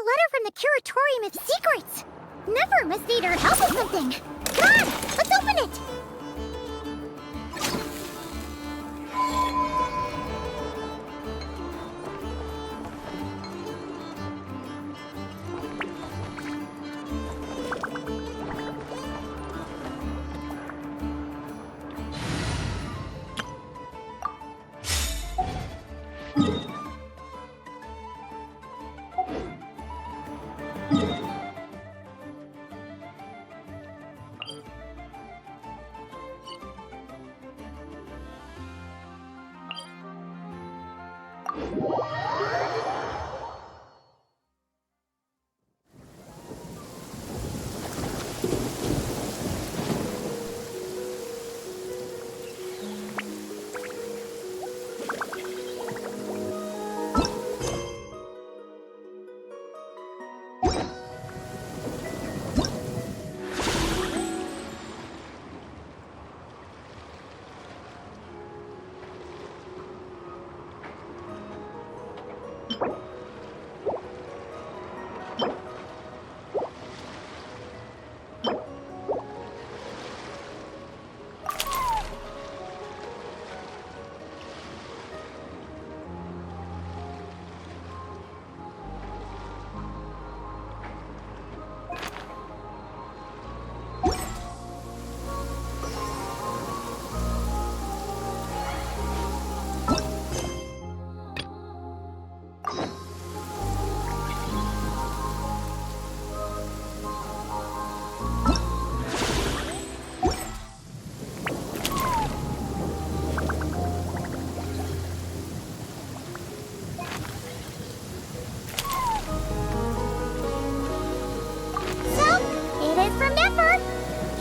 a letter from the Curatorium of Secrets. Nefer must need our help with something. Come on, let's open it.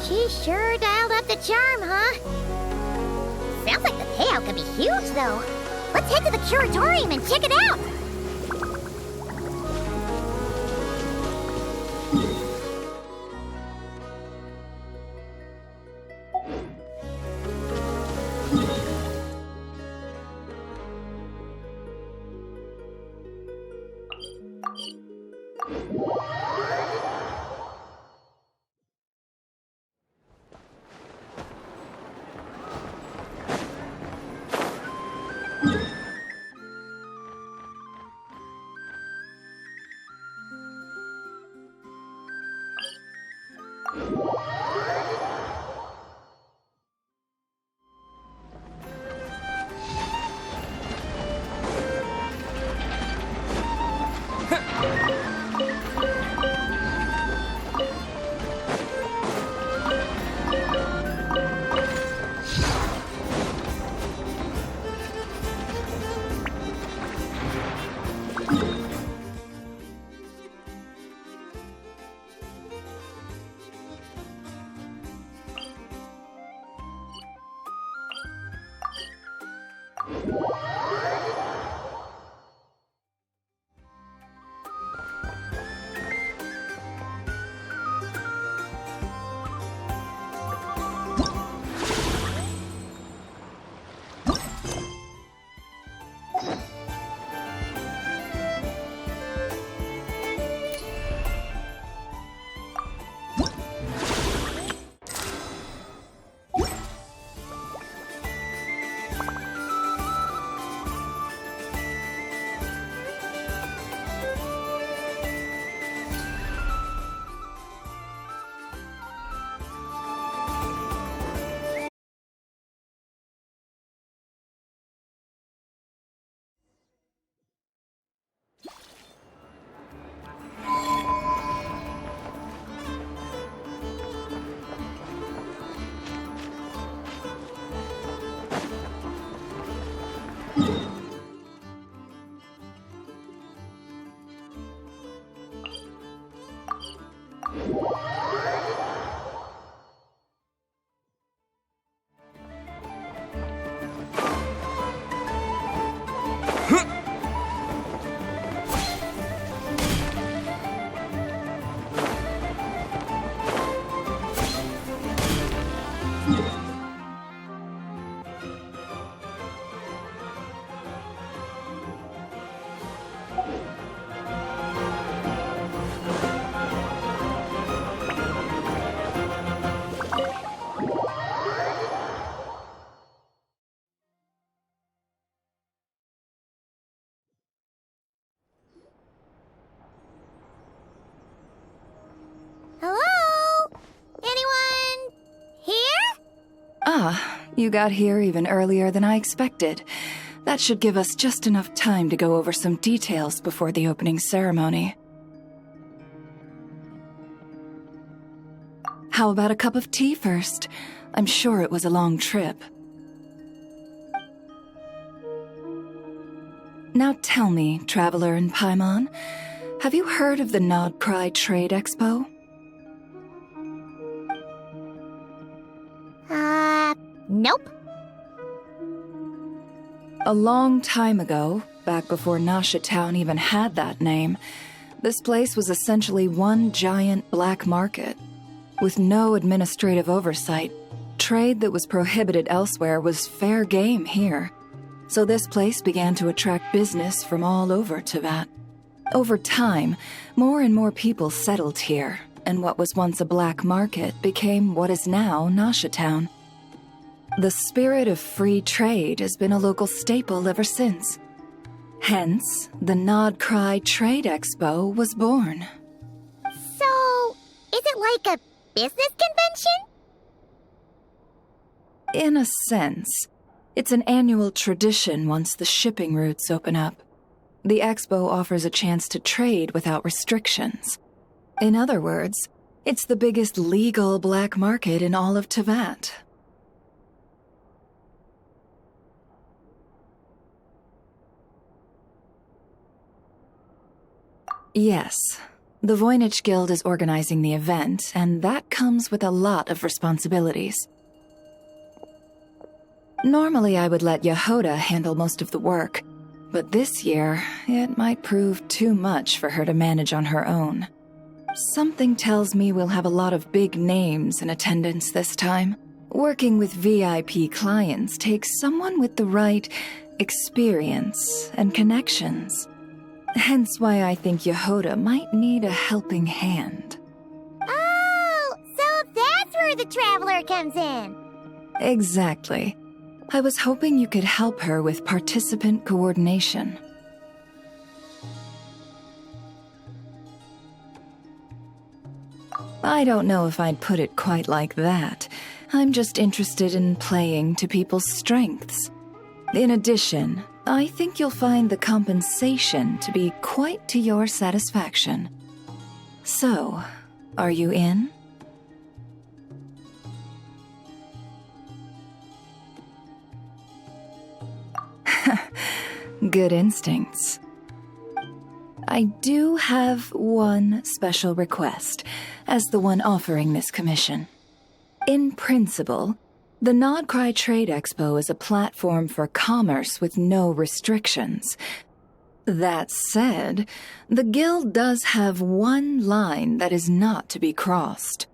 She sure dialed up the charm, huh? Sounds like the payout could be huge, though. Let's head to the Curatorium and check it out! Ah, you got here even earlier than I expected. That should give us just enough time to go over some details before the opening ceremony. How about a cup of tea first? I'm sure it was a long trip. Now tell me, Traveler in Paimon, have you heard of the Nodcry Trade Expo? Nope. A long time ago, back before Nasha Town even had that name, this place was essentially one giant black market. With no administrative oversight, trade that was prohibited elsewhere was fair game here. So this place began to attract business from all over Teyvat. Over time, more and more people settled here, and what was once a black market became what is now Nasha Town. The spirit of free trade has been a local staple ever since. Hence, the Nodcry Trade Expo was born. So, is it like a business convention? In a sense, it's an annual tradition once the shipping routes open up. The expo offers a chance to trade without restrictions. In other words, it's the biggest legal black market in all of Teyvat. Yes, the Voynich Guild is organizing the event, and that comes with a lot of responsibilities. Normally I would let Yehoda handle most of the work, but this year it might prove too much for her to manage on her own. Something tells me we'll have a lot of big names in attendance this time. Working with VIP clients takes someone with the right experience and connections. Hence why I think Yehoda might need a helping hand. Oh, so that's where the Traveler comes in. Exactly. I was hoping you could help her with participant coordination. I don't know if I'd put it quite like that. I'm just interested in playing to people's strengths. In addition, I think you'll find the compensation to be quite to your satisfaction. So, are you in? Good instincts. I do have one special request, as the one offering this commission. In principle, the Nodcry Trade Expo is a platform for commerce with no restrictions. That said, the Guild does have one line that is not to be crossed.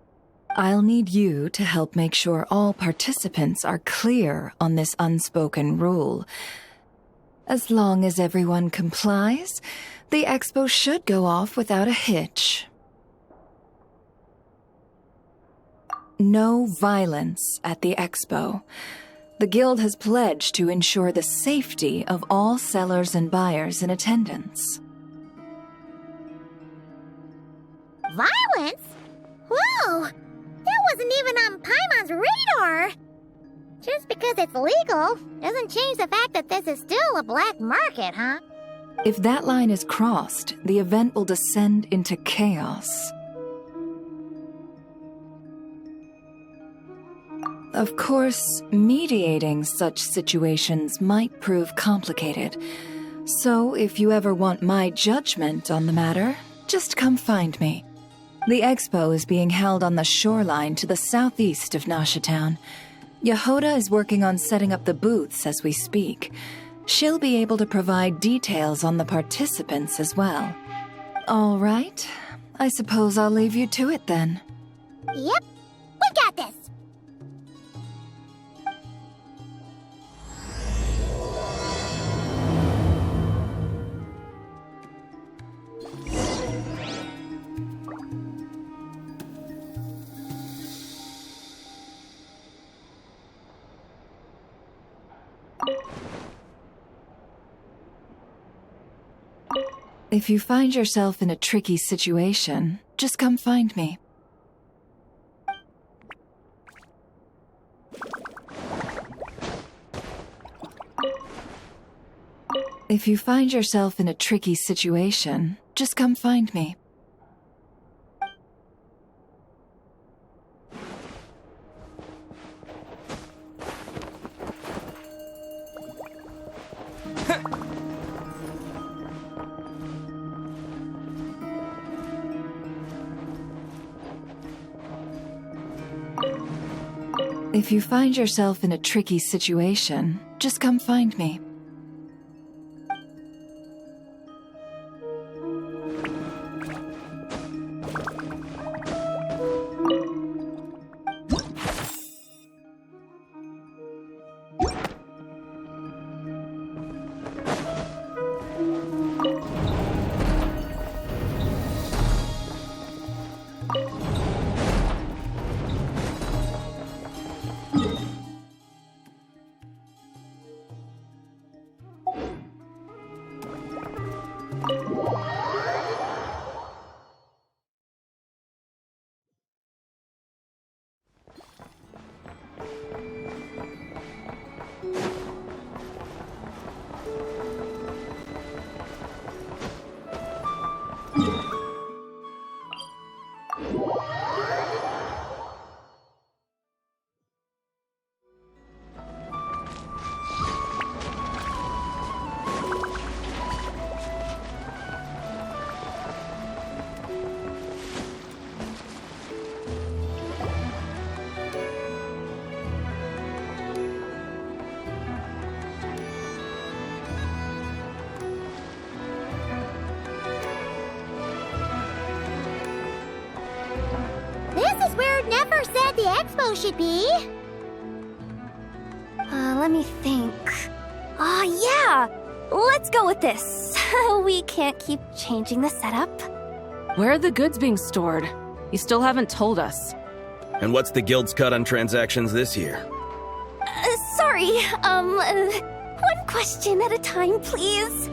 I'll need you to help make sure all participants are clear on this unspoken rule. As long as everyone complies, the expo should go off without a hitch. No violence at the expo. The Guild has pledged to ensure the safety of all sellers and buyers in attendance. Violence? Whoa! That wasn't even on Paimon's radar! Just because it's legal doesn't change the fact that this is still a black market, huh? If that line is crossed, the event will descend into chaos. Of course, mediating such situations might prove complicated. So if you ever want my judgment on the matter, just come find me. The expo is being held on the shoreline to the southeast of Nasha Town. Yehoda is working on setting up the booths as we speak. She'll be able to provide details on the participants as well. All right, I suppose I'll leave you to it then. Yep, we got this! If you find yourself in a tricky situation, just come find me. If you find yourself in a tricky situation, just come find me. If you find yourself in a tricky situation, just come find me. This is where Nefer said the expo should be. Let me think. Yeah! Let's go with this. We can't keep changing the setup. Where are the goods being stored? You still haven't told us. And what's the guild's cut on transactions this year? Sorry, one question at a time, please.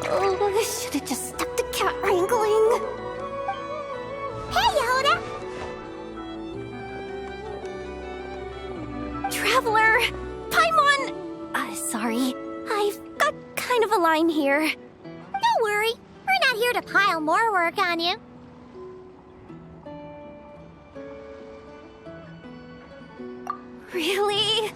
Oh, I should have just stopped the cat wrangling. Hey, Yehuda! Traveler! Paimon! Sorry. I've got kind of a line here. Don't worry. We're not here to pile more work on you. Really?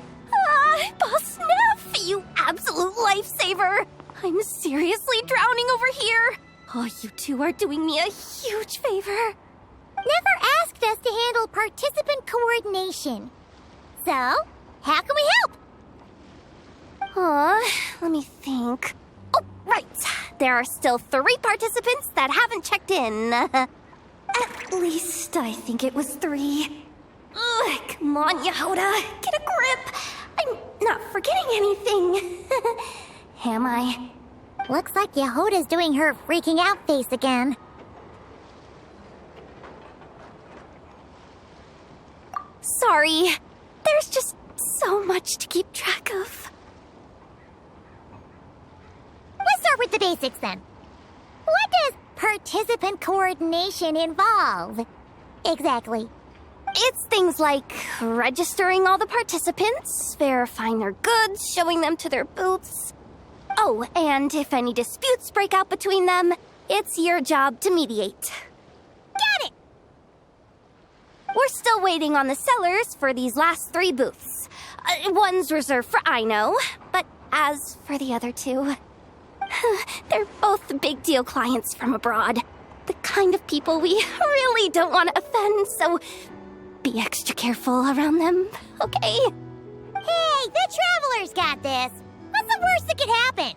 Boss Neff, you absolute lifesaver! I'm seriously drowning over here. Oh, you two are doing me a huge favor. Nefer asked us to handle participant coordination. So, how can we help? Let me think. Oh, right. There are still 3 participants that haven't checked in. At least I think it was 3. Ugh, come on, Yehuda. Get a grip. I'm not forgetting anything. Am I? Looks like Yehuda's doing her freaking out face again. Sorry. There's just so much to keep track of. Let's start with the basics then. What does participant coordination involve? Exactly. It's things like registering all the participants, verifying their goods, showing them to their booths. Oh, and if any disputes break out between them, it's your job to mediate. Got it! We're still waiting on the sellers for these last 3 booths. One's reserved for Ino, but as for the other 2, they're both big deal clients from abroad. The kind of people we really don't want to offend, so be extra careful around them, okay? Hey, the Traveler's got this. What's the worst that could happen?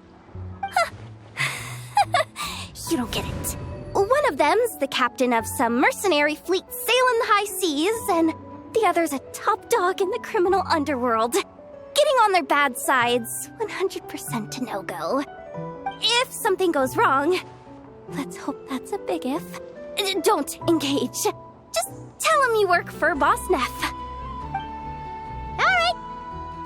You don't get it. One of them's the captain of some mercenary fleet sailing the high seas, and the other's a top dog in the criminal underworld. Getting on their bad sides, 100% a no-go. If something goes wrong, let's hope that's a big if, don't engage. Just tell him you work for Boss Neff. Alright.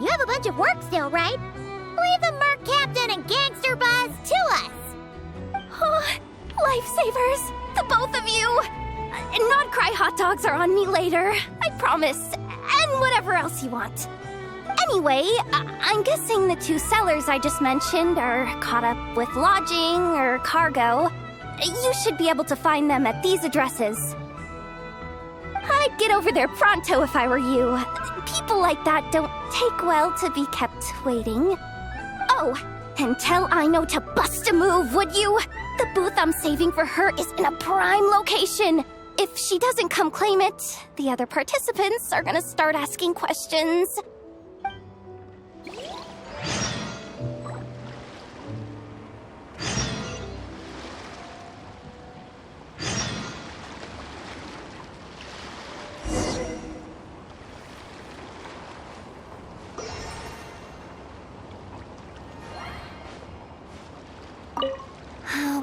You have a bunch of work still, right? Leave the Merc Captain and Gangster Buzz to us. Oh, lifesavers, the both of you. Not cry hot dogs are on me later, I promise. and whatever else you want. Anyway, I'm guessing the two sellers I just mentioned are caught up with lodging or cargo. You should be able to find them at these addresses. I'd get over there pronto if I were you. People like that don't take well to be kept waiting. Oh, and tell Aino to bust a move, would you? The booth I'm saving for her is in a prime location. If she doesn't come claim it, the other participants are gonna start asking questions.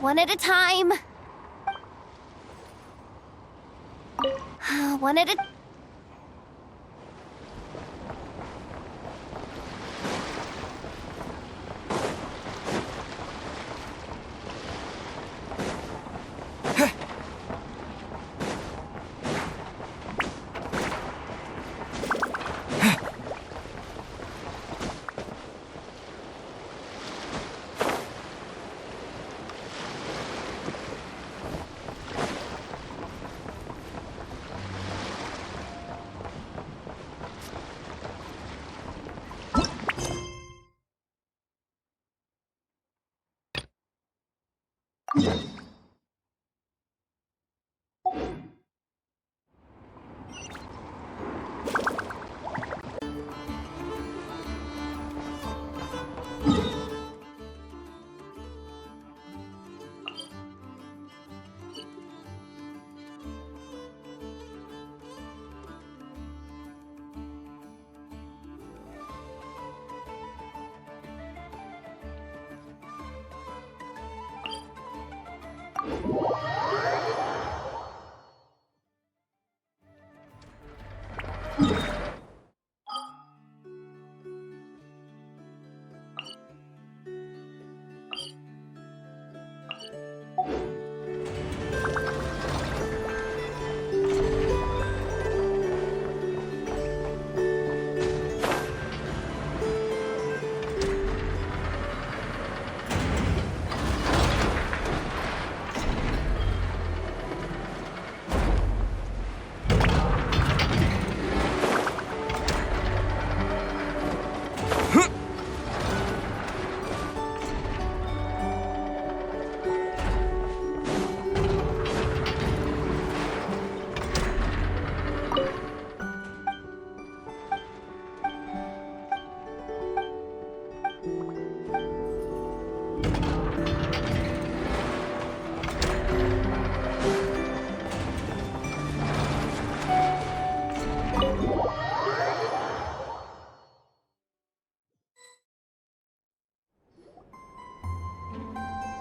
One at a time. One at a...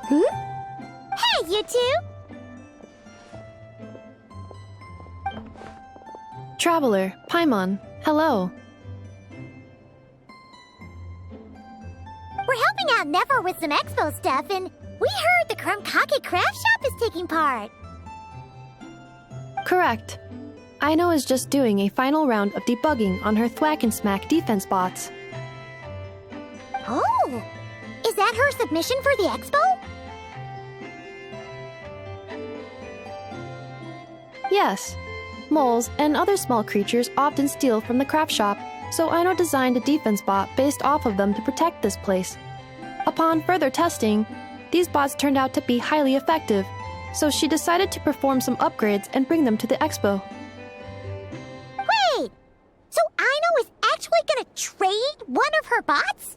Hey, you two! Traveler, Paimon, hello. We're helping out Nefer with some expo stuff, and we heard the Krumkake craft shop is taking part. Correct. Aino is just doing a final round of debugging on her Thwack and Smack defense bots. Oh! Is that her submission for the expo? Yes. Moles and other small creatures often steal from the craft shop, so Aino designed a defense bot based off of them to protect this place. Upon further testing, these bots turned out to be highly effective, so she decided to perform some upgrades and bring them to the expo. Wait! So Aino is actually gonna trade one of her bots?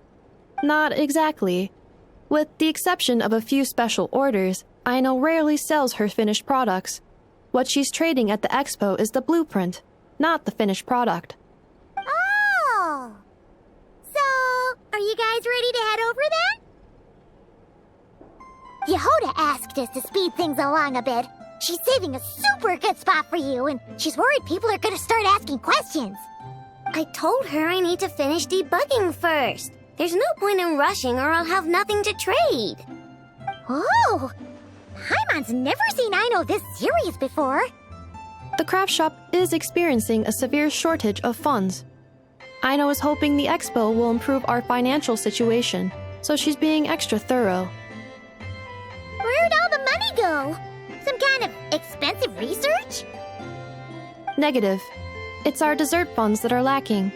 Not exactly. With the exception of a few special orders, Aino rarely sells her finished products. What she's trading at the expo is the blueprint, not the finished product. Oh! So, are you guys ready to head over then? Yehoda asked us to speed things along a bit. She's saving a super good spot for you, and she's worried people are gonna start asking questions. I told her I need to finish debugging first. There's no point in rushing or I'll have nothing to trade. Oh! Paimon's never seen Aino this serious before. The craft shop is experiencing a severe shortage of funds. Aino is hoping the expo will improve our financial situation, so she's being extra thorough. Where'd all the money go? Some kind of expensive research? Negative. It's our dessert funds that are lacking.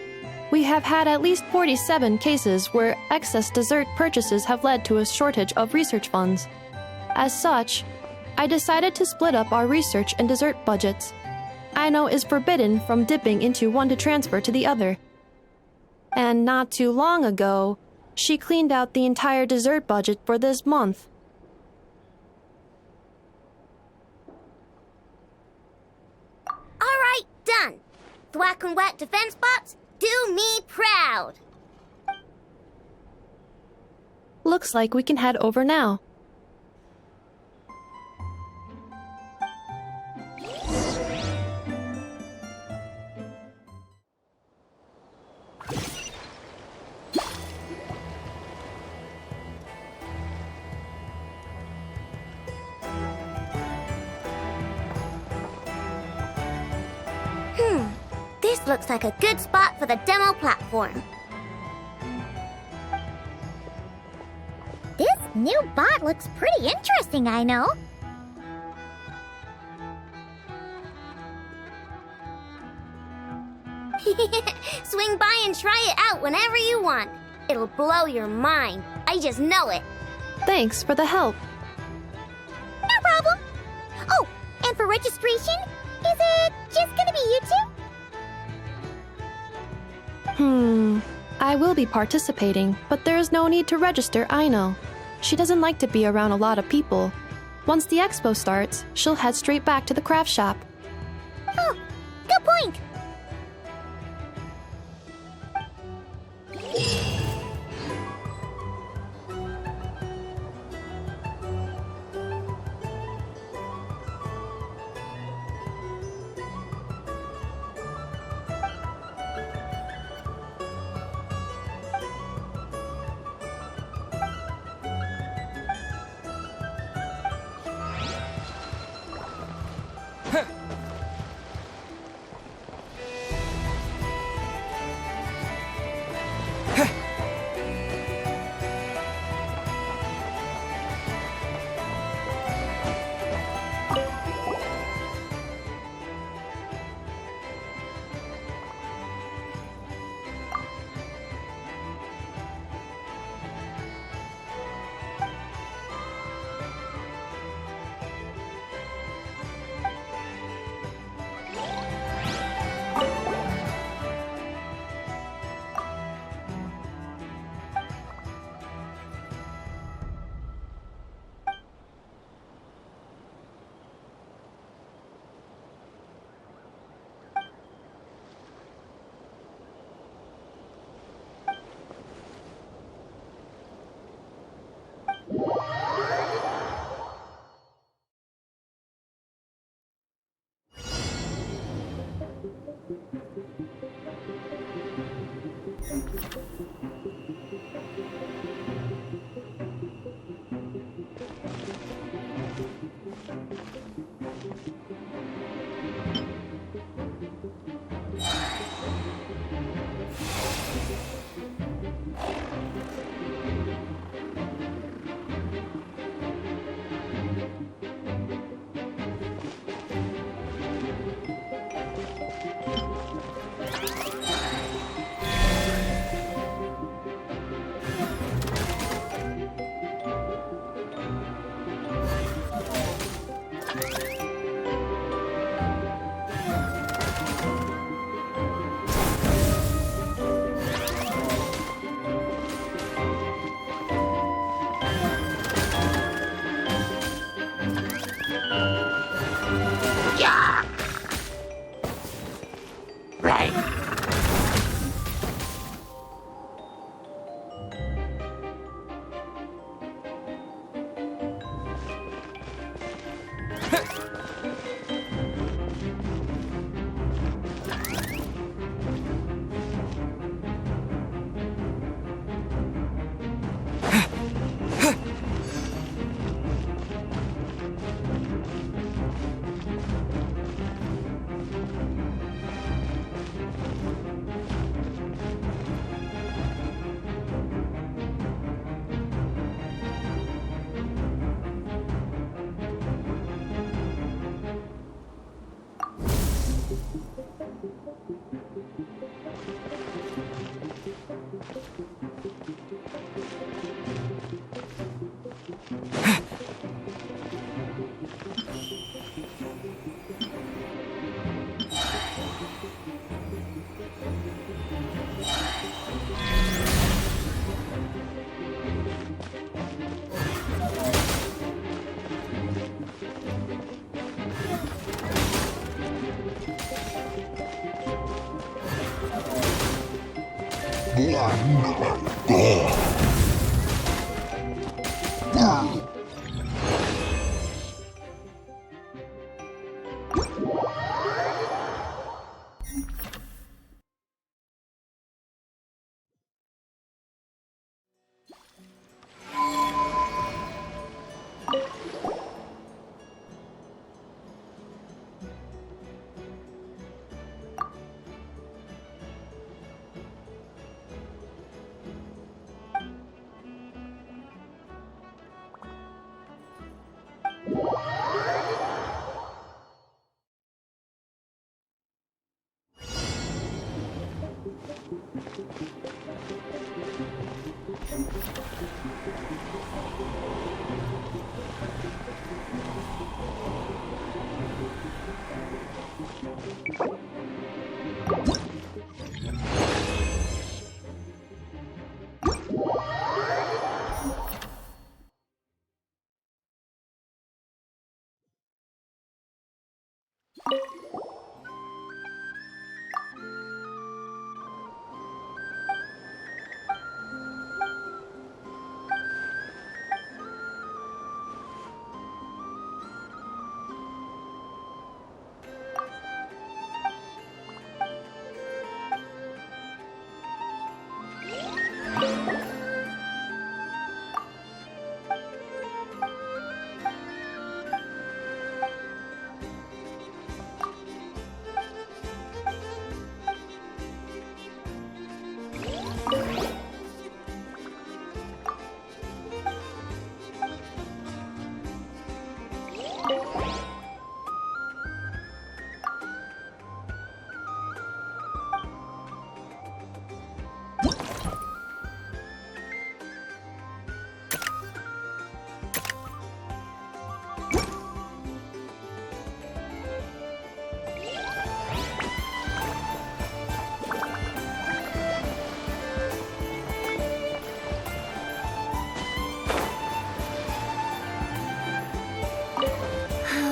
We have had at least 47 cases where excess dessert purchases have led to a shortage of research funds. As such, I decided to split up our research and dessert budgets. Aino is forbidden from dipping into one to transfer to the other. And not too long ago, she cleaned out the entire dessert budget for this month. Alright, done. Thwack and whack defense bots, do me proud. Looks like we can head over now. This looks like a good spot for the demo platform. This new bot looks pretty interesting, I know. Swing by and try it out whenever you want. It'll blow your mind. I just know it. Thanks for the help. No problem. Oh, and for registration, is it just gonna be you two? I will be participating, but there is no need to register, Aino. She doesn't like to be around a lot of people. Once the expo starts, she'll head straight back to the craft shop. Oh, good point.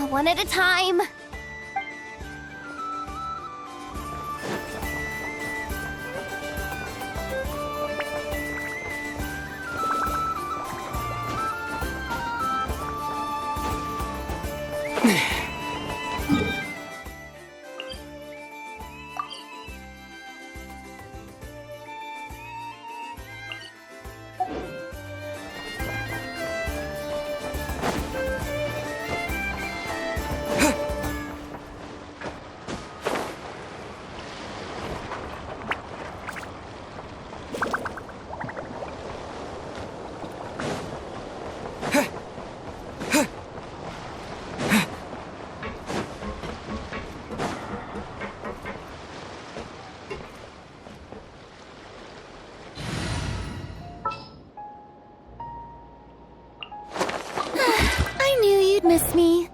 One at a time. Miss me.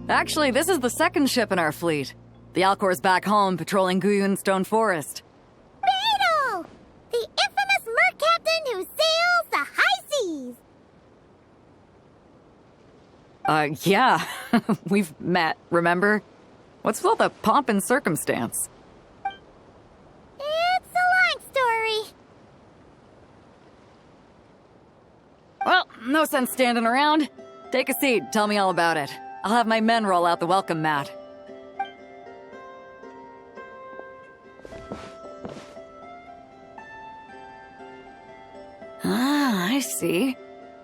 Actually, this is the second ship in our fleet. The Alcor's back home patrolling Guyun Stone Forest. Beetle! The infamous merc captain who sails the high seas! Yeah. We've met, remember? What's with all the pomp and circumstance? It's a long story. Well, no sense standing around. Take a seat, tell me all about it. I'll have my men roll out the welcome mat. Ah, I see.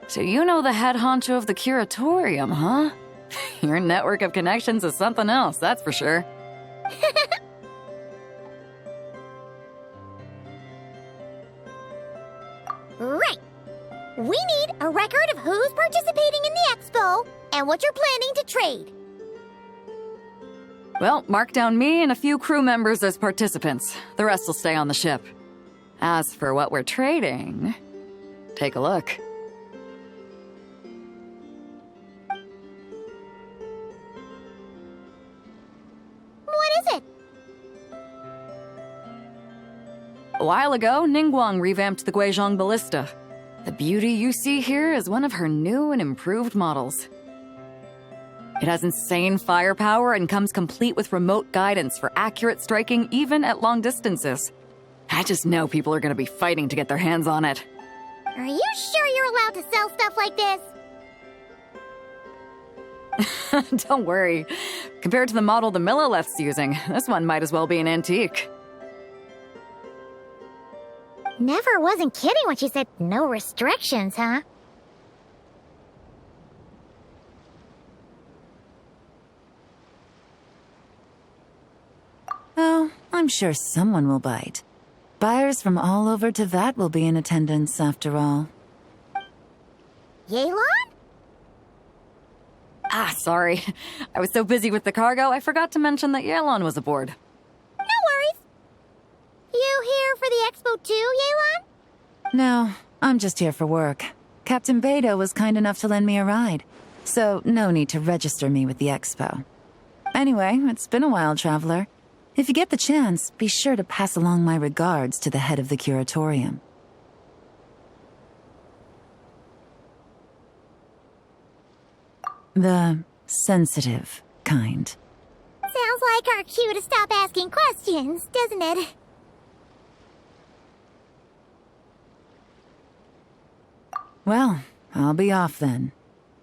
So you know the head honcho of the Curatorium, huh? Your network of connections is something else, that's for sure. Right. We need a record of who's participating in the expo and what you're planning to trade. Well, mark down me and a few crew members as participants. The rest will stay on the ship. As for what we're trading, take a look. What is it? A while ago, Ningguang revamped the Guizhong Ballista. The beauty you see here is one of her new and improved models. It has insane firepower and comes complete with remote guidance for accurate striking even at long distances. I just know people are going to be fighting to get their hands on it. Are you sure you're allowed to sell stuff like this? Don't worry. Compared to the model the Millileth's using, this one might as well be an antique. Nefer wasn't kidding when she said no restrictions, huh? Oh, I'm sure someone will bite. Buyers from all over Teyvat will be in attendance, after all. Yelan? Ah, sorry. I was so busy with the cargo, I forgot to mention that Yelan was aboard. No worries. You here for the expo too, Yelan? No, I'm just here for work. Captain Beidou was kind enough to lend me a ride, so no need to register me with the expo. Anyway, it's been a while, Traveler. If you get the chance, be sure to pass along my regards to the head of the Curatorium. The sensitive kind. Sounds like our cue to stop asking questions, doesn't it? Well, I'll be off then.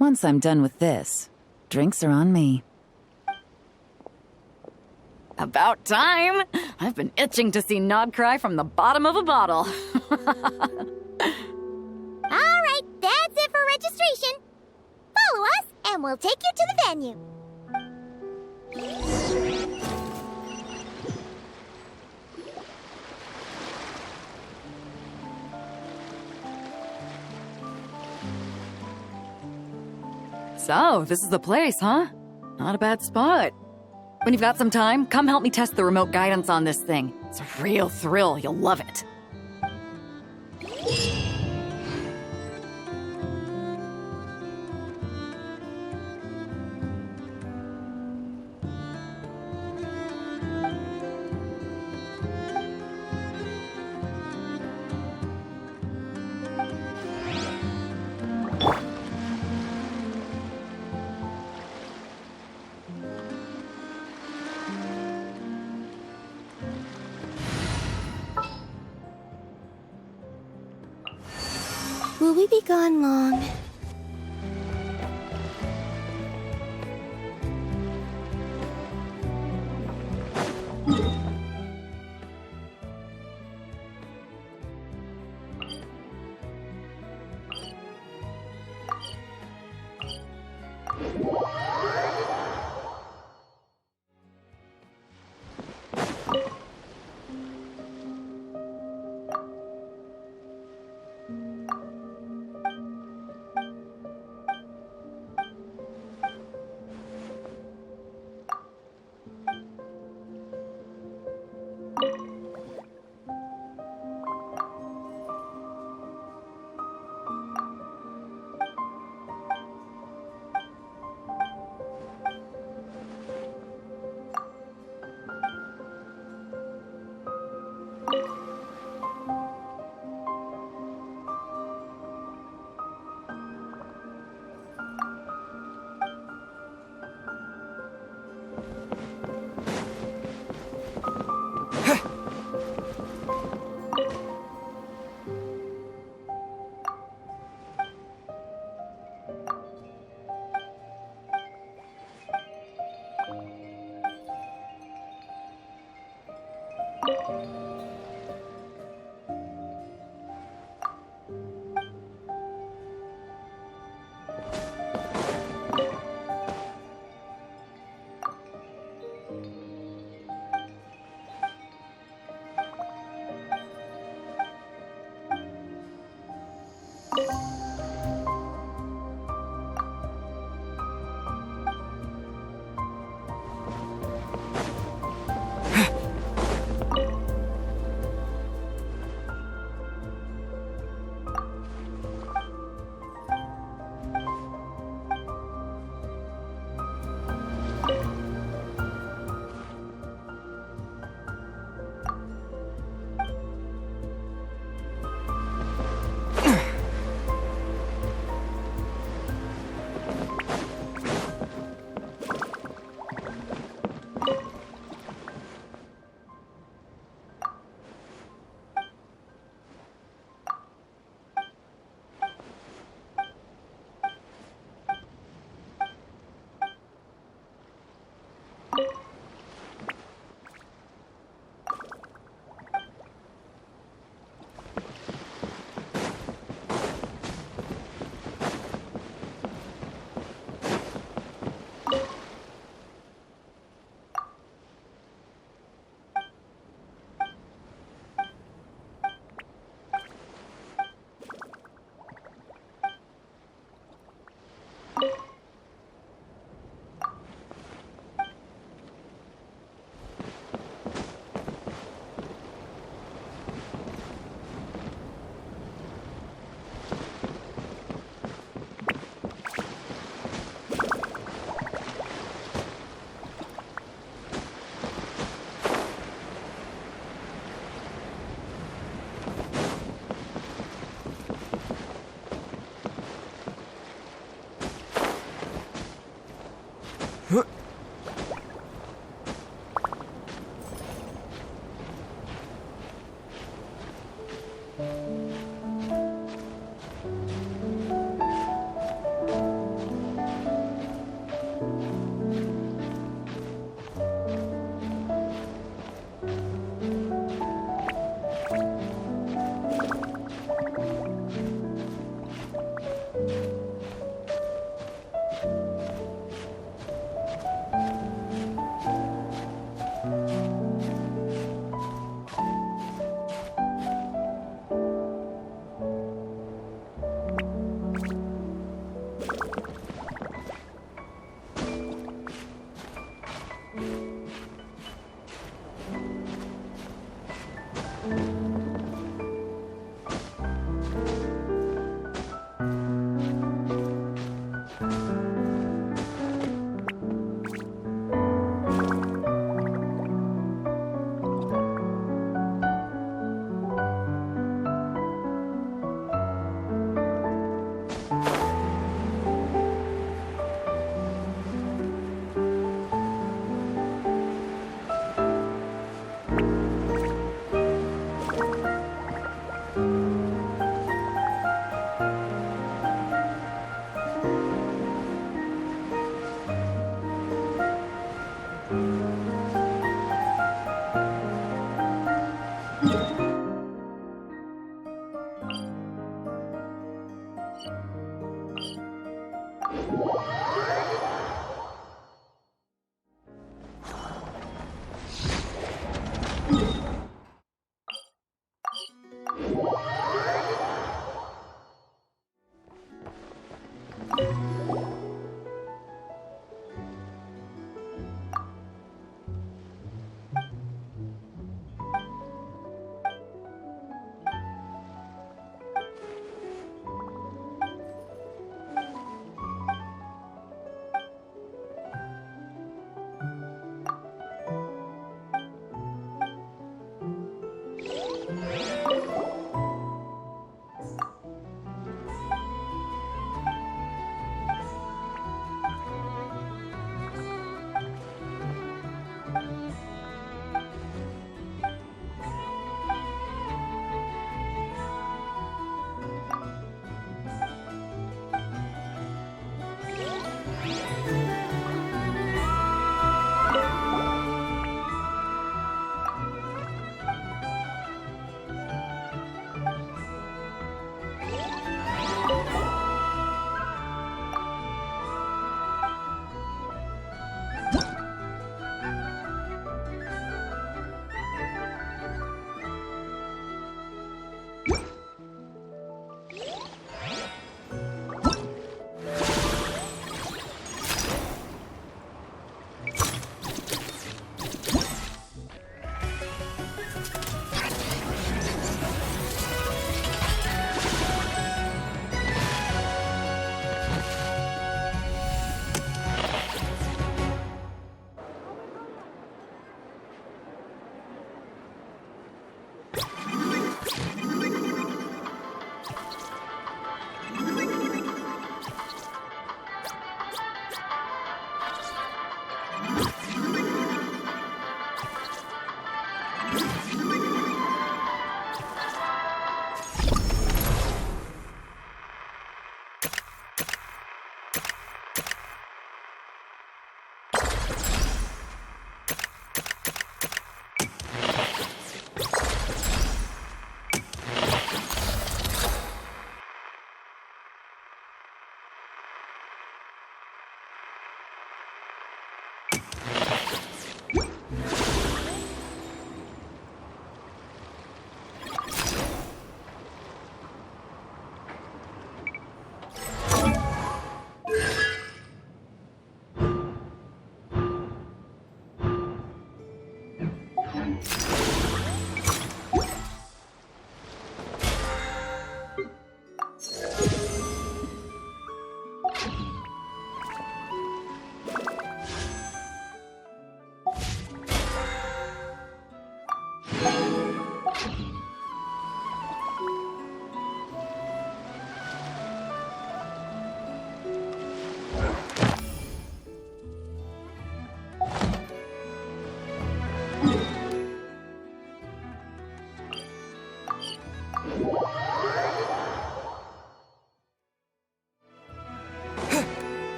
Once I'm done with this, drinks are on me. About time! I've been itching to see Nod cry from the bottom of a bottle. Alright, that's it for registration. Follow us, and we'll take you to the venue. So, this is the place, huh? Not a bad spot. When you've got some time, come help me test the remote guidance on this thing. It's a real thrill, you'll love it. Will we be gone long?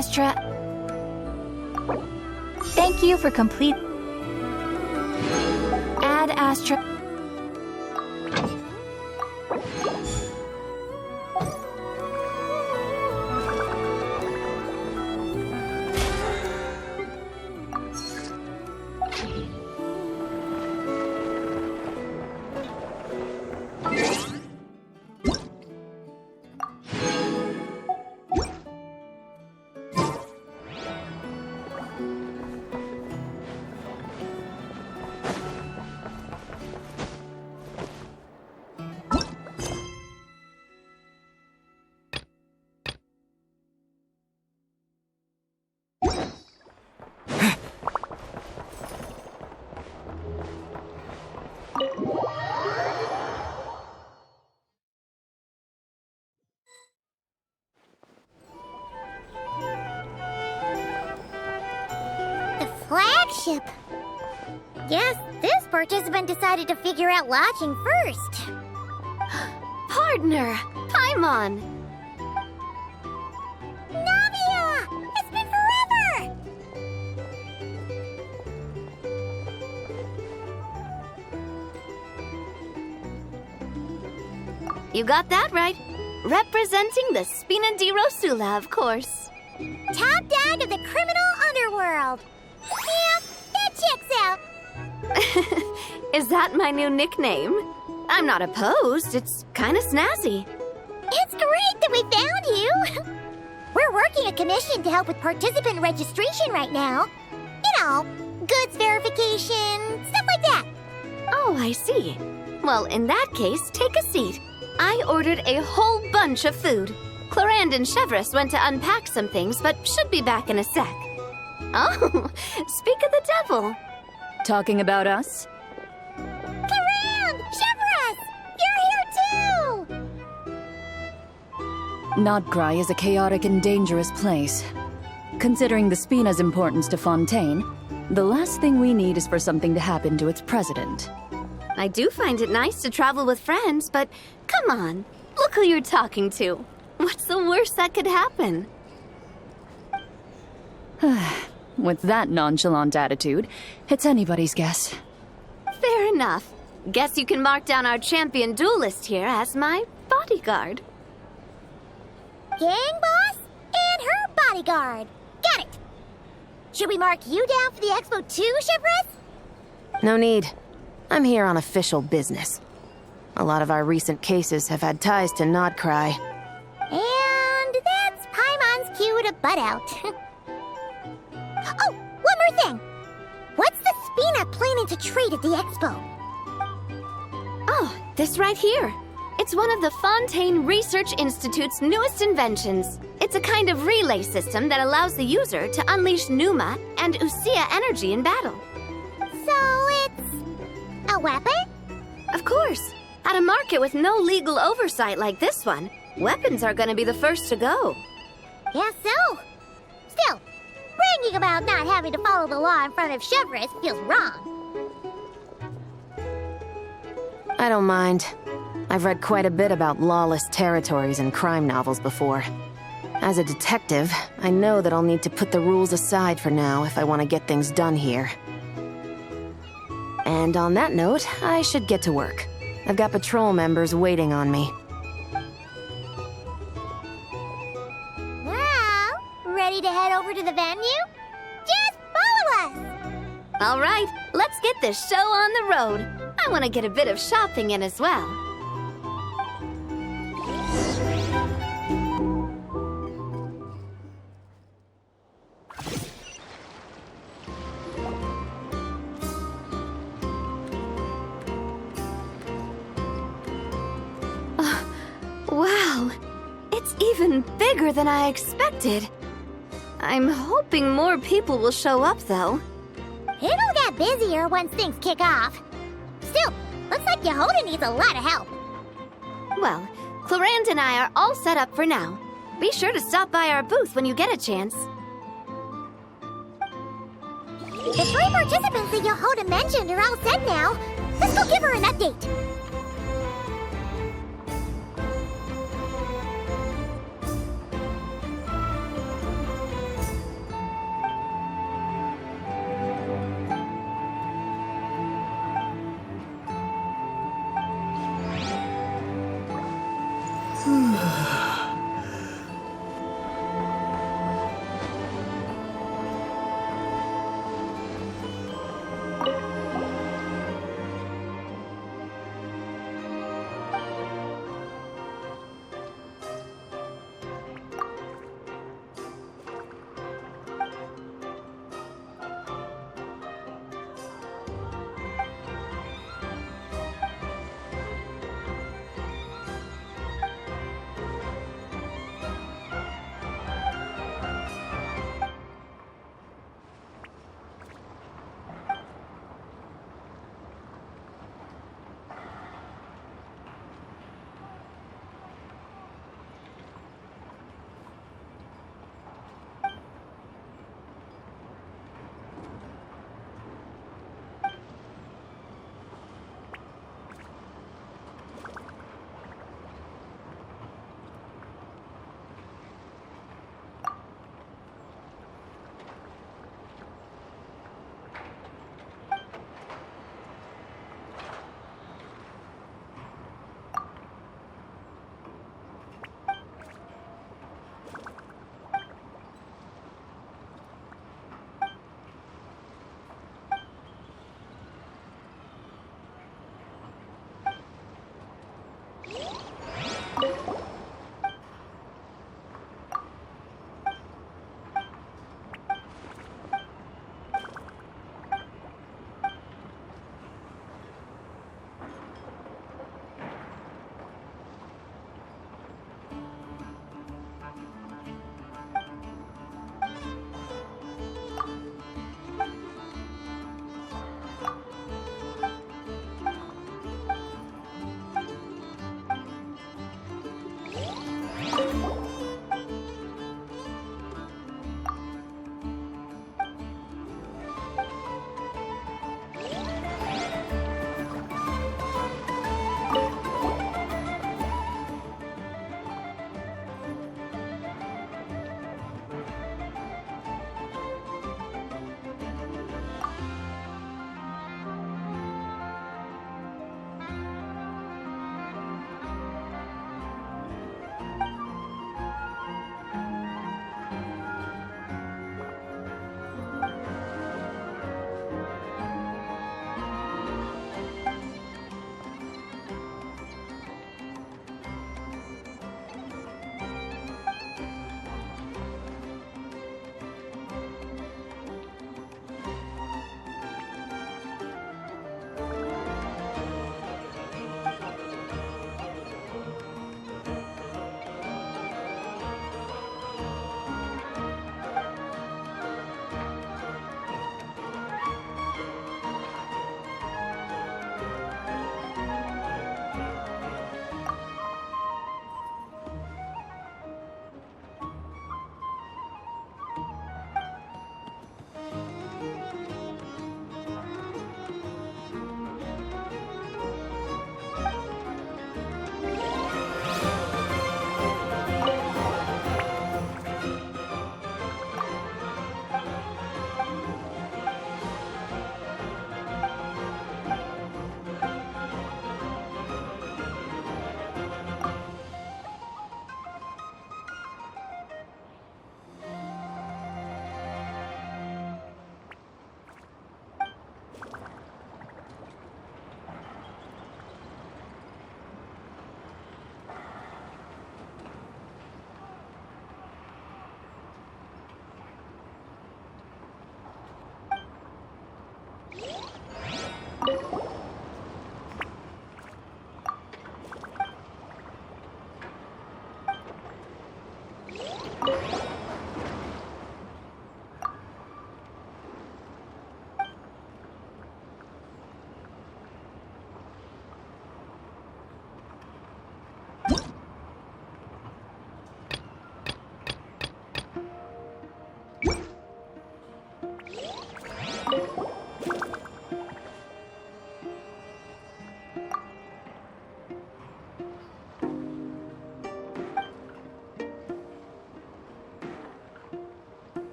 Astra. Thank you for complete. Ad Astra. Flagship. Guess this participant decided to figure out lodging first. Partner, Paimon. You got that right. Representing the Spina di Rosula, of course. Top dog of the criminal underworld. Yeah, that checks out. Is that my new nickname? I'm not opposed. It's kind of snazzy. It's great that we found you. We're working a commission to help with participant registration right now. You know, goods verification, stuff like that. Oh, I see. Well, in that case, take a seat. I ordered a whole bunch of food. Clorand and Chevreuse went to unpack some things, but should be back in a sec. Oh, speak of the devil. Talking about us? Clorand! Chevreuse! You're here too! Nodcry is a chaotic and dangerous place. Considering the Spina's importance to Fontaine, the last thing we need is for something to happen to its president. I do find it nice to travel with friends, but come on, look who you're talking to. What's the worst that could happen? With that nonchalant attitude, it's anybody's guess. Fair enough. Guess you can mark down our champion duelist here as my bodyguard. Gang boss and her bodyguard. Got it. Should we mark you down for the expo too, Chevreuse? No need. I'm here on official business. A lot of our recent cases have had ties to Nodcry. And that's Paimon's cue to butt out. Oh, one more thing. What's the Spina planning to trade at the expo? Oh, this right here. It's one of the Fontaine Research Institute's newest inventions. It's a kind of relay system that allows the user to unleash Pneuma and Usia energy in battle. So it's a weapon? Of course. At a market with no legal oversight like this one, weapons are going to be the first to go. Guess so. Still, bragging about not having to follow the law in front of Chevreuse feels wrong. I don't mind. I've read quite a bit about lawless territories and crime novels before. As a detective, I know that I'll need to put the rules aside for now if I want to get things done here. And on that note, I should get to work. I've got patrol members waiting on me. Well, ready to head over to the venue? Just follow us! All right, let's get this show on the road. I want to get a bit of shopping in as well. Wow, it's even bigger than I expected. I'm hoping more people will show up, though. It'll get busier once things kick off. Still, looks like Yehuda needs a lot of help. Well, Clorand and I are all set up for now. Be sure to stop by our booth when you get a chance. The 3 participants that Yehuda mentioned are all set now. Let's go give her an update.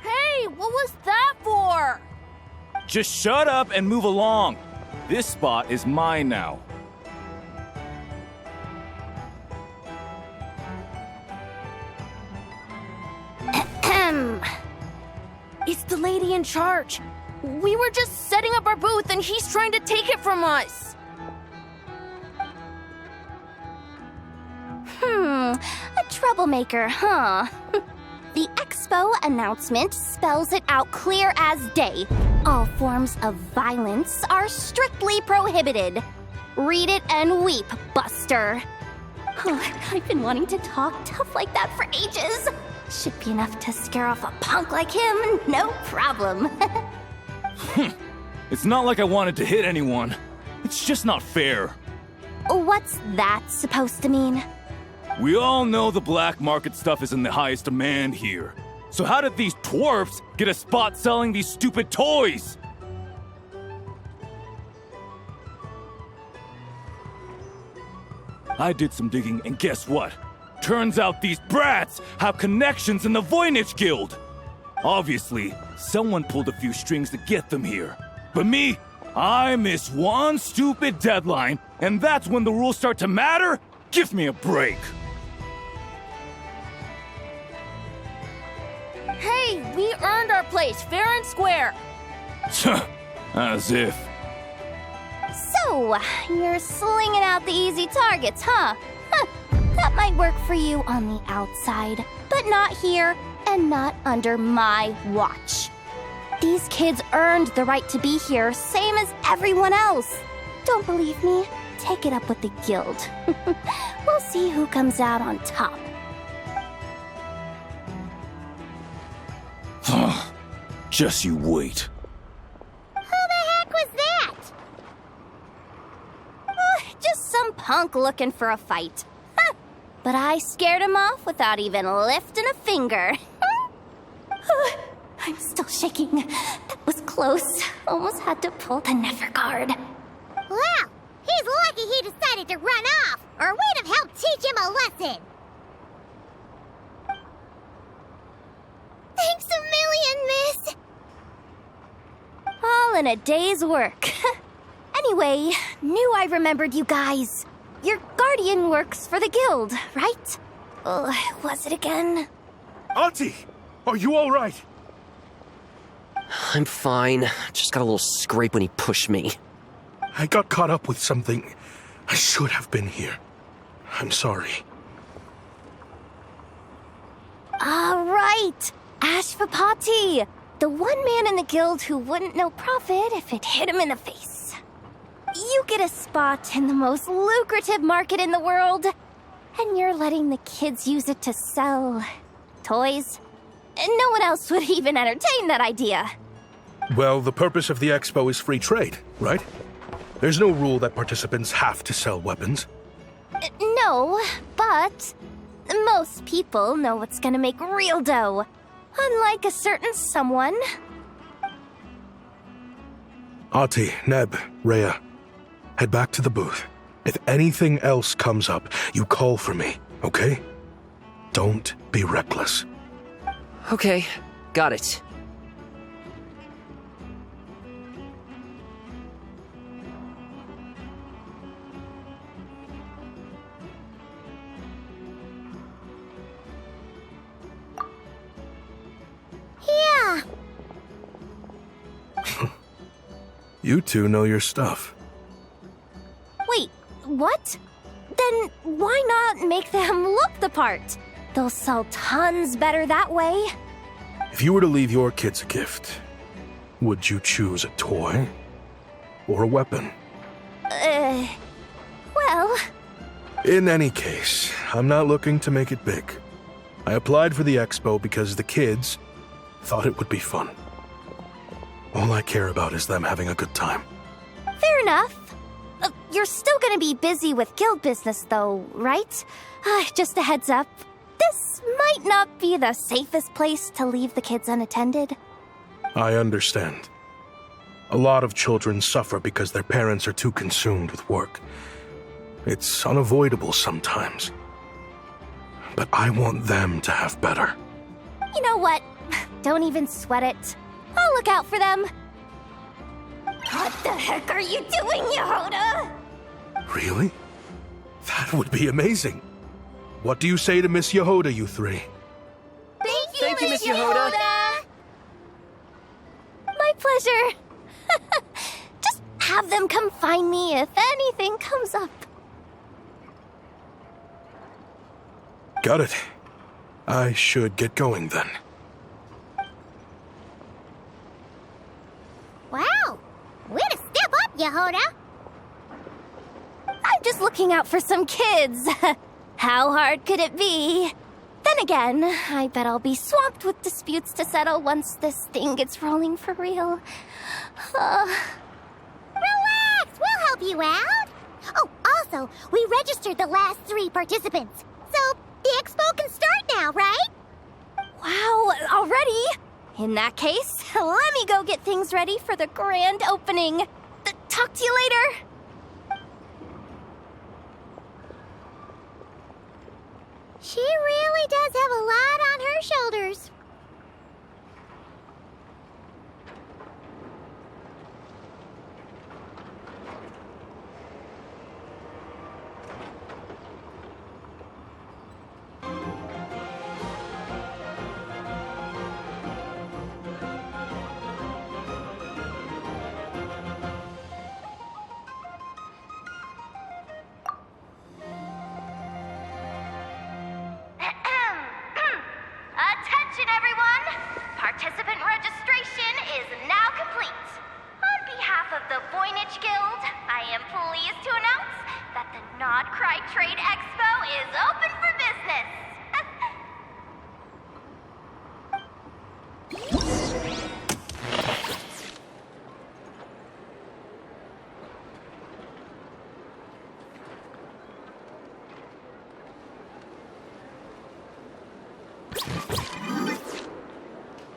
Hey, what was that for? Just shut up and move along. This spot is mine now. It's the lady in charge. We were just setting up our booth and he's trying to take it from us. A troublemaker, huh? The expo announcement spells it out clear as day. All forms of violence are strictly prohibited. Read it and weep, Buster. I've been wanting to talk tough like that for ages. Should be enough to scare off a punk like him, no problem. It's not like I wanted to hit anyone. It's just not fair. What's that supposed to mean? We all know the black market stuff is in the highest demand here. So how did these dwarfs get a spot selling these stupid toys? I did some digging, and guess what? Turns out these brats have connections in the Voynich Guild. Obviously, someone pulled a few strings to get them here. But me, I miss one stupid deadline, and that's when the rules start to matter? Give me a break. Hey, we earned our place fair and square. As if. So, you're slinging out the easy targets, huh? That might work for you on the outside, but not here and not under my watch. These kids earned the right to be here, same as everyone else. Don't believe me? Take it up with the guild. We'll see who comes out on top. Just you wait. Who the heck was that? Just some punk looking for a fight. But I scared him off without even lifting a finger. I'm still shaking. That was close. Almost had to pull the Nefer card. Well, he's lucky he decided to run off, or we'd have helped teach him a lesson. Thanks a million, miss. All in a day's work. Anyway, knew I remembered you guys. Your guardian works for the guild, right? Was it again? Auntie, are you all right? I'm fine. Just got a little scrape when he pushed me. I got caught up with something. I should have been here. I'm sorry. All right. Ashvapati, the one man in the guild who wouldn't know profit if it hit him in the face. You get a spot in the most lucrative market in the world, and you're letting the kids use it to sell toys. And no one else would even entertain that idea. Well, the purpose of the expo is free trade, right? There's no rule that participants have to sell weapons. No, but most people know what's gonna make real dough. Unlike a certain someone. Ati, Neb, Rhea, head back to the booth. If anything else comes up, you call for me, okay? Don't be reckless. Okay, got it. Yeah. You two know your stuff. Wait, what? Then why not make them look the part? They'll sell tons better that way. If you were to leave your kids a gift, would you choose a toy or a weapon? Well... In any case, I'm not looking to make it big. I applied for the expo because the kids thought it would be fun. All I care about is them having a good time. Fair enough. You're still gonna be busy with guild business though, right? Just a heads up. This might not be the safest place to leave the kids unattended. I understand. A lot of children suffer because their parents are too consumed with work. It's unavoidable sometimes. But I want them to have better. You know what? Don't even sweat it. I'll look out for them. What the heck are you doing, Yehoda? Really? That would be amazing. What do you say to Miss Yehoda, you three? Thank you, Miss Yehoda. My pleasure. Just have them come find me if anything comes up. Got it. I should get going then. Wow! Way to step up, Yehoda! I'm just looking out for some kids. How hard could it be? Then again, I bet I'll be swamped with disputes to settle once this thing gets rolling for real. Relax! We'll help you out! Oh, also, we registered the last 3 participants. So, the expo can start now, right? Wow, already? In that case, let me go get things ready for the grand opening. Talk to you later. She really does have a lot on her shoulders. Attention everyone! Participant registration is now complete. On behalf of the Voynich Guild, I am pleased to announce that the Nod Cry Trade Expo is open for business.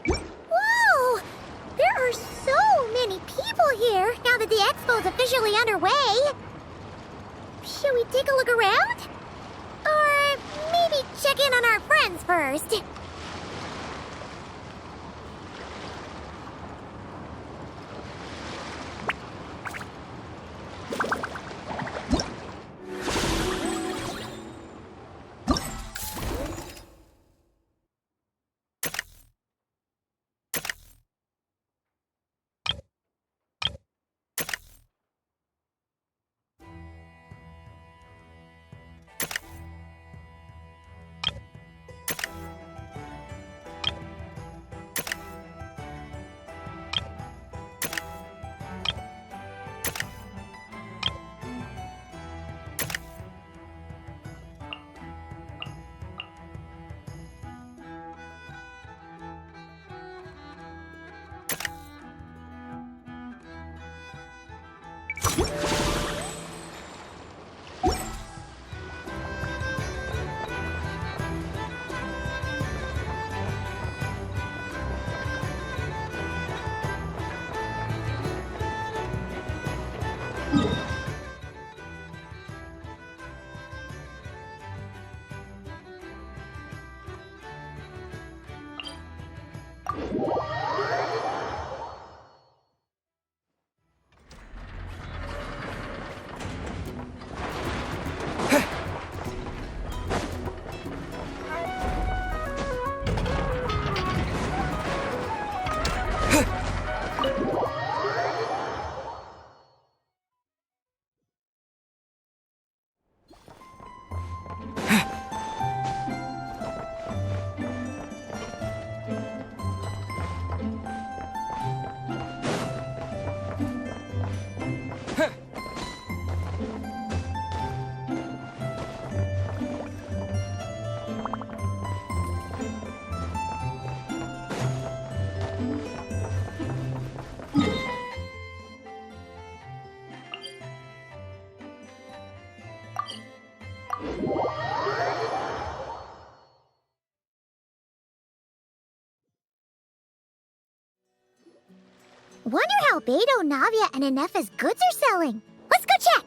Whoa! There are so many people here now that the expo's officially underway. Should we take a look around? Or maybe check in on our friends first? Wonder how Beto, Navia, and Nefer's goods are selling. Let's go check!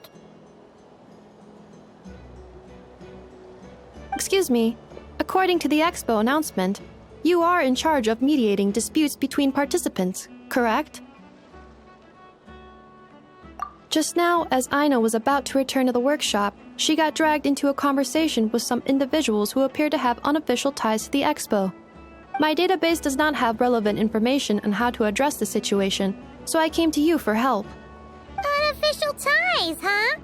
Excuse me. According to the expo announcement, you are in charge of mediating disputes between participants, correct? Just now, as Aino was about to return to the workshop, she got dragged into a conversation with some individuals who appear to have unofficial ties to the expo. My database does not have relevant information on how to address the situation, so I came to you for help. Unofficial ties, huh?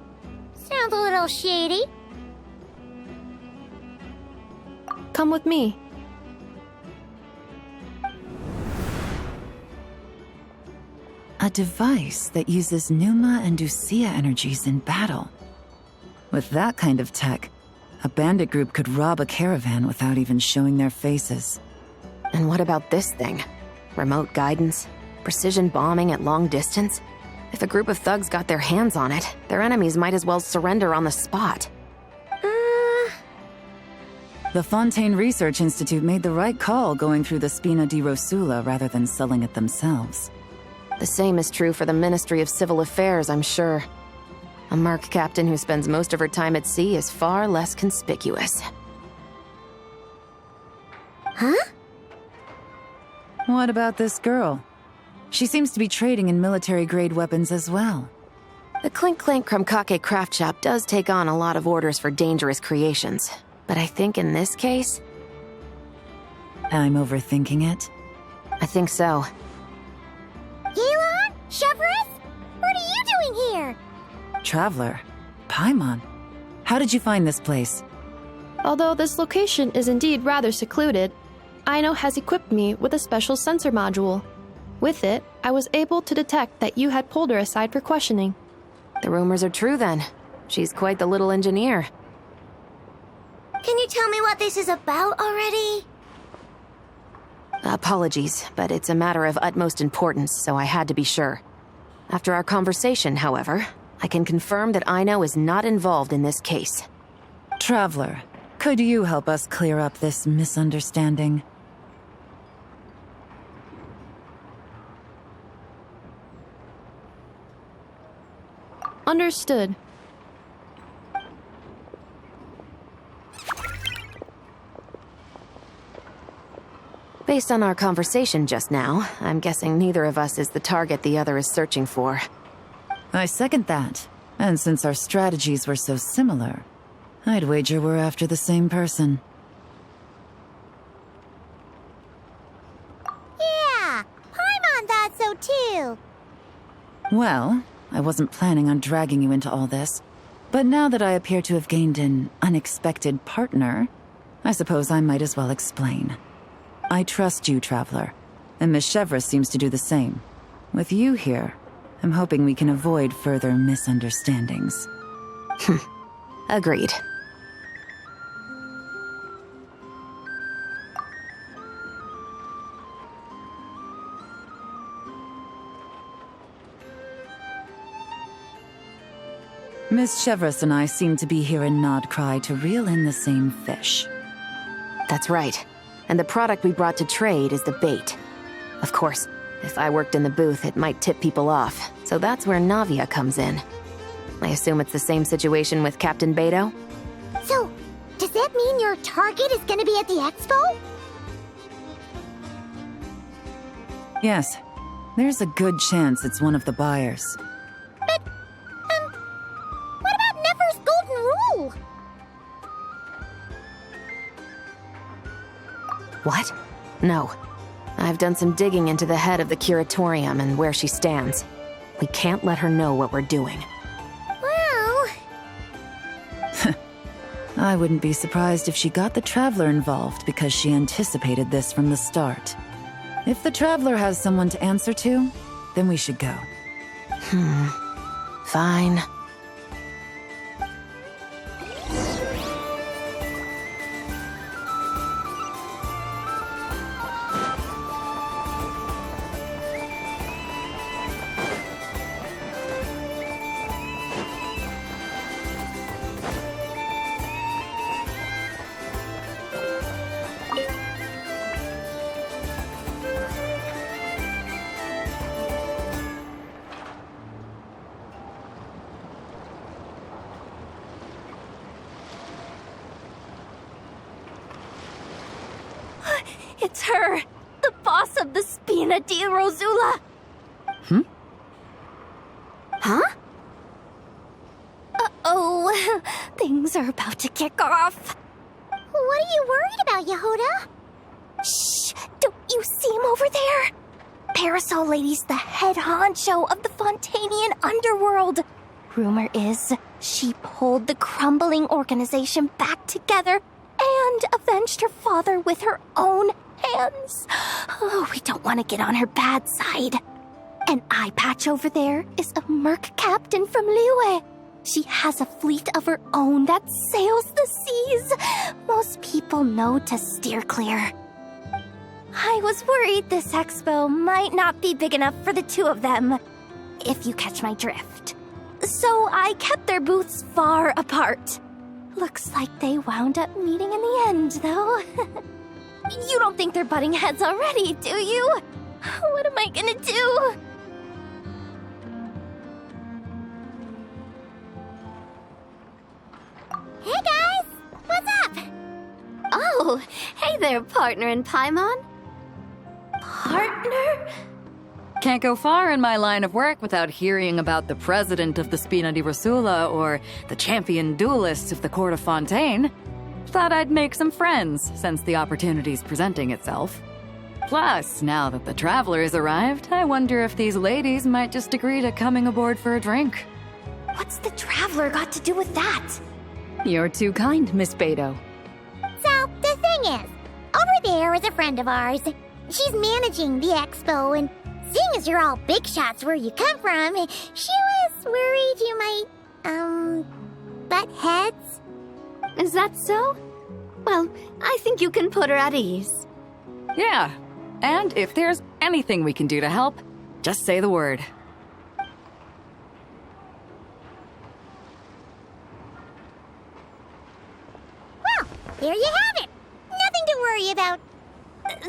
Sounds a little shady. Come with me. A device that uses Pneuma and Ducia energies in battle. With that kind of tech, a bandit group could rob a caravan without even showing their faces. And what about this thing? Remote guidance? Precision bombing at long distance? If a group of thugs got their hands on it, their enemies might as well surrender on the spot. The Fontaine Research Institute made the right call going through the Spina di Rosula rather than selling it themselves. The same is true for the Ministry of Civil Affairs, I'm sure. A merc captain who spends most of her time at sea is far less conspicuous. Huh? What about this girl? She seems to be trading in military-grade weapons as well. The Clink Clank Krumkake craft shop does take on a lot of orders for dangerous creations. But I think in this case... I'm overthinking it? I think so. Elon? Chevrolet? What are you doing here? Traveler? Paimon? How did you find this place? Although this location is indeed rather secluded, Aino has equipped me with a special sensor module. With it, I was able to detect that you had pulled her aside for questioning. The rumors are true then. She's quite the little engineer. Can you tell me what this is about already? Apologies, but it's a matter of utmost importance, so I had to be sure. After our conversation, however, I can confirm that Aino is not involved in this case. Traveler, could you help us clear up this misunderstanding? Understood. Based on our conversation just now, I'm guessing neither of us is the target the other is searching for. I second that. And since our strategies were so similar, I'd wager we're after the same person. Yeah, Paimon thought so too. Well, I wasn't planning on dragging you into all this, but now that I appear to have gained an unexpected partner, I suppose I might as well explain. I trust you, Traveler, and Miss Chevra seems to do the same. With you here, I'm hoping we can avoid further misunderstandings. Agreed. Miss Chevras and I seem to be here in Nodcry to reel in the same fish. That's right. And the product we brought to trade is the bait. Of course, if I worked in the booth, it might tip people off, so that's where Navia comes in. I assume it's the same situation with Captain Beto? So, does that mean your target is gonna be at the expo? Yes, there's a good chance it's one of the buyers. But, what about Nefer's golden rule? What? No. I've done some digging into the head of the Curatorium and where she stands. We can't let her know what we're doing. Well... I wouldn't be surprised if she got the Traveler involved because she anticipated this from the start. If the Traveler has someone to answer to, then we should go. Fine. It's her, the boss of the Spina di Rosula. Huh? Uh-oh, things are about to kick off. What are you worried about, Yehoda? Shh! Don't you see him over there? Parasol Lady's the head honcho of the Fontanian underworld. Rumor is she pulled the crumbling organization back together and avenged her father with her own hands. Oh, we don't want to get on her bad side. An eye patch over there is a merc captain from Liyue. She has a fleet of her own that sails the seas. Most people know to steer clear. I was worried this expo might not be big enough for the two of them, if you catch my drift. So I kept their booths far apart. Looks like they wound up meeting in the end, though. You don't think they're butting heads already, do you? What am I gonna do? Hey guys! What's up? Oh, hey there, partner in Paimon. Partner? Can't go far in my line of work without hearing about the president of the Spina di Rosula or the champion duelist of the court of Fontaine. Thought I'd make some friends since the opportunity's presenting itself. Plus, now that the traveler's arrived, I wonder if these ladies might just agree to coming aboard for a drink. What's the traveler got to do with that? You're too kind, Miss Beidou. So, the thing is, over there is a friend of ours. She's managing the expo, and seeing as you're all big shots where you come from, she was worried you might, butt heads. Is that so? Well, I think you can put her at ease. Yeah, and if there's anything we can do to help, just say the word. Well, there you have it. Nothing to worry about.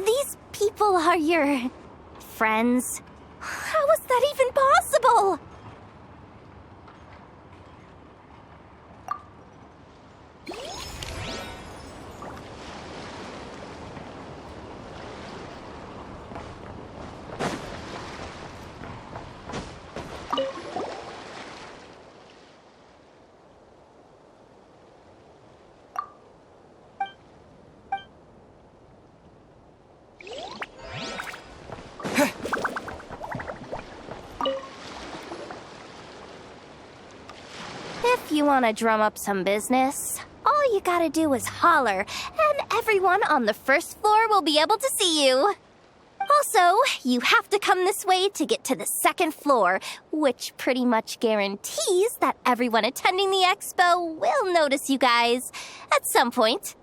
These people are your friends. How is that even possible? If you want to drum up some business, all you gotta do is holler, and everyone on the first floor will be able to see you. Also, you have to come this way to get to the second floor, which pretty much guarantees that everyone attending the expo will notice you guys at some point.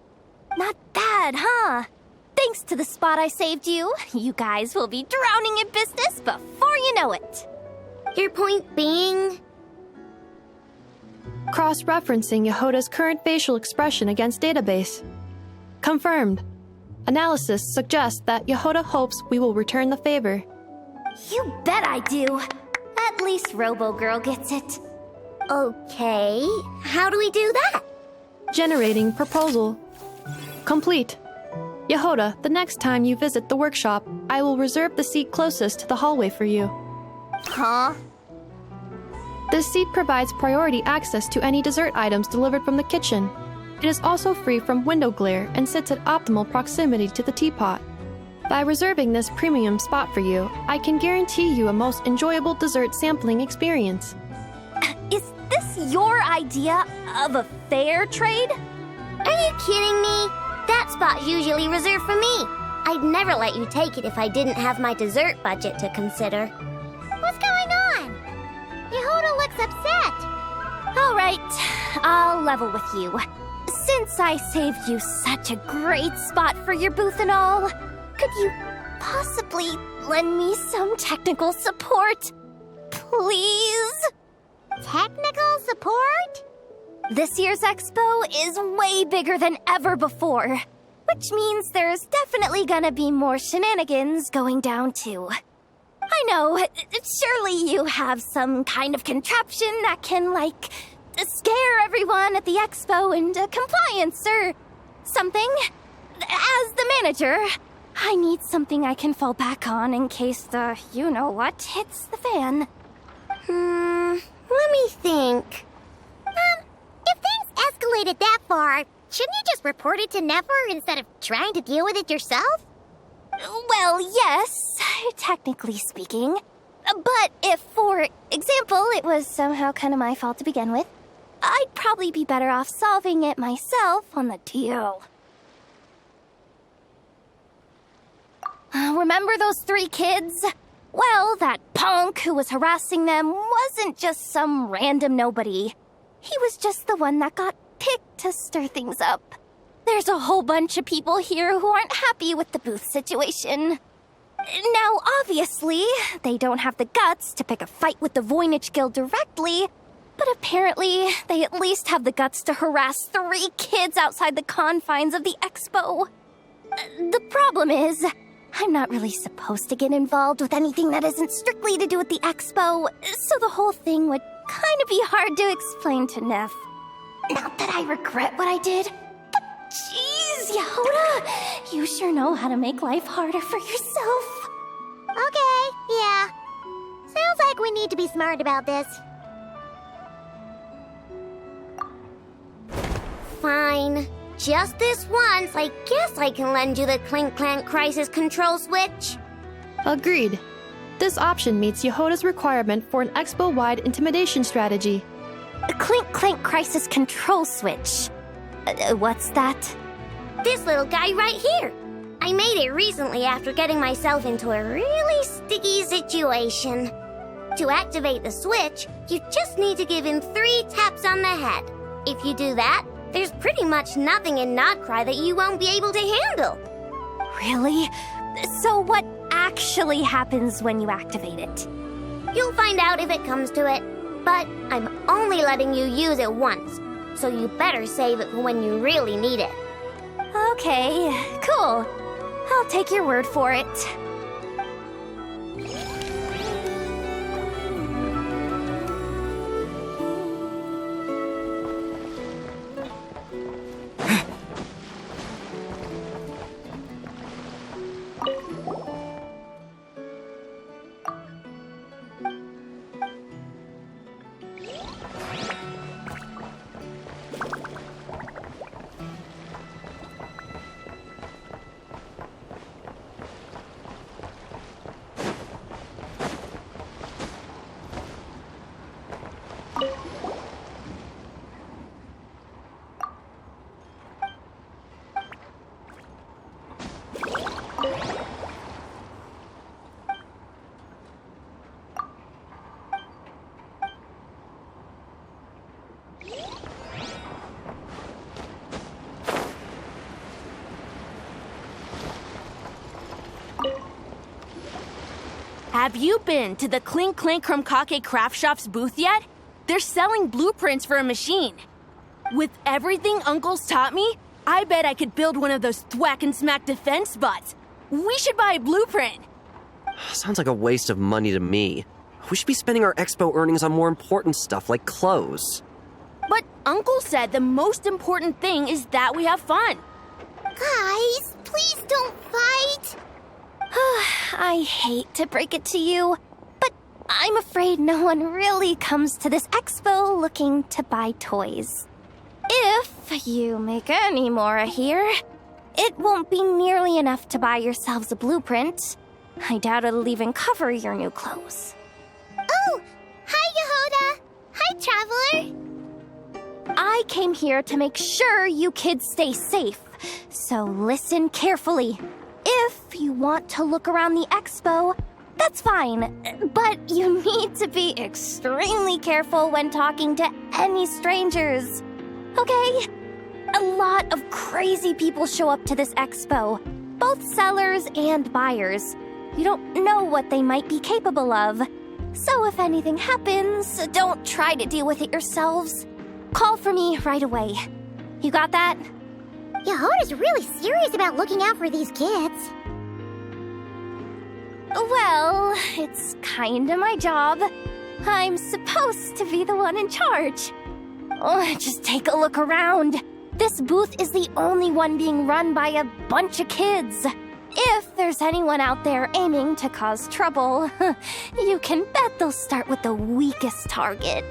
Not bad, huh? Thanks to the spot I saved you, you guys will be drowning in business before you know it. Your point being? Cross-referencing Yehoda's current facial expression against database. Confirmed. Analysis suggests that Yehoda hopes we will return the favor. You bet I do. At least Robo-Girl gets it. Okay, how do we do that? Generating proposal. Complete. Yehoda, the next time you visit the workshop, I will reserve the seat closest to the hallway for you. Huh? This seat provides priority access to any dessert items delivered from the kitchen. It is also free from window glare and sits at optimal proximity to the teapot. By reserving this premium spot for you, I can guarantee you a most enjoyable dessert sampling experience. Is this your idea of a fair trade? Are you kidding me? That spot's usually reserved for me. I'd never let you take it if I didn't have my dessert budget to consider. What's going on? Yehoda looks upset. All right, I'll level with you. Since I saved you such a great spot for your booth and all, could you possibly lend me some technical support? Please? Technical support? This year's expo is way bigger than ever before, which means there's definitely gonna be more shenanigans going down too. I know, surely you have some kind of contraption that can, like, scare everyone at the expo into compliance or something. As the manager, I need something I can fall back on in case the you-know-what hits the fan. Let me think. If things escalated that far, shouldn't you just report it to Nefer instead of trying to deal with it yourself? Well, yes, technically speaking. But if, for example, it was somehow kind of my fault to begin with, I'd probably be better off solving it myself on the DL. Remember those 3 kids? Well, that punk who was harassing them wasn't just some random nobody. He was just the one that got picked to stir things up. There's a whole bunch of people here who aren't happy with the booth situation. Now, obviously, they don't have the guts to pick a fight with the Voynich Guild directly, but apparently they at least have the guts to harass 3 kids outside the confines of the expo. The problem is, I'm not really supposed to get involved with anything that isn't strictly to do with the expo, so the whole thing would kind of be hard to explain to Neff. Not that I regret what I did, but jeez, Yehoda, you sure know how to make life harder for yourself. Okay, yeah. Sounds like we need to be smart about this. Fine. Just this once, I guess I can lend you the Clink Clank Crisis Control Switch. Agreed. This option meets Yehoda's requirement for an expo-wide intimidation strategy. A Clink Clank Crisis Control Switch. What's that? This little guy right here. I made it recently after getting myself into a really sticky situation. To activate the switch, you just need to give him 3 taps on the head. If you do that, there's pretty much nothing in Nodcry that you won't be able to handle. Really? So what actually happens when you activate it? You'll find out if it comes to it, but I'm only letting you use it once, so you better save it for when you really need it. Okay, cool. I'll take your word for it. Have you been to the Clink Clank Krumkake Craft Shop's booth yet? They're selling blueprints for a machine. With everything Uncle's taught me, I bet I could build one of those thwack and smack defense bots. We should buy a blueprint. Sounds like a waste of money to me. We should be spending our expo earnings on more important stuff like clothes. But Uncle said the most important thing is that we have fun. Guys, please don't fight. I hate to break it to you, but I'm afraid no one really comes to this expo looking to buy toys. If you make any more here, it won't be nearly enough to buy yourselves a blueprint. I doubt it'll even cover your new clothes. Oh, hi, Yehoda. Hi, Traveler. I came here to make sure you kids stay safe, so listen carefully. If you want to look around the expo, that's fine, but you need to be extremely careful when talking to any strangers, okay? A lot of crazy people show up to this expo, both sellers and buyers. You don't know what they might be capable of. So if anything happens, don't try to deal with it yourselves. Call for me right away. You got that? Yehoda's really serious about looking out for these kids. Well, it's kinda my job. I'm supposed to be the one in charge. Oh, just take a look around. This booth is the only one being run by a bunch of kids. if there's anyone out there aiming to cause trouble, you can bet they'll start with the weakest target.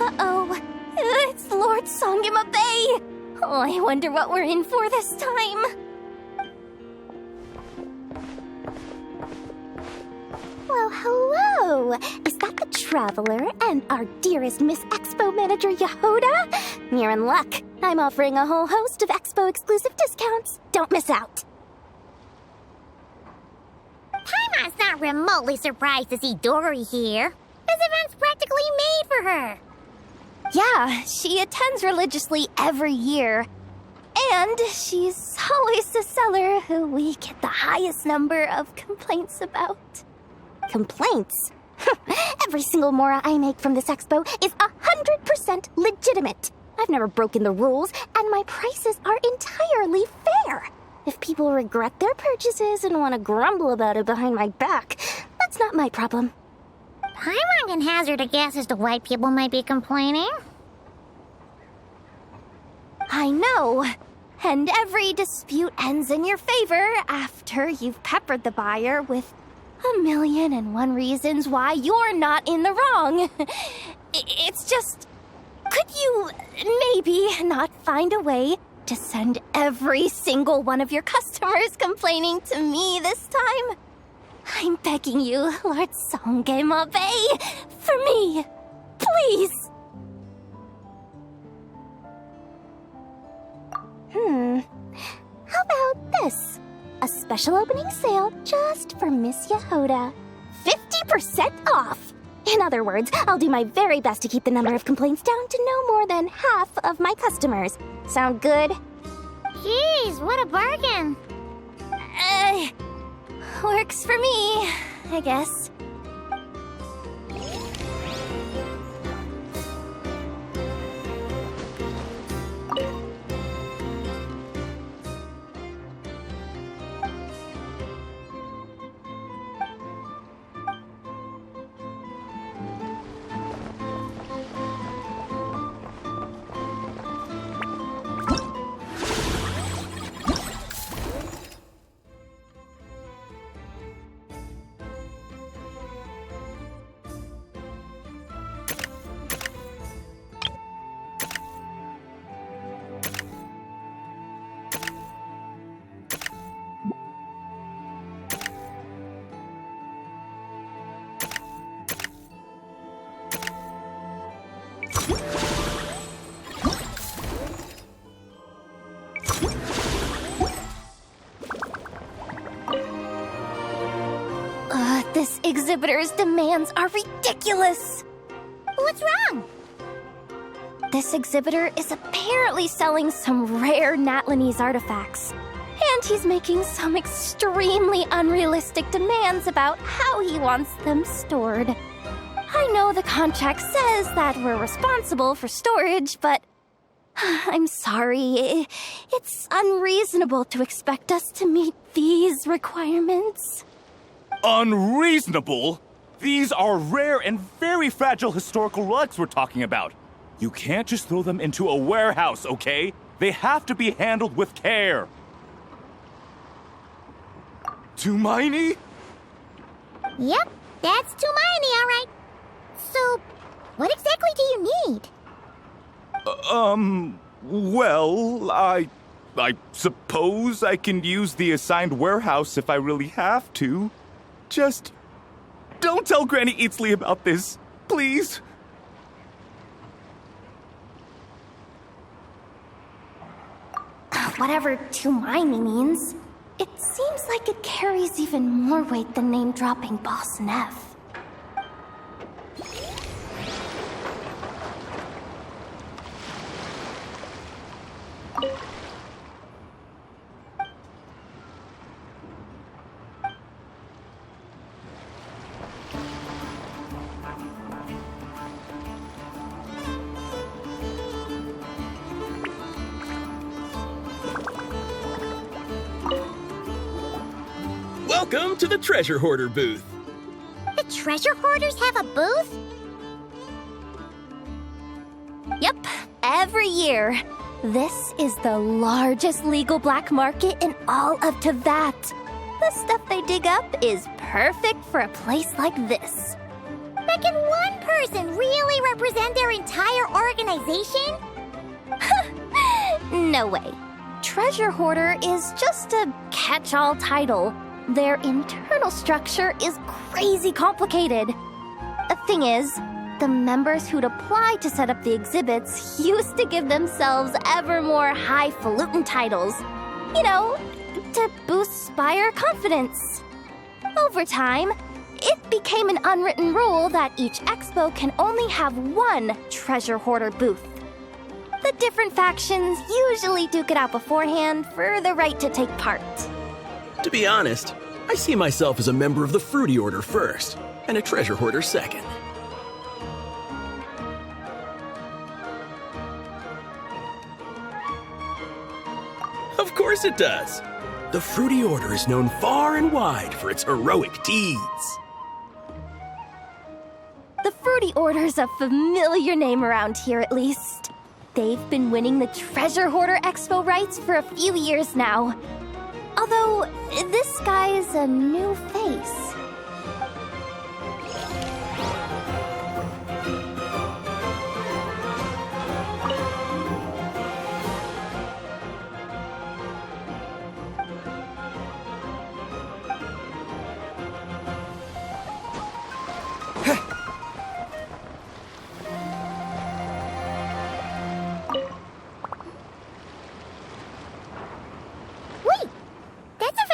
Uh-oh. It's Lord Songima Bay! Oh, I wonder what we're in for this time. Well, hello! Is that the Traveler and our dearest Miss Expo Manager Yehoda? You're in luck. I'm offering a whole host of Expo exclusive discounts. Don't miss out. Paimon's not remotely surprised to see Dory here. This event's practically made for her. Yeah, she attends religiously every year. And she's always the seller who we get the highest number of complaints about. Complaints? Every single mora I make from this expo is 100% legitimate. I've never broken the rules, and my prices are entirely fair. If people regret their purchases and want to grumble about it behind my back, that's not my problem. Paimon can hazard a guess as to why people might be complaining. I know. And every dispute ends in your favor after you've peppered the buyer with 1,000,001 reasons why you're not in the wrong. It's just... Could you maybe not find a way to send every single one of your customers complaining to me this time? I'm begging you, Lord Songema Bay, for me, please. How about this? A special opening sale just for Miss Yehoda. 50% off! In other words, I'll do my very best to keep the number of complaints down to no more than half of my customers. Sound good? Jeez, what a bargain. Works for me, I guess. This exhibitor's demands are ridiculous! What's wrong? This exhibitor is apparently selling some rare Natlanese artifacts. And he's making some extremely unrealistic demands about how he wants them stored. I know the contract says that we're responsible for storage, but... I'm sorry. It's unreasonable to expect us to meet these requirements. Unreasonable? These are rare and very fragile historical relics we're talking about. You can't just throw them into a warehouse, okay? They have to be handled with care. Tumaini? Yep, that's Tumaini, all right. So, what exactly do you need? Well, I suppose I can use the assigned warehouse if I really have to. Just don't tell Granny Eatsley about this, please. Whatever Tumaini means, it seems like it carries even more weight than name-dropping Boss Neff. Welcome to the Treasure Hoarder booth. The treasure hoarders have a booth? Yep, every year. This is the largest legal black market in all of Teyvat. The stuff they dig up is perfect for a place like this. But can one person really represent their entire organization? No way. Treasure Hoarder is just a catch-all title. Their internal structure is crazy complicated. The thing is, the members who'd apply to set up the exhibits used to give themselves ever more highfalutin titles. You know, to boost buyer confidence. Over time, it became an unwritten rule that each expo can only have one treasure hoarder booth. The different factions usually duke it out beforehand for the right to take part. To be honest, I see myself as a member of the Fruity Order first, and a treasure hoarder second. Of course it does. The Fruity Order is known far and wide for its heroic deeds. The Fruity Order's a familiar name around here, at least. They've been winning the Treasure Hoarder Expo rights for a few years now. Although, this guy's a new face.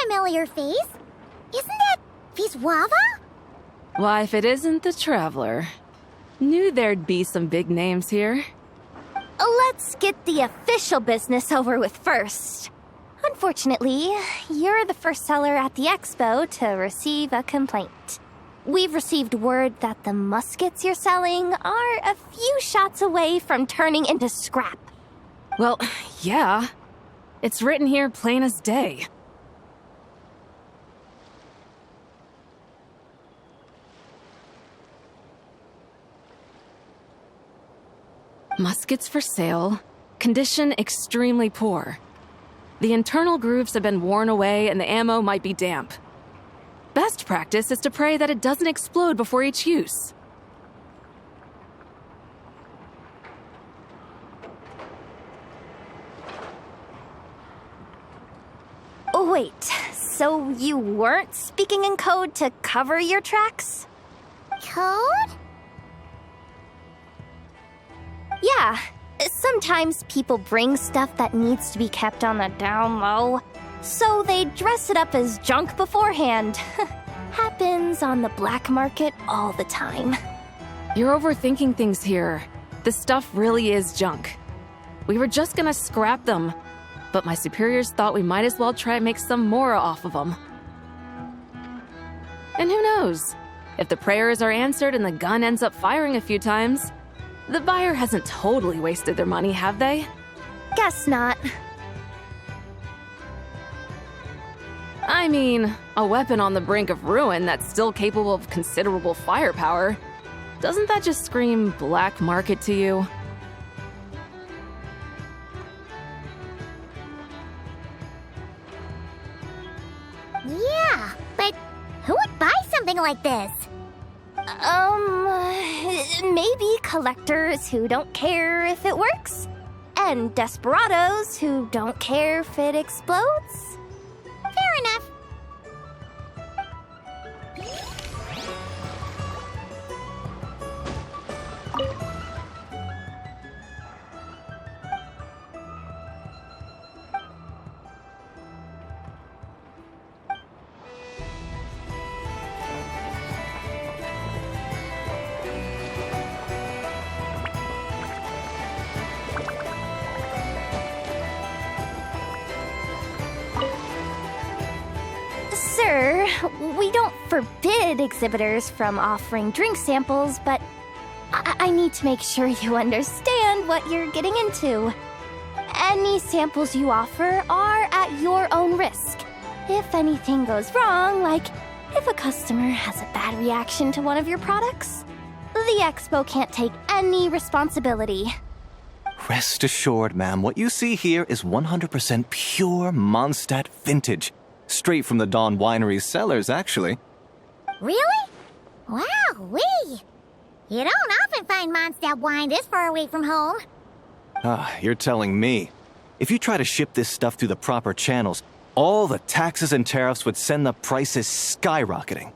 Familiar face? Isn't that Viswava? Why, if it isn't the Traveler. Knew there'd be some big names here. Let's get the official business over with first. Unfortunately, you're the first seller at the expo to receive a complaint. We've received word that the muskets you're selling are a few shots away from turning into scrap. Well, yeah. It's written here plain as day. Muskets for sale. Condition extremely poor. The internal grooves have been worn away and the ammo might be damp. Best practice is to pray that it doesn't explode before each use. Oh, wait, so you weren't speaking in code to cover your tracks? Code? Yeah, sometimes people bring stuff that needs to be kept on the down low, so they dress it up as junk beforehand. Happens on the black market all the time. You're overthinking things here. The stuff really is junk. We were just gonna scrap them, but my superiors thought we might as well try and make some more off of them. And who knows? If the prayers are answered and the gun ends up firing a few times, the buyer hasn't totally wasted their money, have they? Guess not. I mean, a weapon on the brink of ruin that's still capable of considerable firepower. Doesn't that just scream black market to you? Yeah, but who would buy something like this? Maybe collectors who don't care if it works, and desperados who don't care if it explodes. Fair enough. Sir, we don't forbid exhibitors from offering drink samples, but I need to make sure you understand what you're getting into. Any samples you offer are at your own risk. if anything goes wrong, like if a customer has a bad reaction to one of your products, the expo can't take any responsibility. Rest assured, ma'am, what you see here is 100% pure Mondstadt vintage. Straight from the Dawn Winery's cellars, actually. Really? Wow-wee! You don't often find Mondstadt wine this far away from home. Ah, you're telling me. If you try to ship this stuff through the proper channels, all the taxes and tariffs would send the prices skyrocketing.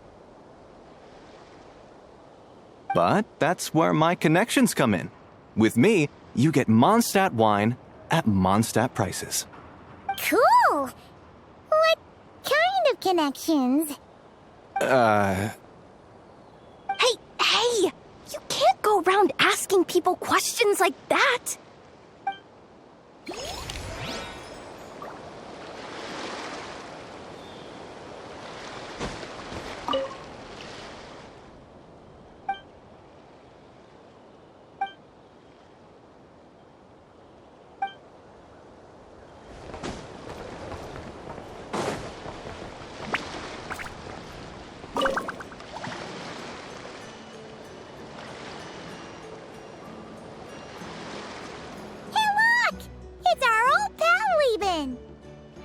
But that's where my connections come in. With me, you get Mondstadt wine at Mondstadt prices. Cool! What kind of connections? Hey! You can't go around asking people questions like that!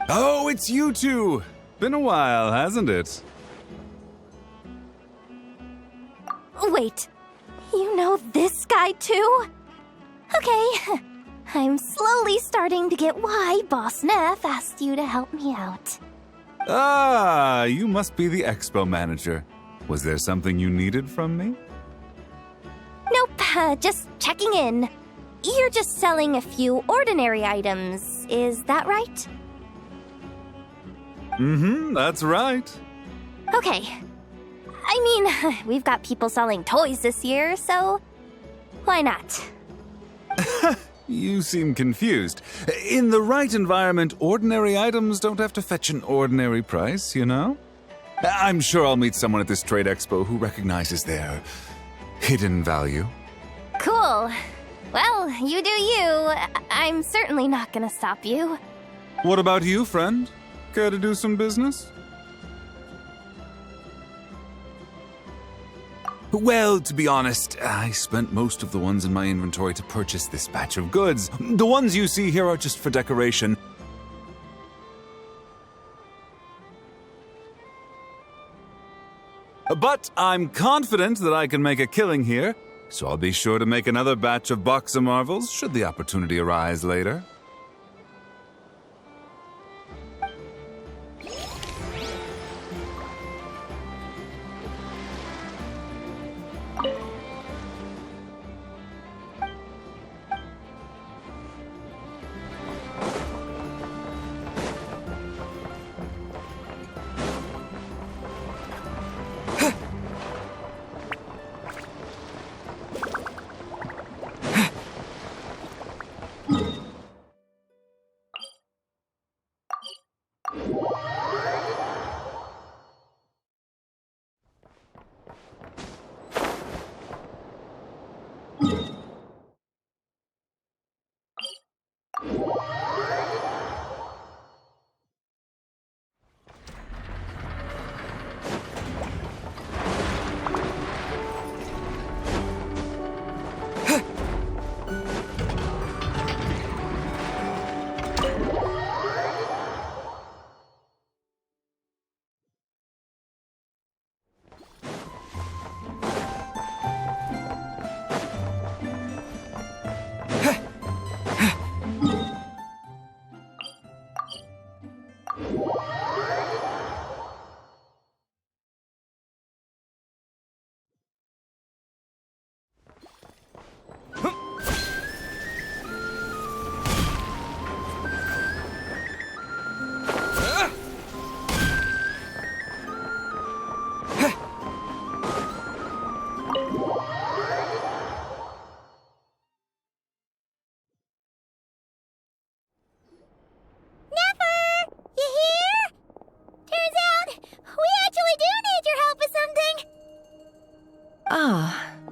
Oh, it's you two! Been a while, hasn't it? Wait, you know this guy too? Okay, I'm slowly starting to get why Boss Neff asked you to help me out. Ah, you must be the expo manager. Was there something you needed from me? Nope, just checking in. You're just selling a few ordinary items, is that right? That's right. Okay. I mean, we've got people selling toys this year, so why not? You seem confused. In the right environment, ordinary items don't have to fetch an ordinary price, you know? I'm sure I'll meet someone at this trade expo who recognizes their hidden value. Cool. Well, you do you. I'm certainly not gonna stop you. What about you, friend? Care to do some business? Well, to be honest, I spent most of the ones in my inventory to purchase this batch of goods. The ones you see here are just for decoration. But I'm confident that I can make a killing here, so I'll be sure to make another batch of Box of Marvels should the opportunity arise later.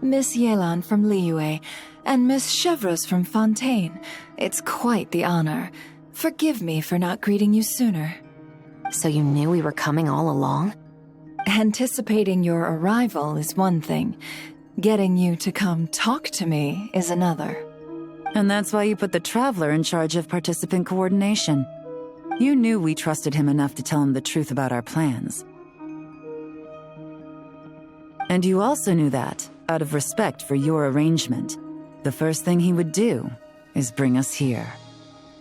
Miss Yelan from Liyue, and Miss Chevreuse from Fontaine. It's quite the honor. Forgive me for not greeting you sooner. So you knew we were coming all along? Anticipating your arrival is one thing. Getting you to come talk to me is another. And that's why you put the Traveler in charge of participant coordination. You knew we trusted him enough to tell him the truth about our plans. And you also knew that, out of respect for your arrangement, the first thing he would do is bring us here.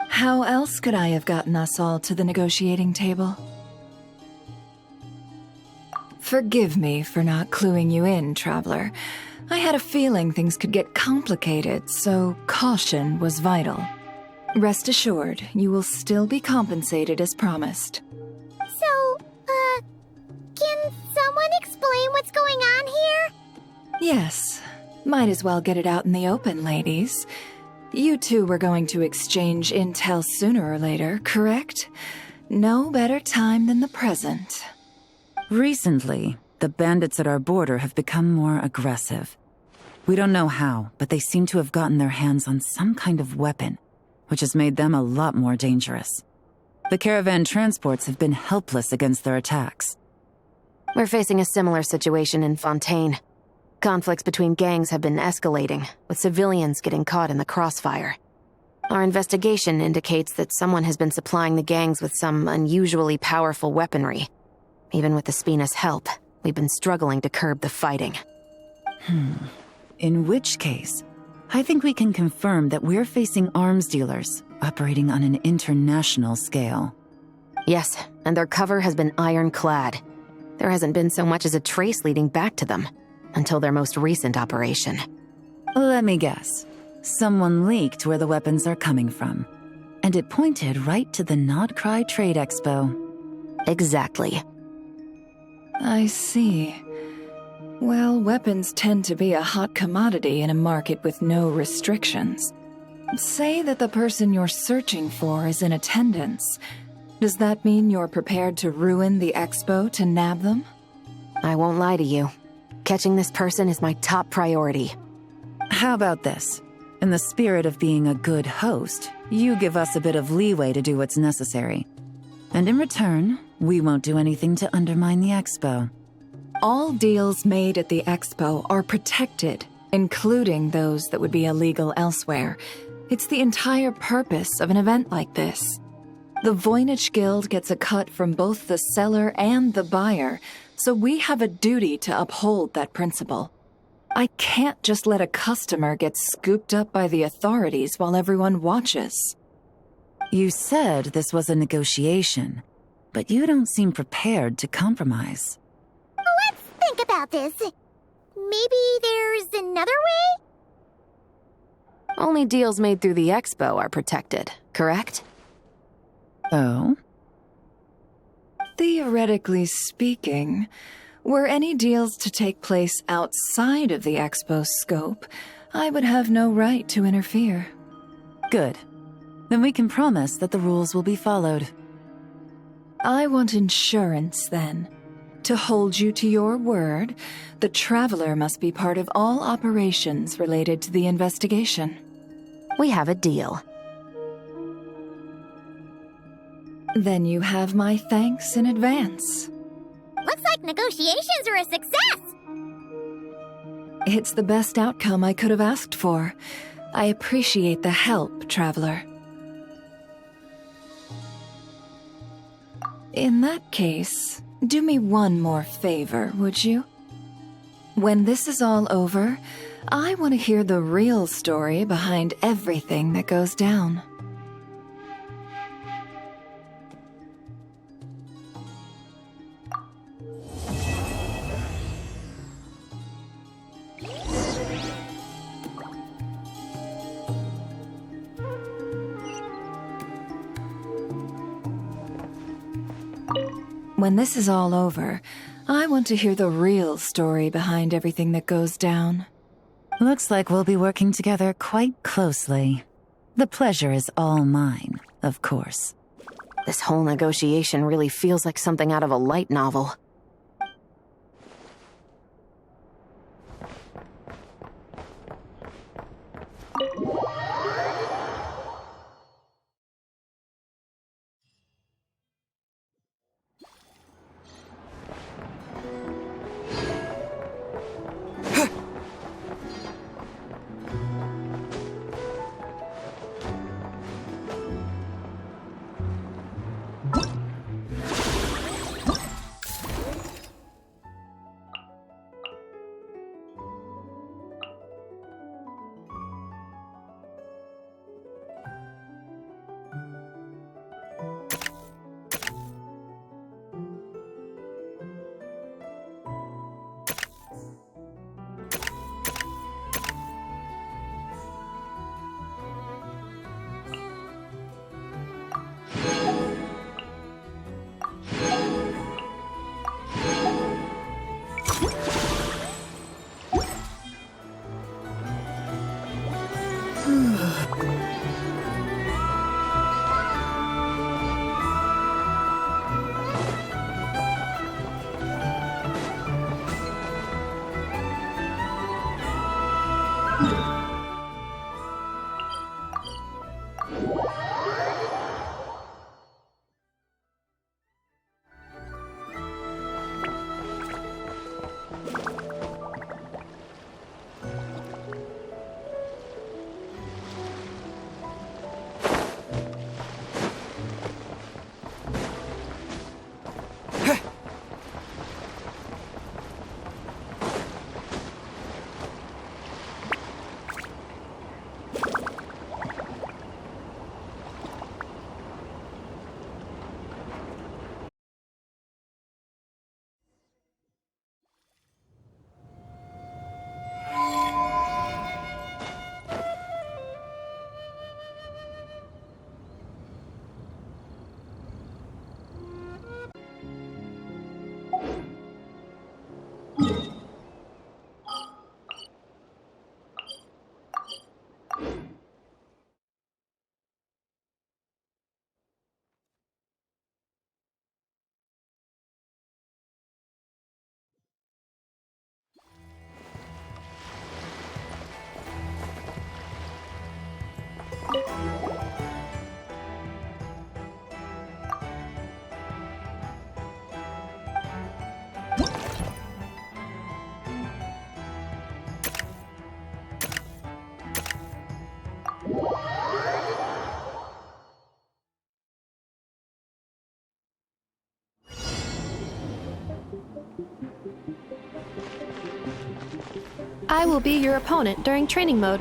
How else could I have gotten us all to the negotiating table? Forgive me for not cluing you in, Traveler. I had a feeling things could get complicated, so caution was vital. Rest assured, you will still be compensated as promised. So, can someone explain what's going on here? Yes. Might as well get it out in the open, ladies. You two were going to exchange intel sooner or later, correct? No better time than the present. Recently, the bandits at our border have become more aggressive. We don't know how, but they seem to have gotten their hands on some kind of weapon, which has made them a lot more dangerous. The caravan transports have been helpless against their attacks. We're facing a similar situation in Fontaine. Conflicts between gangs have been escalating, with civilians getting caught in the crossfire. Our investigation indicates that someone has been supplying the gangs with some unusually powerful weaponry. Even with the Spina's help, we've been struggling to curb the fighting. In which case, I think we can confirm that we're facing arms dealers operating on an international scale. Yes, and their cover has been ironclad. There hasn't been so much as a trace leading back to them, until their most recent operation. Let me guess. Someone leaked where the weapons are coming from. And it pointed right to the Nodcry Trade Expo. Exactly. I see. Well, weapons tend to be a hot commodity in a market with no restrictions. Say that the person you're searching for is in attendance. Does that mean you're prepared to ruin the expo to nab them? I won't lie to you. Catching this person is my top priority. How about this? In the spirit of being a good host, you give us a bit of leeway to do what's necessary. And in return, we won't do anything to undermine the expo. All deals made at the expo are protected, including those that would be illegal elsewhere. It's the entire purpose of an event like this. The Voynich Guild gets a cut from both the seller and the buyer, so we have a duty to uphold that principle. I can't just let a customer get scooped up by the authorities while everyone watches. You said this was a negotiation, but you don't seem prepared to compromise. Let's think about this. Maybe there's another way? Only deals made through the expo are protected, correct? Oh? Theoretically speaking, were any deals to take place outside of the expo's scope, I would have no right to interfere. Good. Then we can promise that the rules will be followed. I want insurance, then. To hold you to your word, the Traveler must be part of all operations related to the investigation. We have a deal. Then you have my thanks in advance. Looks like negotiations are a success! It's the best outcome I could have asked for. I appreciate the help, Traveler. In that case, do me one more favor, would you? When this is all over, I want to hear the real story behind everything that goes down. When this is all over, I want to hear the real story behind everything that goes down. Looks like we'll be working together quite closely. The pleasure is all mine, of course. This whole negotiation really feels like something out of a light novel. I will be your opponent during training mode.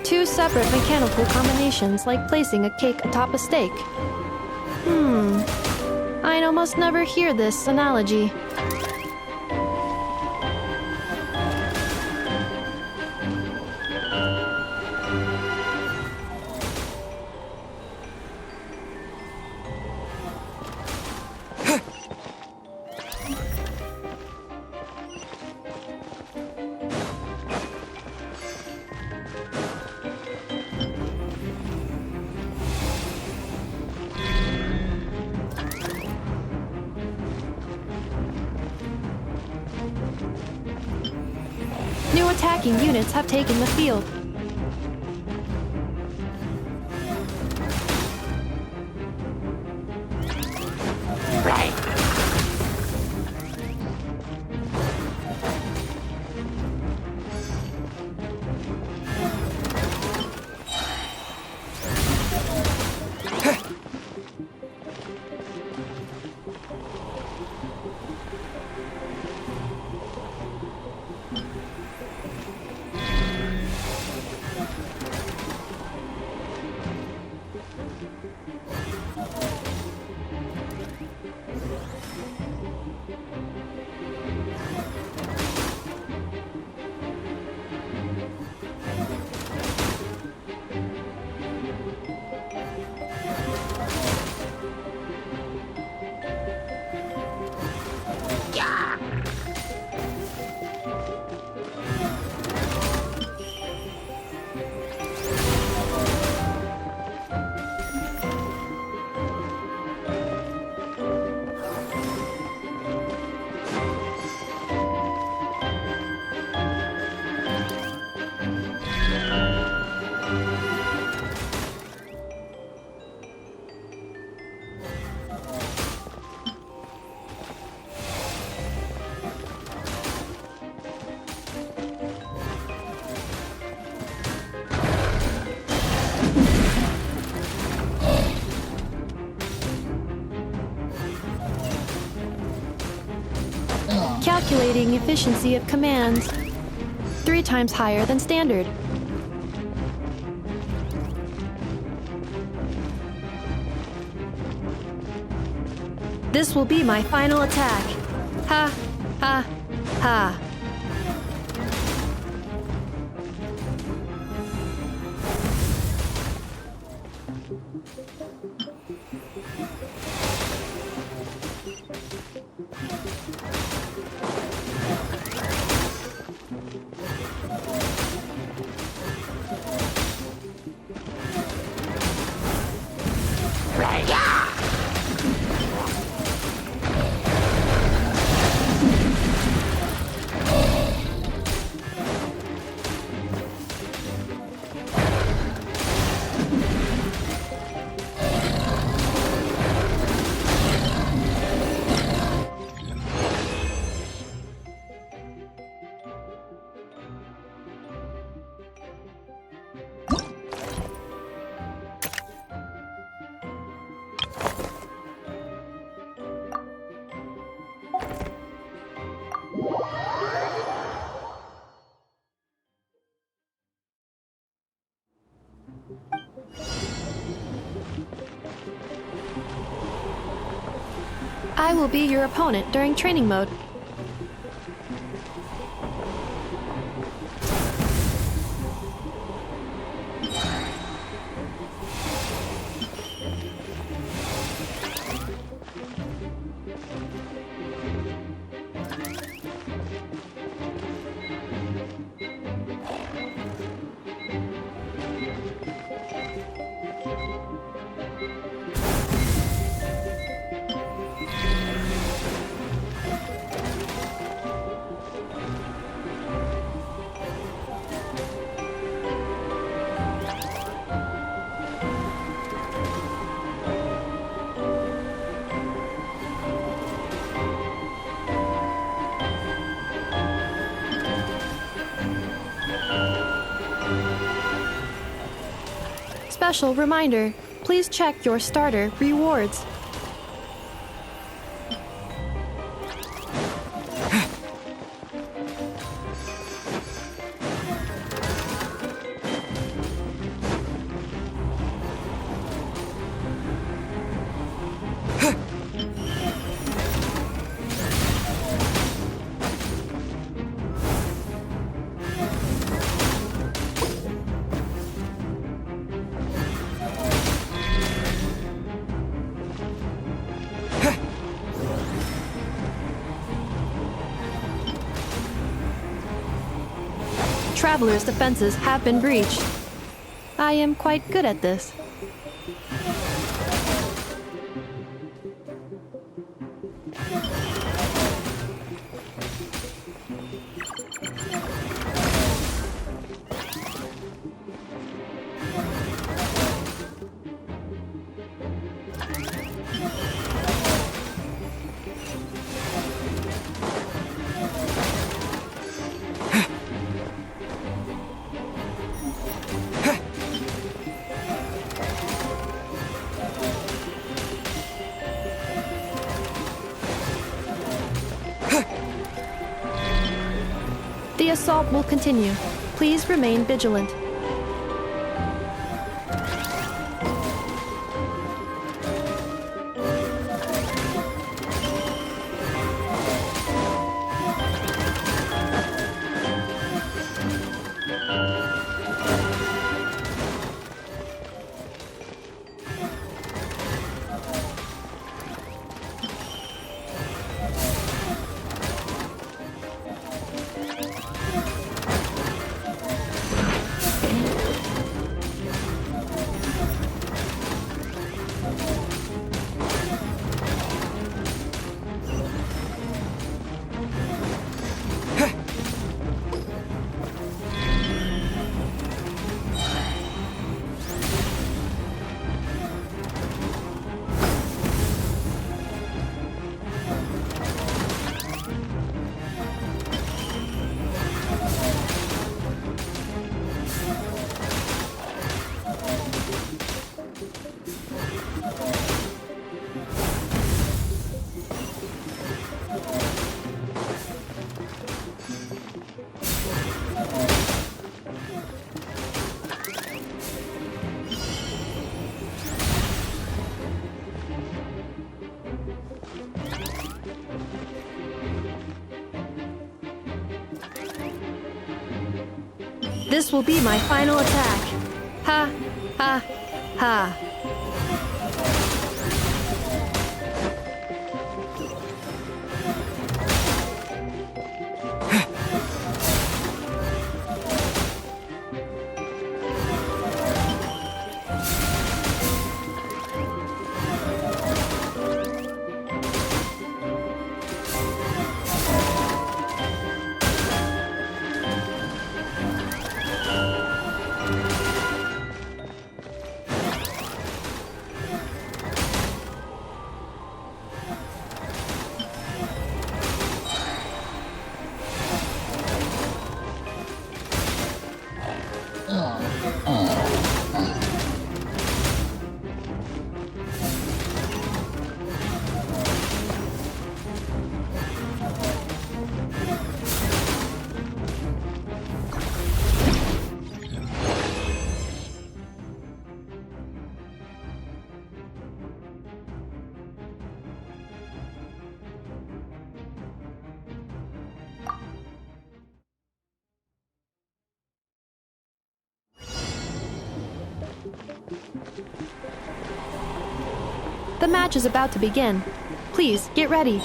Two separate mechanical combinations, like placing a cake atop a steak. I almost never hear this analogy. New attacking units have taken the field. Calculating efficiency of commands. 3 times higher than standard. This will be my final attack. Ha, ha, ha. I will be your opponent during training mode. Special reminder, please check your starter rewards. Traveler's defenses have been breached. I am quite good at this. The assault will continue. Please remain vigilant. This will be my final attack. Ha, ha, ha. The match is about to begin. Please, get ready.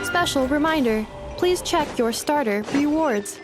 Special reminder, please check your starter rewards.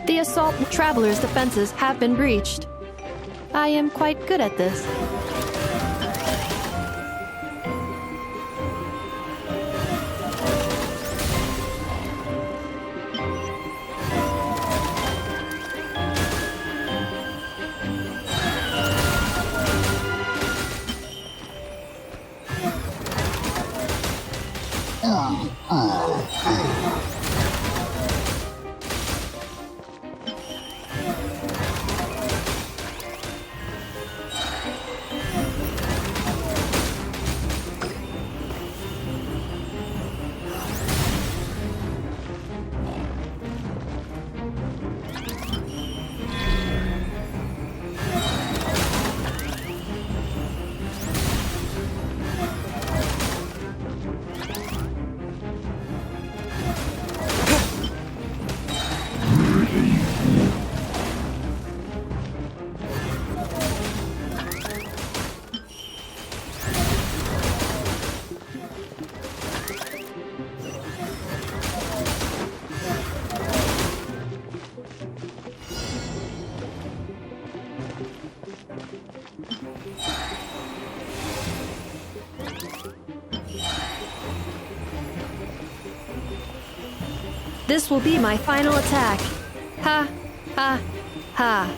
The assault traveler's defenses have been breached. I am quite good at this. This will be my final attack. Ha, ha, ha.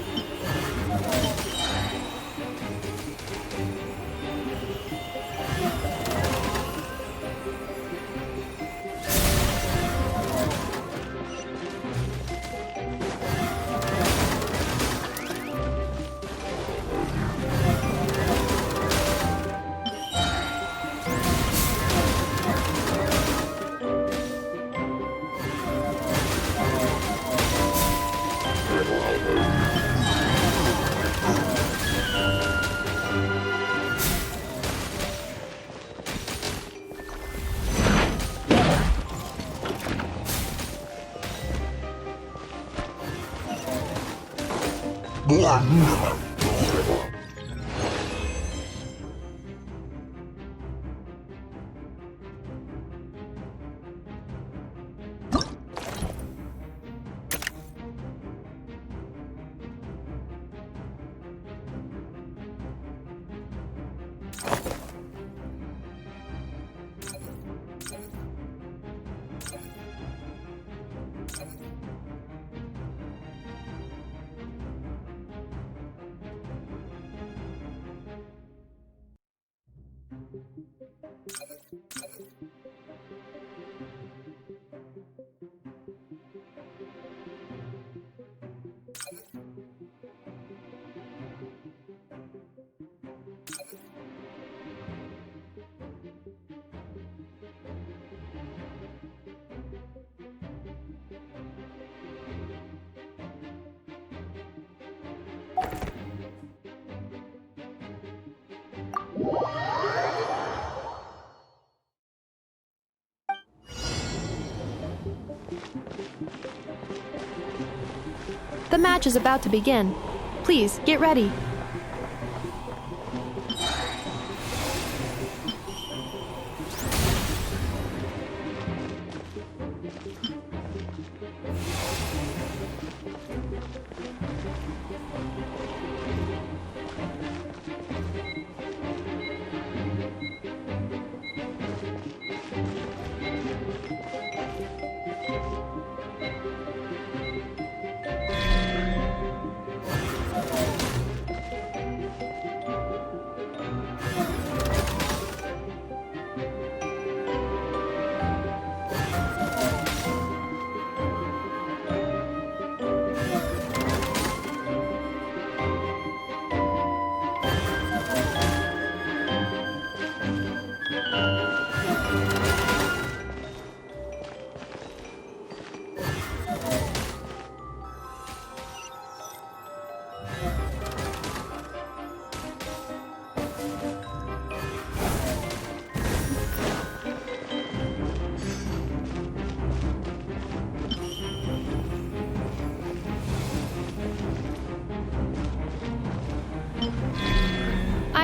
The match is about to begin. Please, get ready.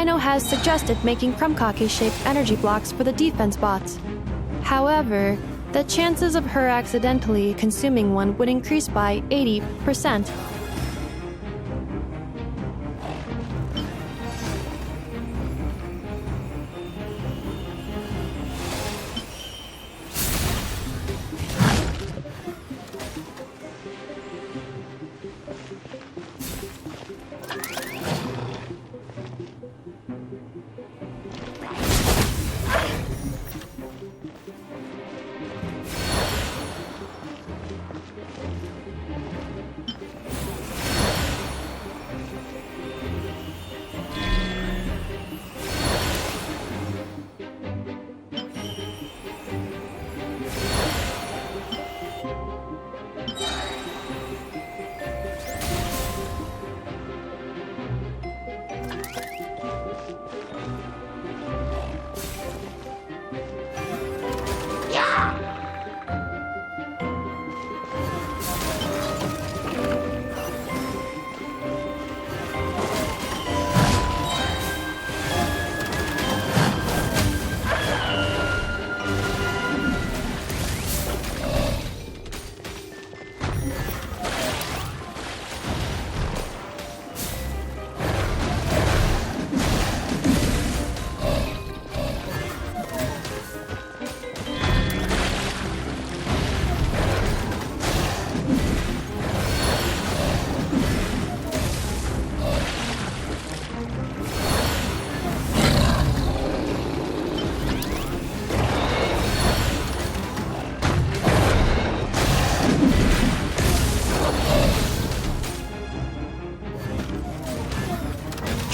Aino has suggested making Krumkake-shaped energy blocks for the defense bots. However, the chances of her accidentally consuming one would increase by 80%.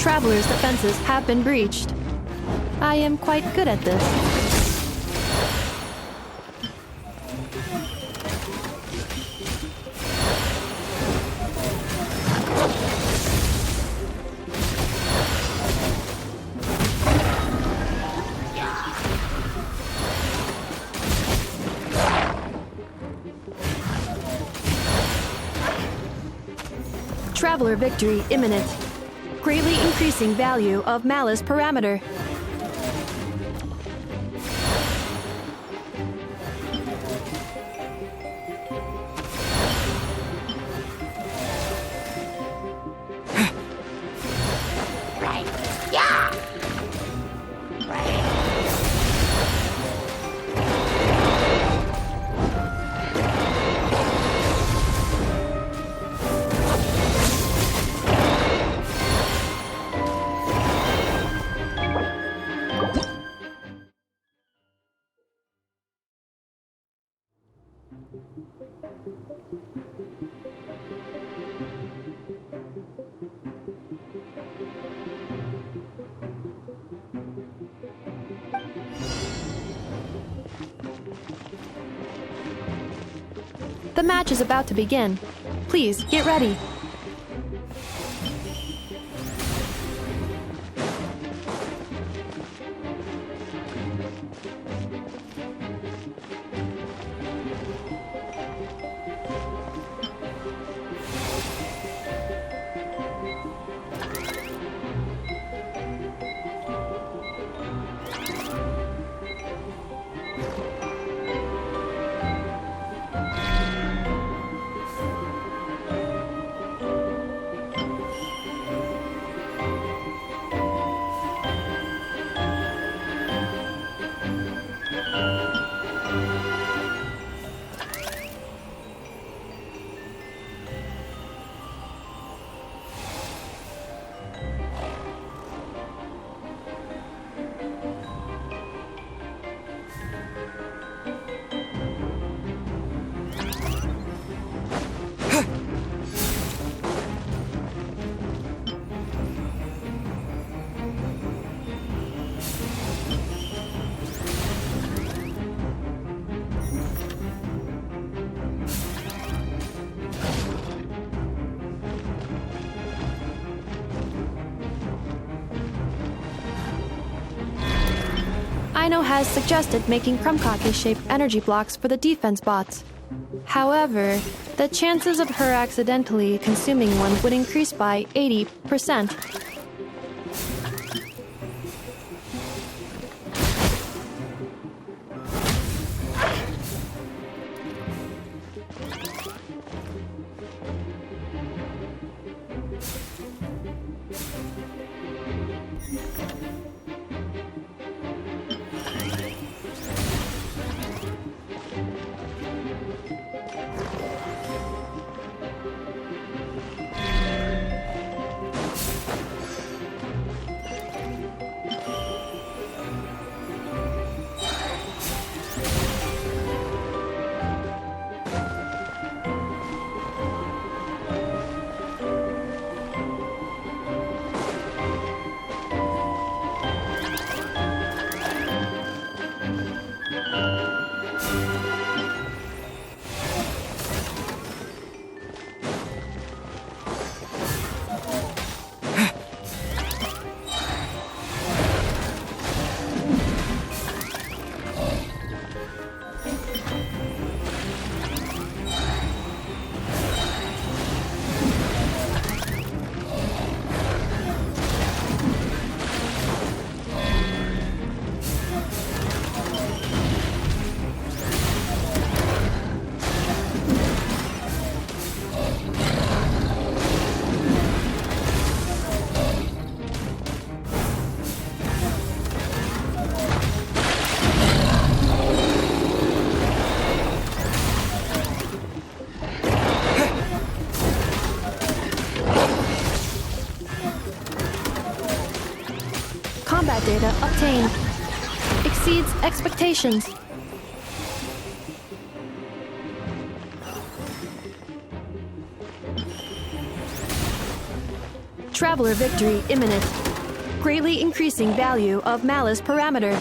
Traveler's defenses have been breached. I am quite good at this. Traveler victory imminent. Greatly increasing value of Malice parameter. The match is about to begin. Please, get ready. Aino has suggested making Krumkake-shaped energy blocks for the defense bots. However, the chances of her accidentally consuming one would increase by 80%. Combat data obtained. Exceeds expectations. Traveler victory imminent. Greatly increasing value of malice parameter.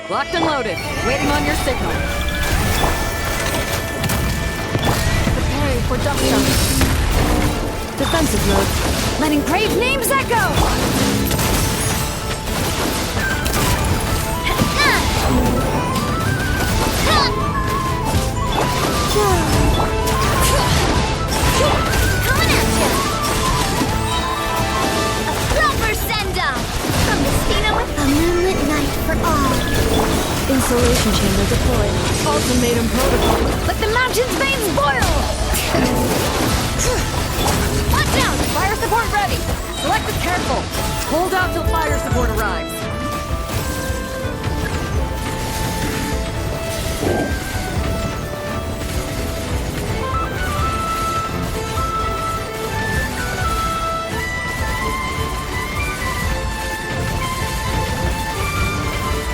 Locked and loaded. Waiting on your signal. Preparing for dump shot. Defensive mode. Letting brave names echo! Coming at you! A proper send-off! From Messina with a moonlit night for all. Insulation chamber deployed. Ultimatum protocol. Let the mountain's veins boil! Watch out! Fire support ready! Select it careful. Hold out till fire support arrives.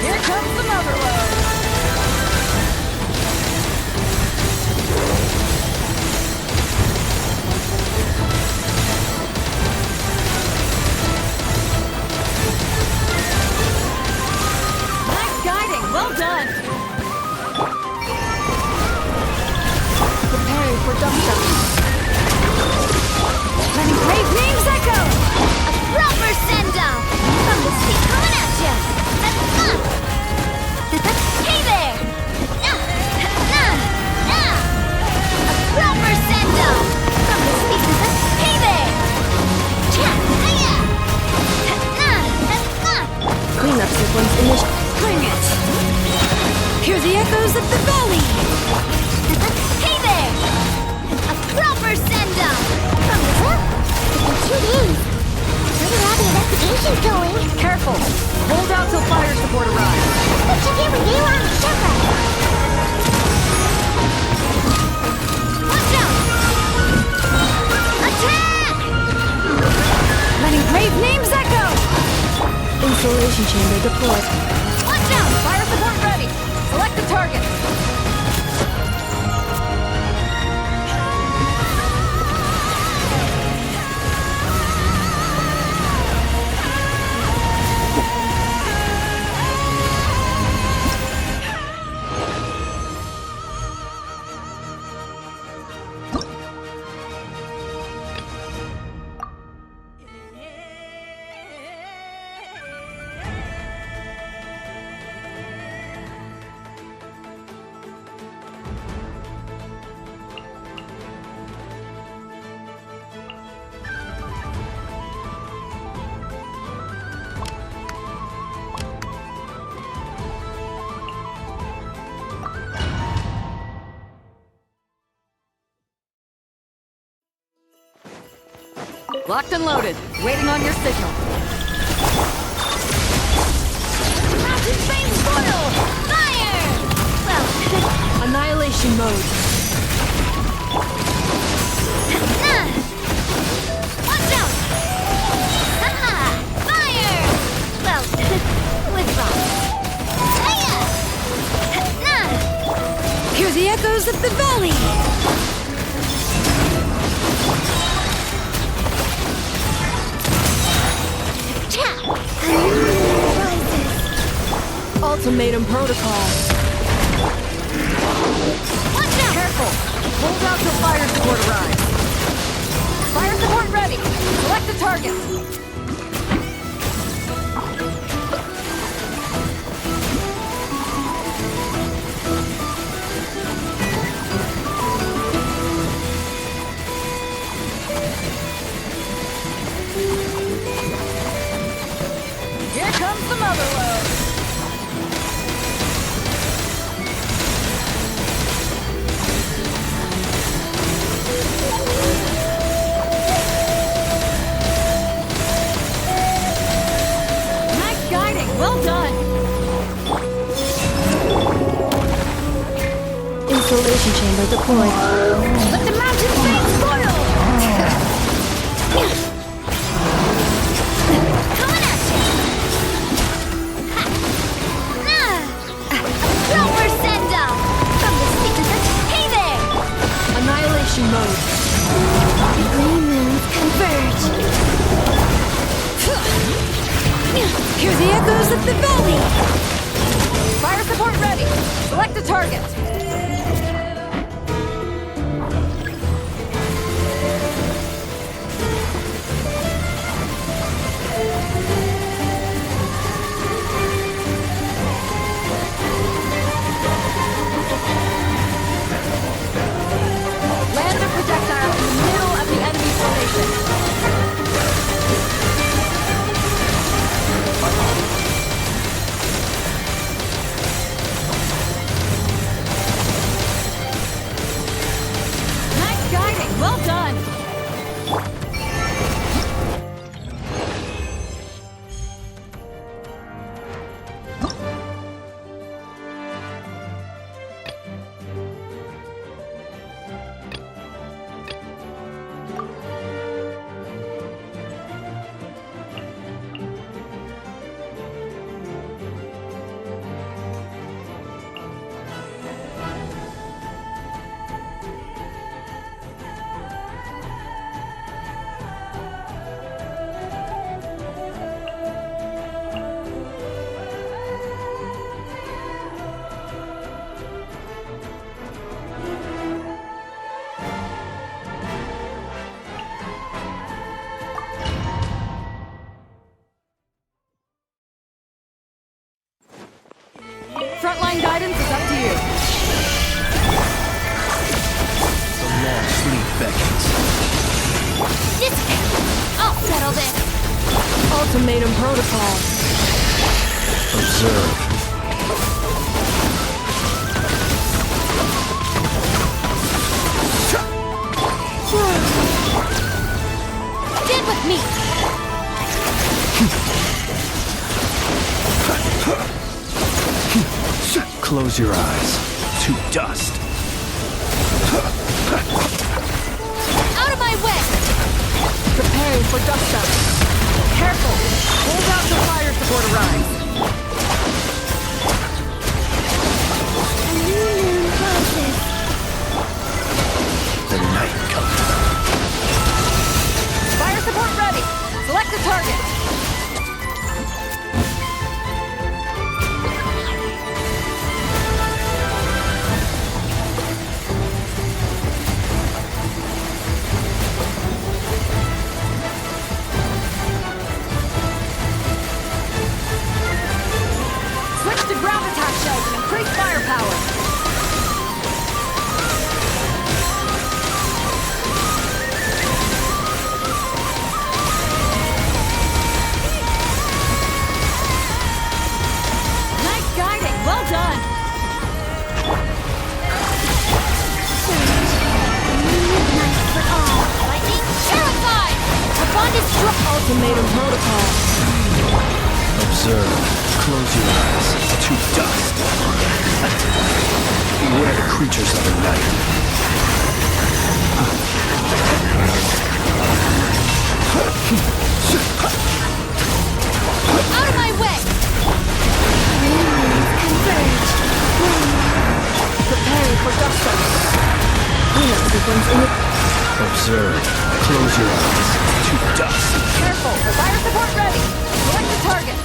Here comes the mother load! Nice guiding! Well done! Preparing for dump shot. Letting brave names echo! A proper send-off! From the sea coming at you! That's fun! Hey there! A proper send-off! From the sea hey there! That's fun! Cleanup sequence initial. Bring it! Hear the echoes of the valley! Hey there! A proper send-off! From the It's been 2 days. Where do all the investigations going? Careful! Hold out till fire support arrives. What'd you get when you were on the shipwreck? Watch out! Attack! Letting brave names echo! Insulation chamber deployed. Watch out! Fire support ready! Select the target! Locked and loaded. Waiting on your signal. Mountain flame spoil! Fire! Well, annihilation mode. Watch out! Haha! Fire! Well, withdraw. Hear the echoes of the valley! Ultimatum protocol. Watch out! Careful! Hold out till fire support arrives. Fire support ready! Select the target! Here comes the mother load! Nice guiding! Well done! Installation chamber deployed. Let the mountain flame spoil! Coming at you! Proper send-off! From the citizens, hey there! Annihilation mode. Green moons converge. Hear the echoes of the valley! Fire support ready! Select a target! Land a projectile in the middle of the enemy formation. Nice guiding! Well done! Frontline guidance is up to you. The long sleep beckons. I'll settle this. Ultimatum protocol. Observe. Stand with me. Close your eyes. To dust. Out of my way! Preparing for dust up. Careful! Hold out till fire support arrives. A new moon closes. The night comes. Fire support ready! Select the target! Ultimatum protocol. Observe. Close your eyes. To dust. Beware the creatures of the night. Out of my way! Converge. Preparing for gusto. Observe. Close your eyes. To dust. Careful, the fire support ready. Select the target.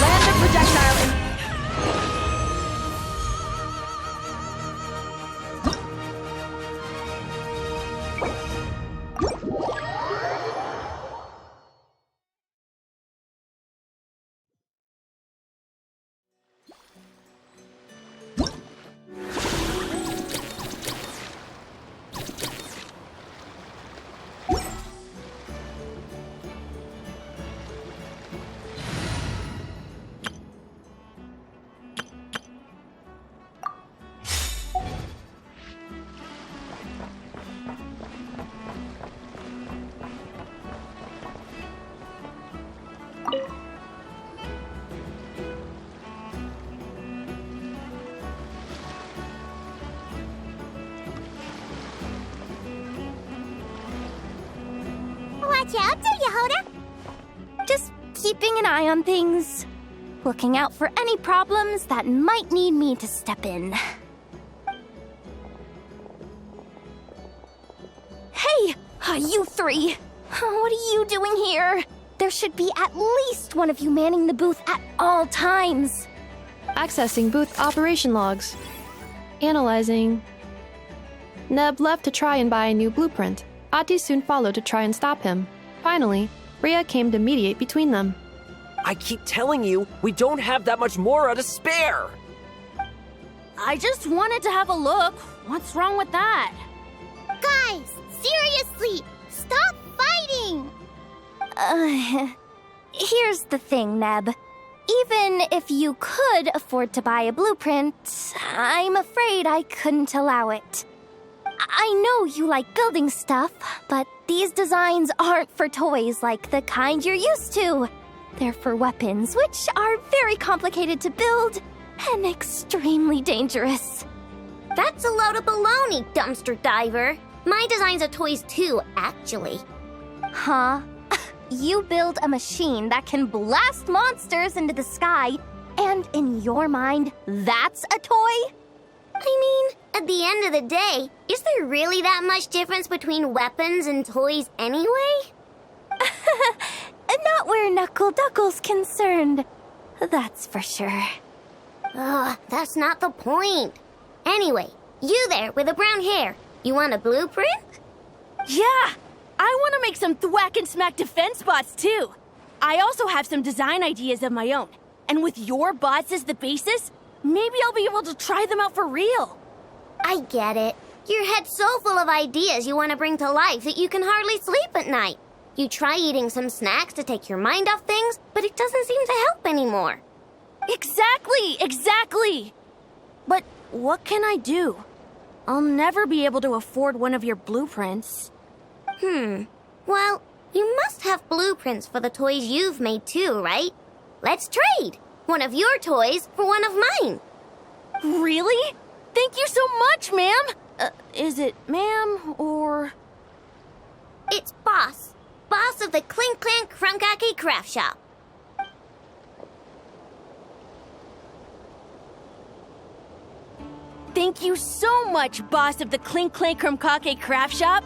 Land the projectile in. Watch out, do you, Hoda? Just keeping an eye on things. Looking out for any problems that might need me to step in. Hey, you three! What are you doing here? There should be at least one of you manning the booth at all times. Accessing booth operation logs. Analyzing. Neb left to try and buy a new blueprint. Ati soon followed to try and stop him. Finally, Rhea came to mediate between them. I keep telling you, we don't have that much Mora to spare! I just wanted to have a look. What's wrong with that? Guys, seriously, stop fighting! Here's the thing, Neb. Even if you could afford to buy a blueprint, I'm afraid I couldn't allow it. I know you like building stuff, but these designs aren't for toys like the kind you're used to. They're for weapons, which are very complicated to build and extremely dangerous. That's a load of baloney, dumpster diver. My designs are toys too, actually. Huh? You build a machine that can blast monsters into the sky, and in your mind, that's a toy? I mean, at the end of the day, is there really that much difference between weapons and toys anyway? Not where Knuckle Duckle's concerned. That's for sure. Ugh, that's not the point. Anyway, you there with the brown hair, you want a blueprint? Yeah! I want to make some thwack and smack defense bots too. I also have some design ideas of my own. And with your bots as the basis, maybe I'll be able to try them out for real. I get it. Your head's so full of ideas you want to bring to life that you can hardly sleep at night. You try eating some snacks to take your mind off things, but it doesn't seem to help anymore. Exactly! But what can I do? I'll never be able to afford one of your blueprints. Well, you must have blueprints for the toys you've made too, right? Let's trade! One of your toys for one of mine. Really? Thank you so much, ma'am! Is it ma'am, or...? It's Boss. Boss of the Clink Clank Crunkaki Craft Shop. Thank you so much, boss of the Clink Clank Crunkaki Craft Shop.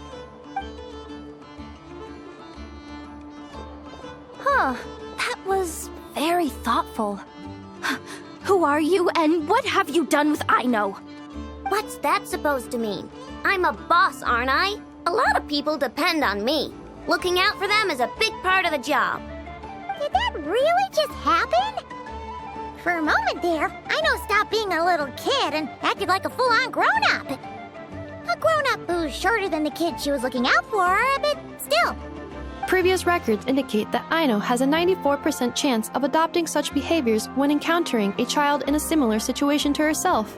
Huh, that was very thoughtful. Who are you, and what have you done with Aino? What's that supposed to mean? I'm a boss, aren't I? A lot of people depend on me. Looking out for them is a big part of the job. Did that really just happen? For a moment there, Aino stopped being a little kid and acted like a full-on grown-up. A grown-up who's few shorter than the kid she was looking out for, but still. Previous records indicate that Aino has a 94% chance of adopting such behaviors when encountering a child in a similar situation to herself.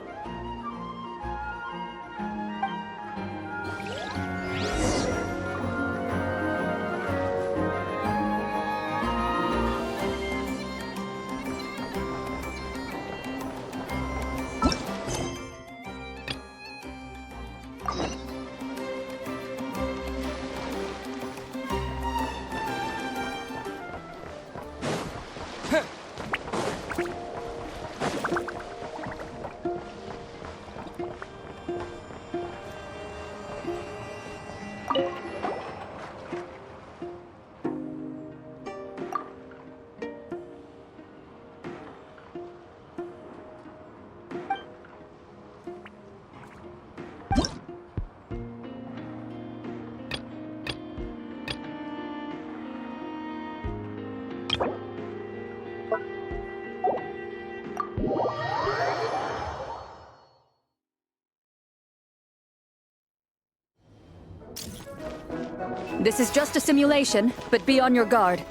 This is just a simulation, but be on your guard.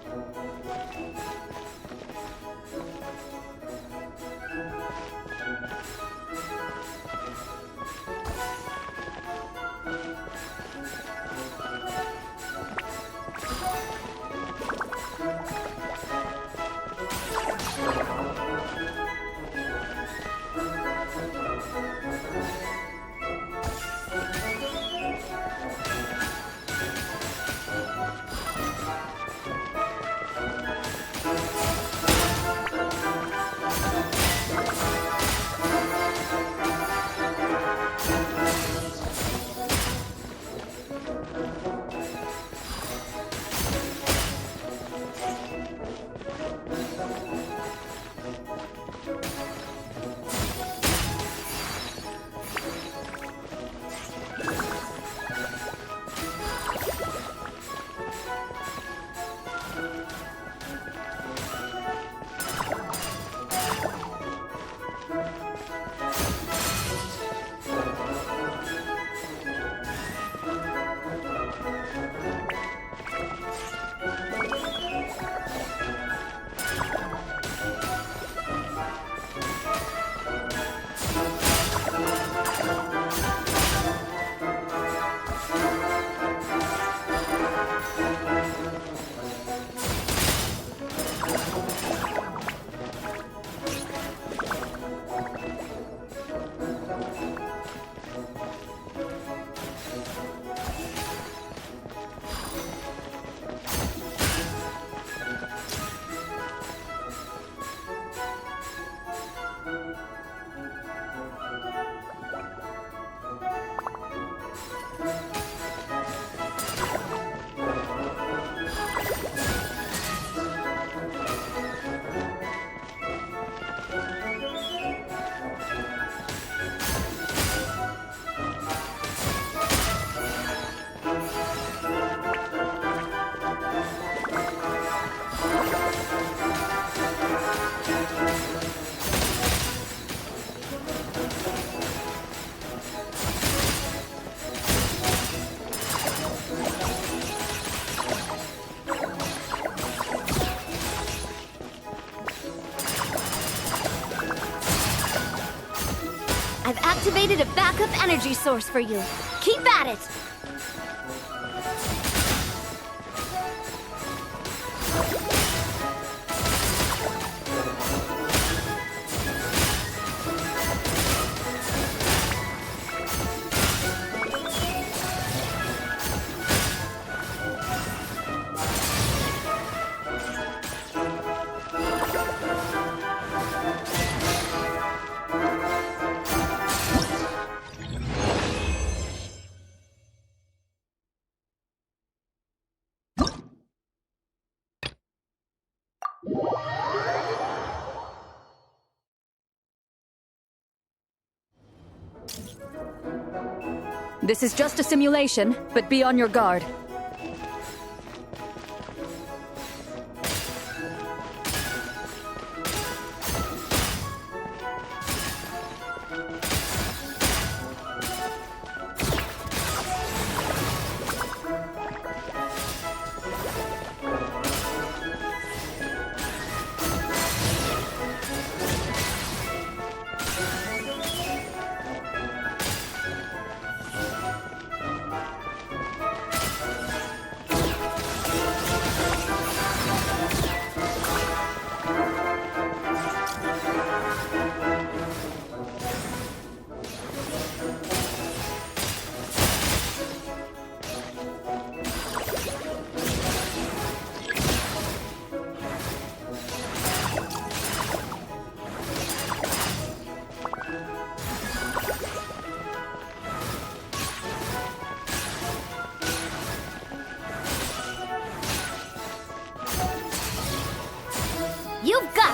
I've activated a backup energy source for you. Keep at it! This is just a simulation, but be on your guard.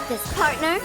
got this, partner.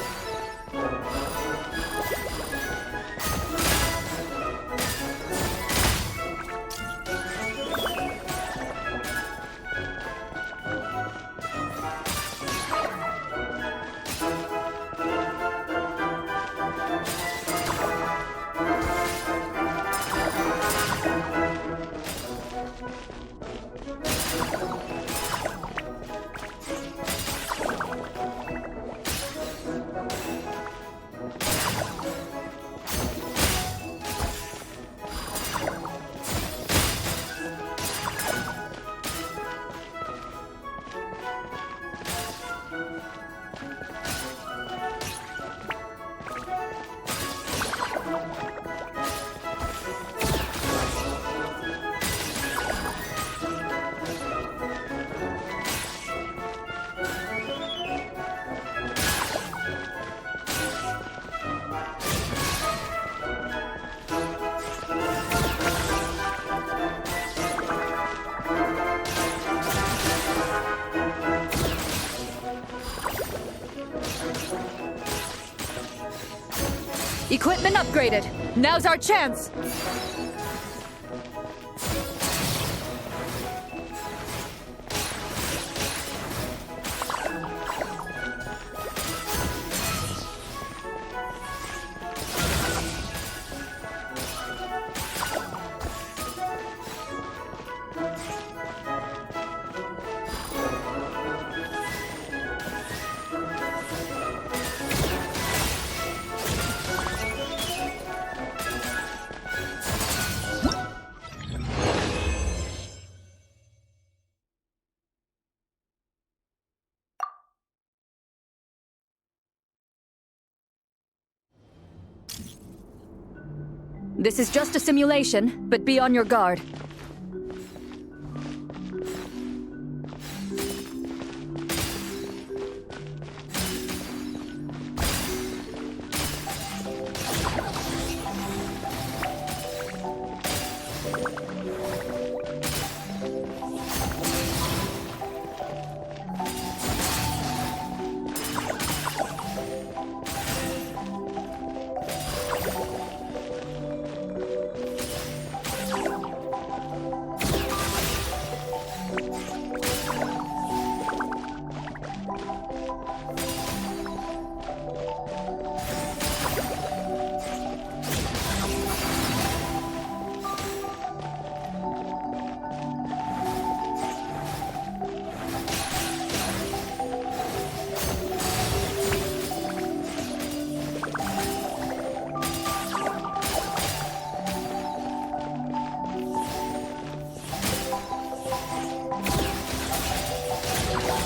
Equipment upgraded. Now's our chance. This is just a simulation, but be on your guard.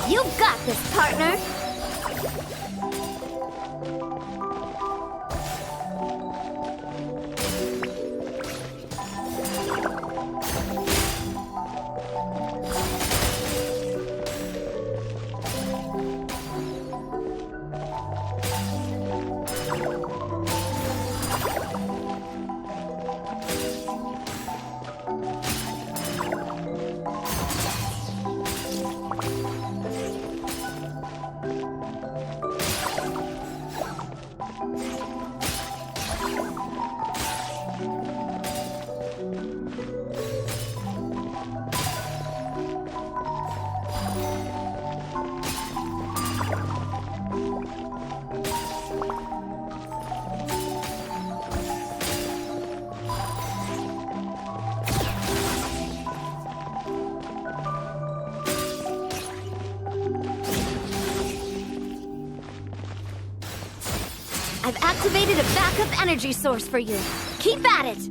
You got this, partner. I've activated a backup energy source for you. Keep at it!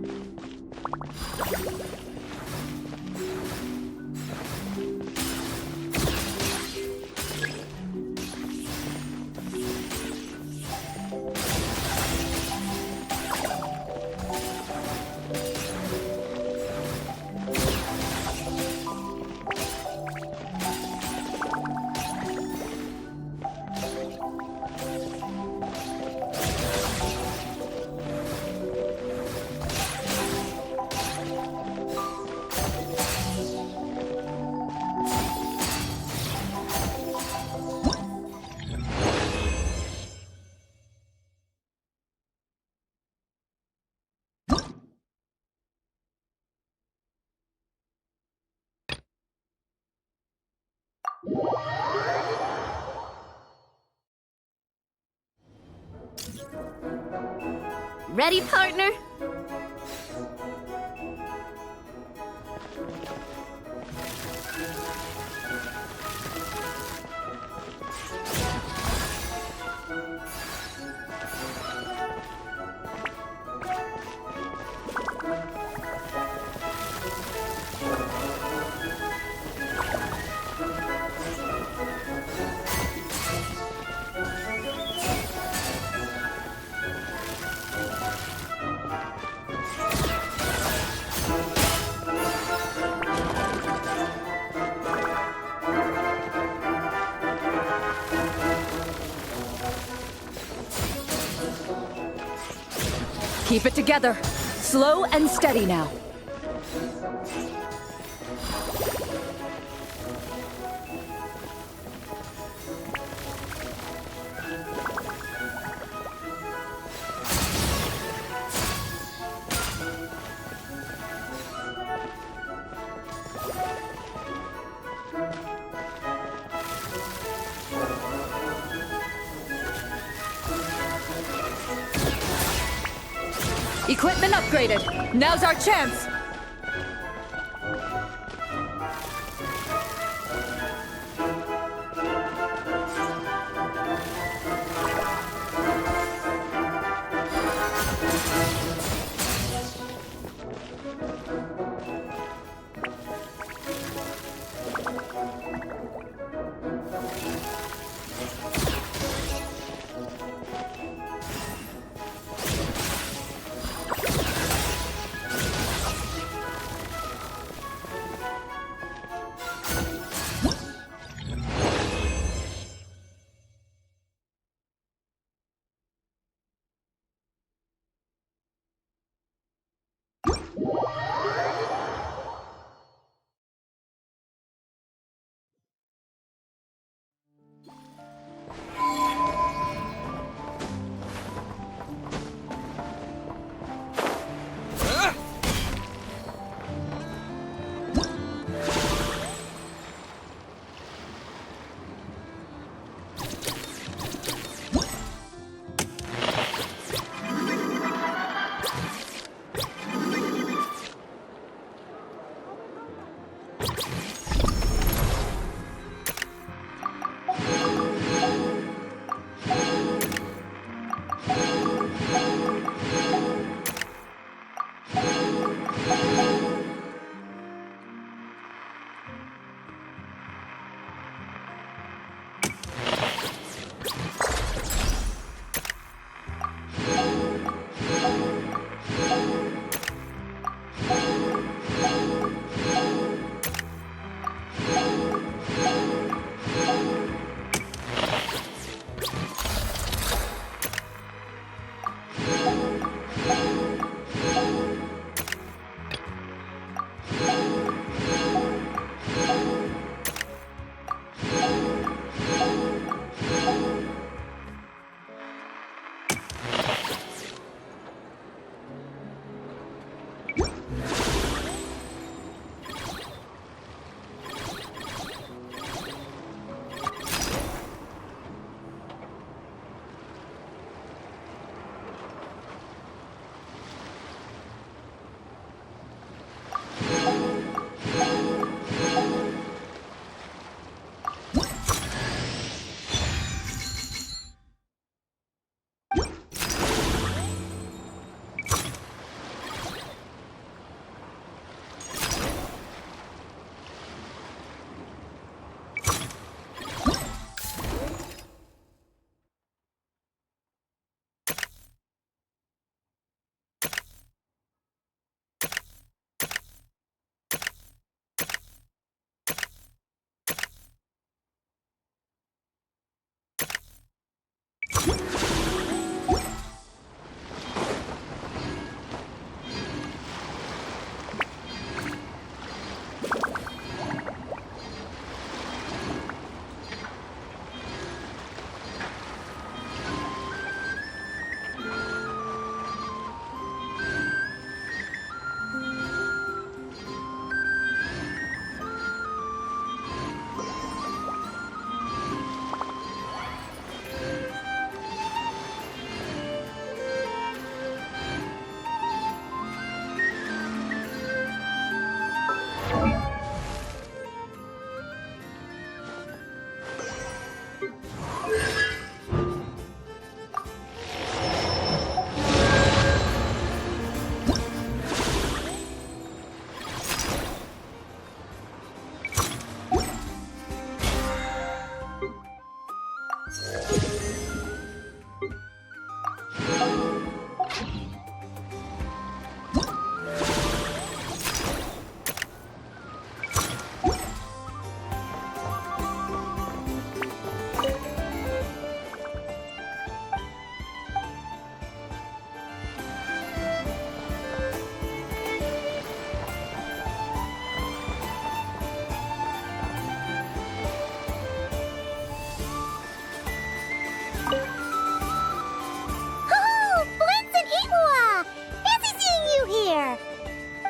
Ready, partner? Keep it together. Slow and steady now. Equipment upgraded. Now's our chance.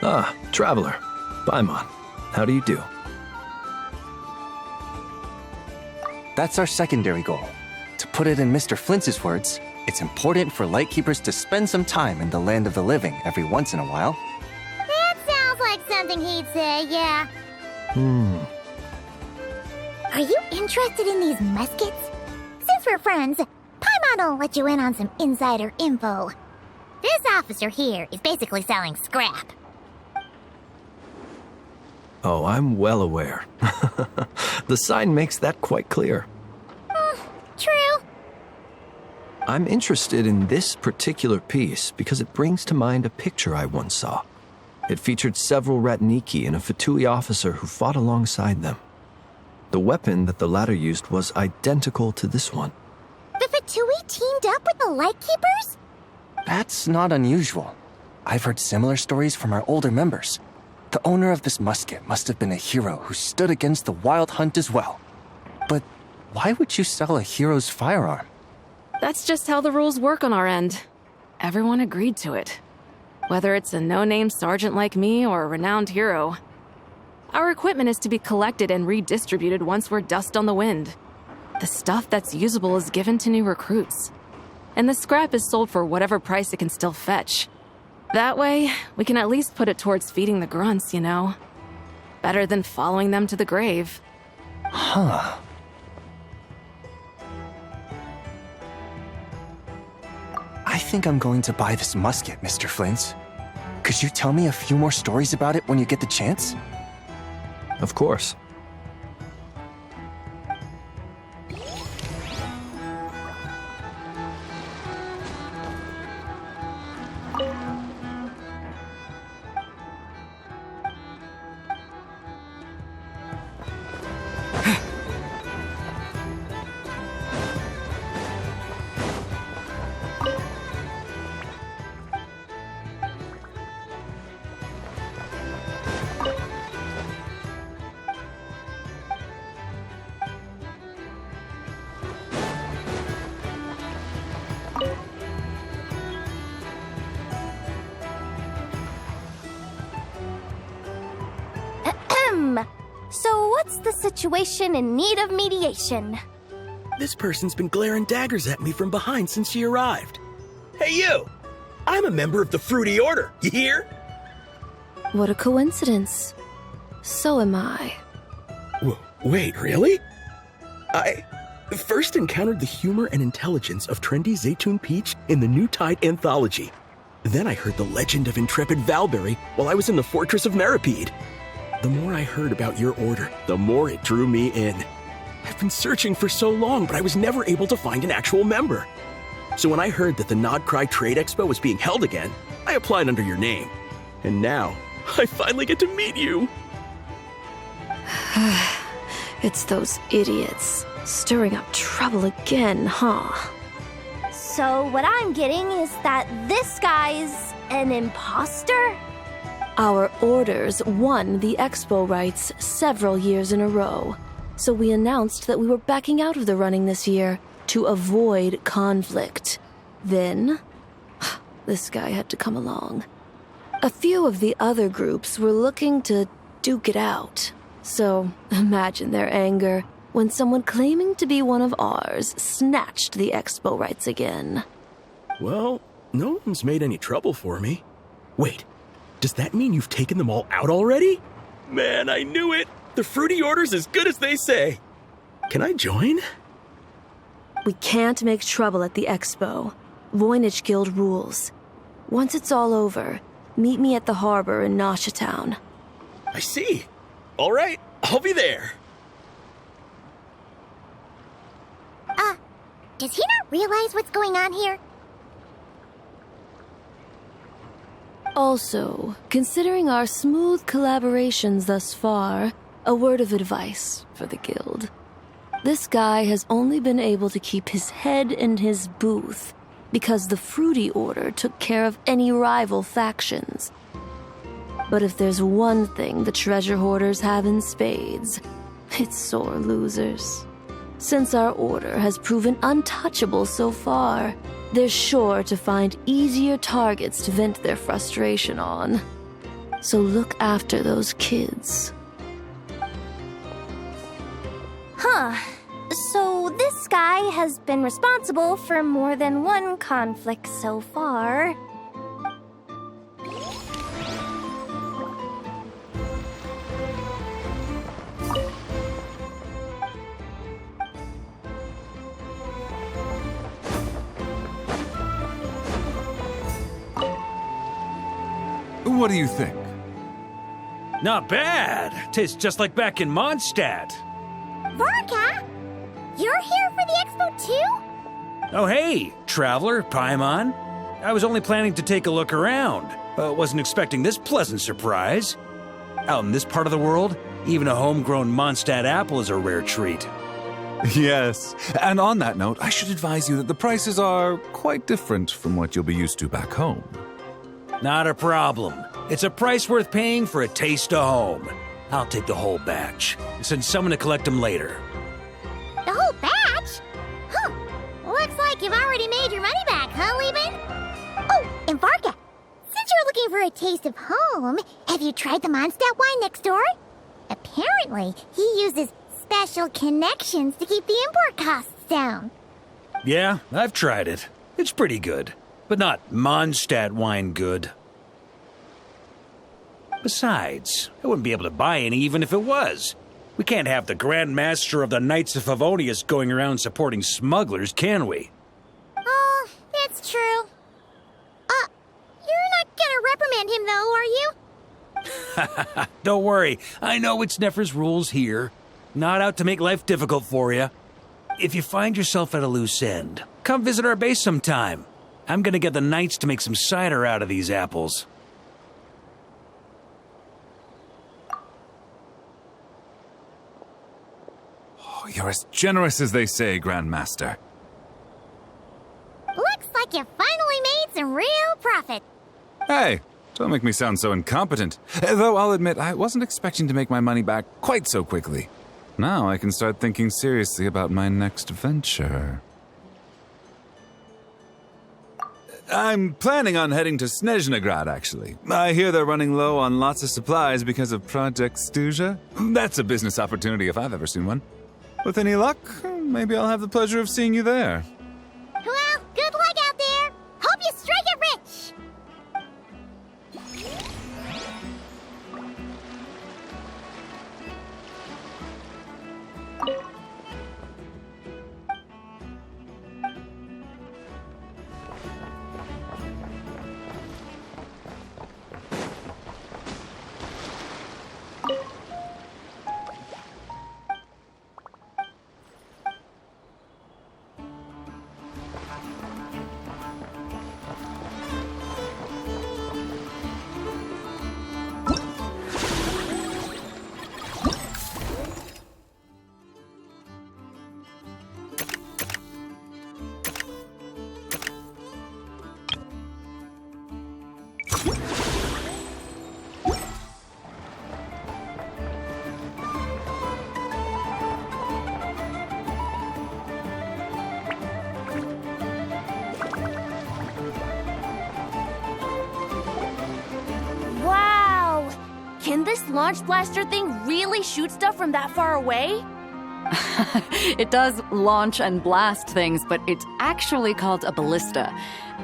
Ah, Traveler. Paimon. How do you do? That's our secondary goal. To put it in Mr. Flintz's words, it's important for Lightkeepers to spend some time in the land of the living every once in a while. That sounds like something he'd say, yeah. Are you interested in these muskets? Since we're friends, Paimon will let you in on some insider info. This officer here is basically selling scrap. Oh, I'm well aware. The sign makes that quite clear. True. I'm interested in this particular piece because it brings to mind a picture I once saw. It featured several Ratniki and a Fatui officer who fought alongside them. The weapon that the latter used was identical to this one. The Fatui teamed up with the Lightkeepers? That's not unusual. I've heard similar stories from our older members. The owner of this musket must have been a hero who stood against the Wild Hunt as well. But why would you sell a hero's firearm? That's just how the rules work on our end. Everyone agreed to it. Whether it's a no-name sergeant like me or a renowned hero. Our equipment is to be collected and redistributed once we're dust on the wind. The stuff that's usable is given to new recruits. And the scrap is sold for whatever price it can still fetch. That way, we can at least put it towards feeding the grunts, you know? Better than following them to the grave. Huh. I think I'm going to buy this musket, Mr. Flintz. Could you tell me a few more stories about it when you get the chance? Of course. So what's the situation in need of mediation? This person's been glaring daggers at me from behind since she arrived. Hey, you! I'm a member of the Fruity Order, you hear? What a coincidence. So am I. Wait, really? I first encountered the humor and intelligence of trendy Zaytun Peach in the New Tide anthology. Then I heard the legend of intrepid Valberry while I was in the Fortress of Meripede. The more I heard about your order, the more it drew me in. I've been searching for so long, but I was never able to find an actual member. So when I heard that the Nodcry Trade Expo was being held again, I applied under your name. And now, I finally get to meet you. It's those idiots. Stirring up trouble again, huh? So what I'm getting is that this guy's an imposter? Our orders won the expo rights several years in a row, so we announced that we were backing out of the running this year to avoid conflict. Then, this guy had to come along. A few of the other groups were looking to duke it out, so imagine their anger when someone claiming to be one of ours snatched the expo rights again. Well, no one's made any trouble for me. Wait. Does that mean you've taken them all out already? Man, I knew it! The Fruity Order's as good as they say. Can I join? We can't make trouble at the expo. Voynich Guild rules. Once it's all over, meet me at the harbor in Nasha Town. I see. All right, I'll be there. Does he not realize what's going on here? Also, considering our smooth collaborations thus far, a word of advice for the guild. This guy has only been able to keep his head in his booth because the Fruity Order took care of any rival factions. But if there's one thing the treasure hoarders have in spades, it's sore losers. Since our order has proven untouchable so far, they're sure to find easier targets to vent their frustration on. So look after those kids. Huh. So this guy has been responsible for more than one conflict so far. What do you think? Not bad. Tastes just like back in Mondstadt. Varka? You're here for the expo too? Oh hey, traveler, Paimon. I was only planning to take a look around, but wasn't expecting this pleasant surprise. Out in this part of the world, even a homegrown Mondstadt apple is a rare treat. Yes, and on that note, I should advise you that the prices are quite different from what you'll be used to back home. Not a problem. It's a price worth paying for a taste of home. I'll take the whole batch. Send someone to collect them later. The whole batch? Huh. Looks like you've already made your money back, huh, Leben? Oh, and Varka, since you're looking for a taste of home, have you tried the Mondstadt wine next door? Apparently, he uses special connections to keep the import costs down. Yeah, I've tried it. It's pretty good, but not Mondstadt wine good. Besides, I wouldn't be able to buy any even if it was. We can't have the Grand Master of the Knights of Favonius going around supporting smugglers, can we? Oh, that's true. You're not gonna reprimand him though, are you? Don't worry, I know it's Nefer's rules here. Not out to make life difficult for you. If you find yourself at a loose end, come visit our base sometime. I'm gonna get the Knights to make some cider out of these apples. You're as generous as they say, Grandmaster. Looks like you finally made some real profit. Hey, don't make me sound so incompetent. Though I'll admit, I wasn't expecting to make my money back quite so quickly. Now I can start thinking seriously about my next venture. I'm planning on heading to Snezhnegrad, actually. I hear they're running low on lots of supplies because of Project Stuja. That's a business opportunity if I've ever seen one. With any luck, maybe I'll have the pleasure of seeing you there. Well, good luck out there. Hope you strike it rich. Wow! Can this launch blaster thing really shoot stuff from that far away? It does launch and blast things, but it's actually called a ballista.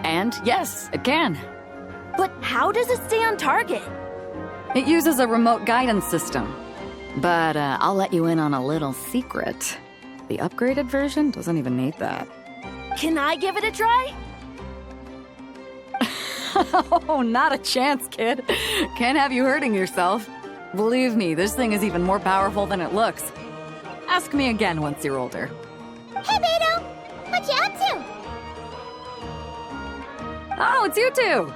And yes, it can. But how does it stay on target? It uses a remote guidance system. But I'll let you in on a little secret. The upgraded version doesn't even need that. Can I give it a try? Oh, not a chance, kid. Can't have you hurting yourself. Believe me, this thing is even more powerful than it looks. Ask me again once you're older. Hey, Beto! What you up to? Oh, it's you two!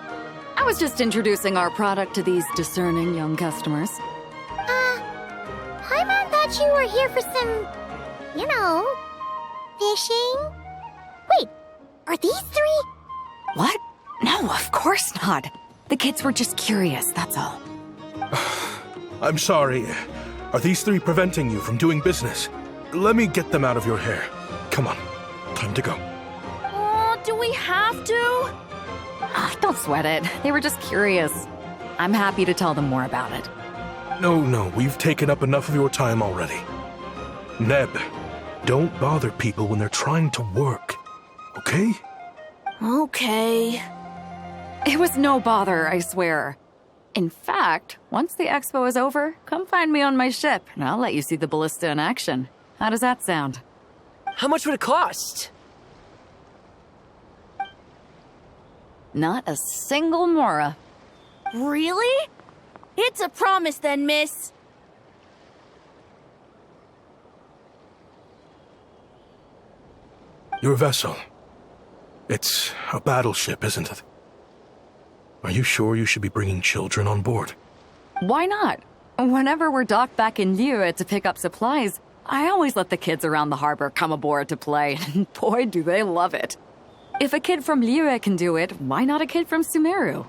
I was just introducing our product to these discerning young customers. Paimon thought you were here for some, fishing? Wait, are these three? What? No, of course not. The kids were just curious, that's all. I'm sorry. Are these three preventing you from doing business? Let me get them out of your hair. Come on, time to go. Oh, do we have to? Don't sweat it. They were just curious. I'm happy to tell them more about it. No, we've taken up enough of your time already. Neb, don't bother people when they're trying to work, okay? Okay. It was no bother, I swear. In fact, once the expo is over, come find me on my ship, and I'll let you see the ballista in action. How does that sound? How much would it cost? Not a single mora. Really? It's a promise then, miss. Your vessel. It's a battleship, isn't it? Are you sure you should be bringing children on board? Why not? Whenever we're docked back in Liyue to pick up supplies, I always let the kids around the harbor come aboard to play, and boy, do they love it. If a kid from Liyue can do it, why not a kid from Sumeru?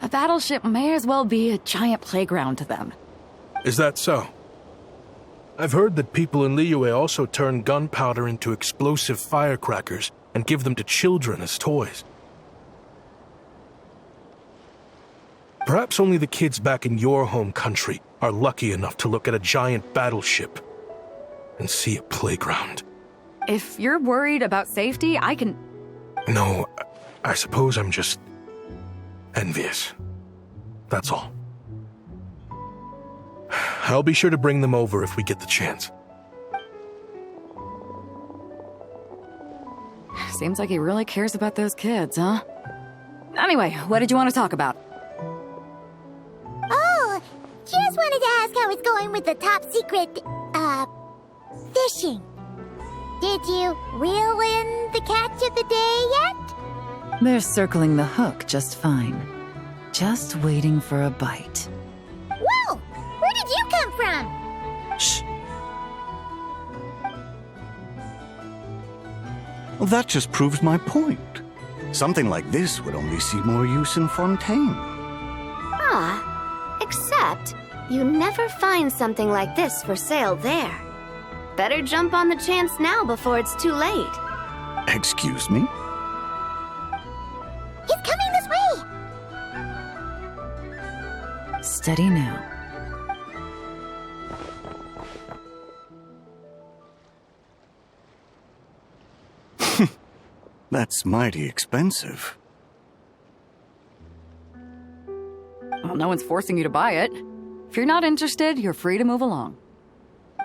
A battleship may as well be a giant playground to them. Is that so? I've heard that people in Liyue also turn gunpowder into explosive firecrackers and give them to children as toys. Perhaps only the kids back in your home country are lucky enough to look at a giant battleship and see a playground. If you're worried about safety, I can... No, I suppose I'm just envious. That's all. I'll be sure to bring them over if we get the chance. Seems like he really cares about those kids, huh? Anyway, what did you want to talk about? Oh, just wanted to ask how it's going with the top secret, fishing. Did you reel in the catch of the day yet? They're circling the hook just fine. Just waiting for a bite. Whoa! Where did you come from? Shh. Well, that just proves my point. Something like this would only see more use in Fontaine. Except you never find something like this for sale there. Better jump on the chance now before it's too late. Excuse me? He's coming this way! Steady now. That's mighty expensive. Well, no one's forcing you to buy it. If you're not interested, you're free to move along.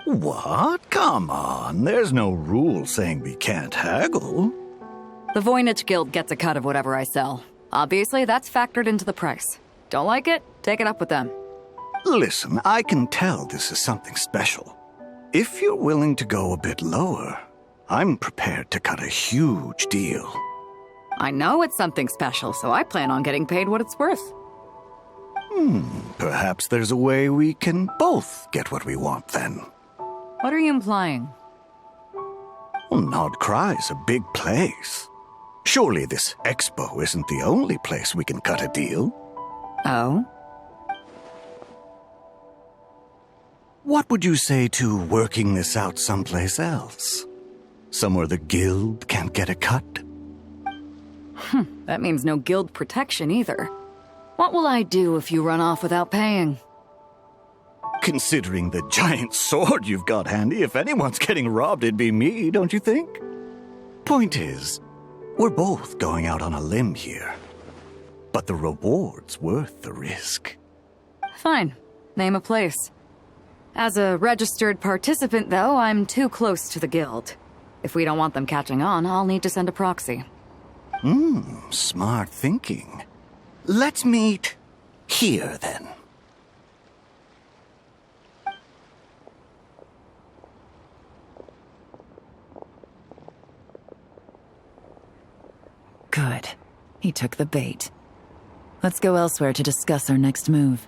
What? Come on, there's no rule saying we can't haggle. The Voynich Guild gets a cut of whatever I sell. Obviously, that's factored into the price. Don't like it? Take it up with them. Listen, I can tell this is something special. If you're willing to go a bit lower, I'm prepared to cut a huge deal. I know it's something special, so I plan on getting paid what it's worth. Perhaps there's a way we can both get what we want then. What are you implying? Well, Nod Cry's a big place. Surely this expo isn't the only place we can cut a deal. Oh? What would you say to working this out someplace else? Somewhere the guild can't get a cut? That means no guild protection either. What will I do if you run off without paying? Considering the giant sword you've got handy, if anyone's getting robbed, it'd be me, don't you think? Point is, we're both going out on a limb here. But the reward's worth the risk. Fine. Name a place. As a registered participant, though, I'm too close to the guild. If we don't want them catching on, I'll need to send a proxy. Smart thinking. Let's meet here, then. Good. He took the bait. Let's go elsewhere to discuss our next move.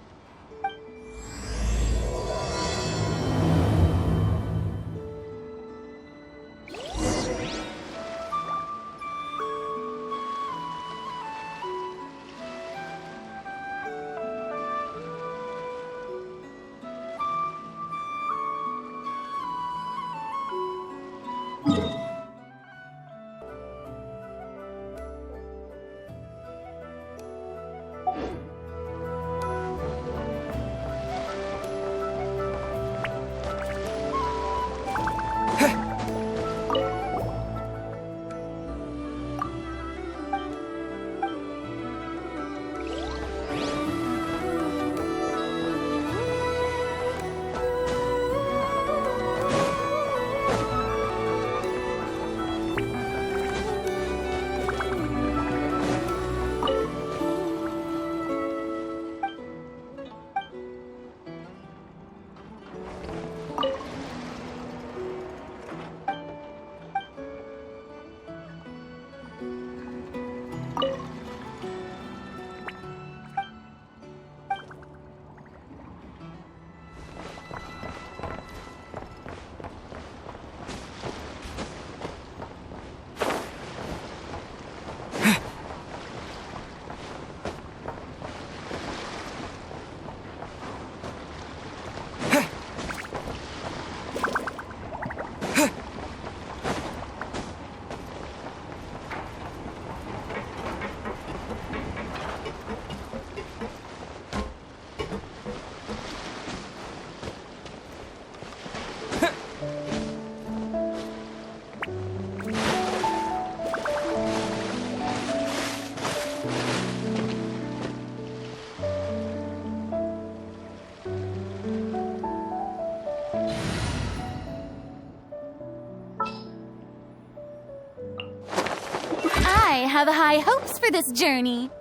have high hopes for this journey.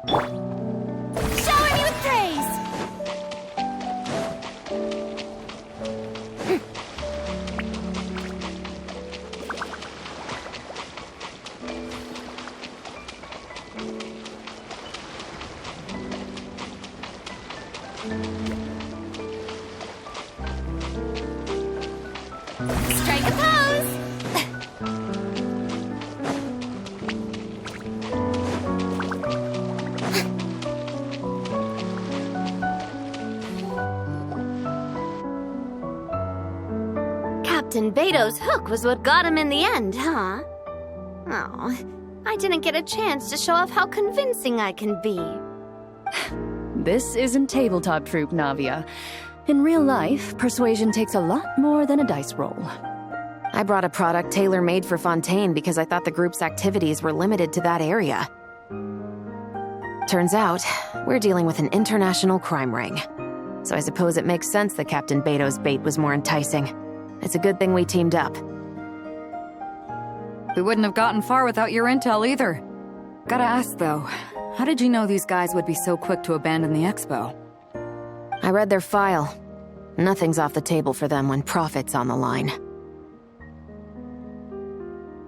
Shower me with praise! Strike a pose! Captain Beto's hook was what got him in the end, huh? Oh, I didn't get a chance to show off how convincing I can be. This isn't tabletop troop, Navia. In real life, persuasion takes a lot more than a dice roll. I brought a product tailor-made for Fontaine because I thought the group's activities were limited to that area. Turns out, we're dealing with an international crime ring. So I suppose it makes sense that Captain Beto's bait was more enticing. It's a good thing we teamed up. We wouldn't have gotten far without your intel either. Gotta ask though, how did you know these guys would be so quick to abandon the expo? I read their file. Nothing's off the table for them when profit's on the line.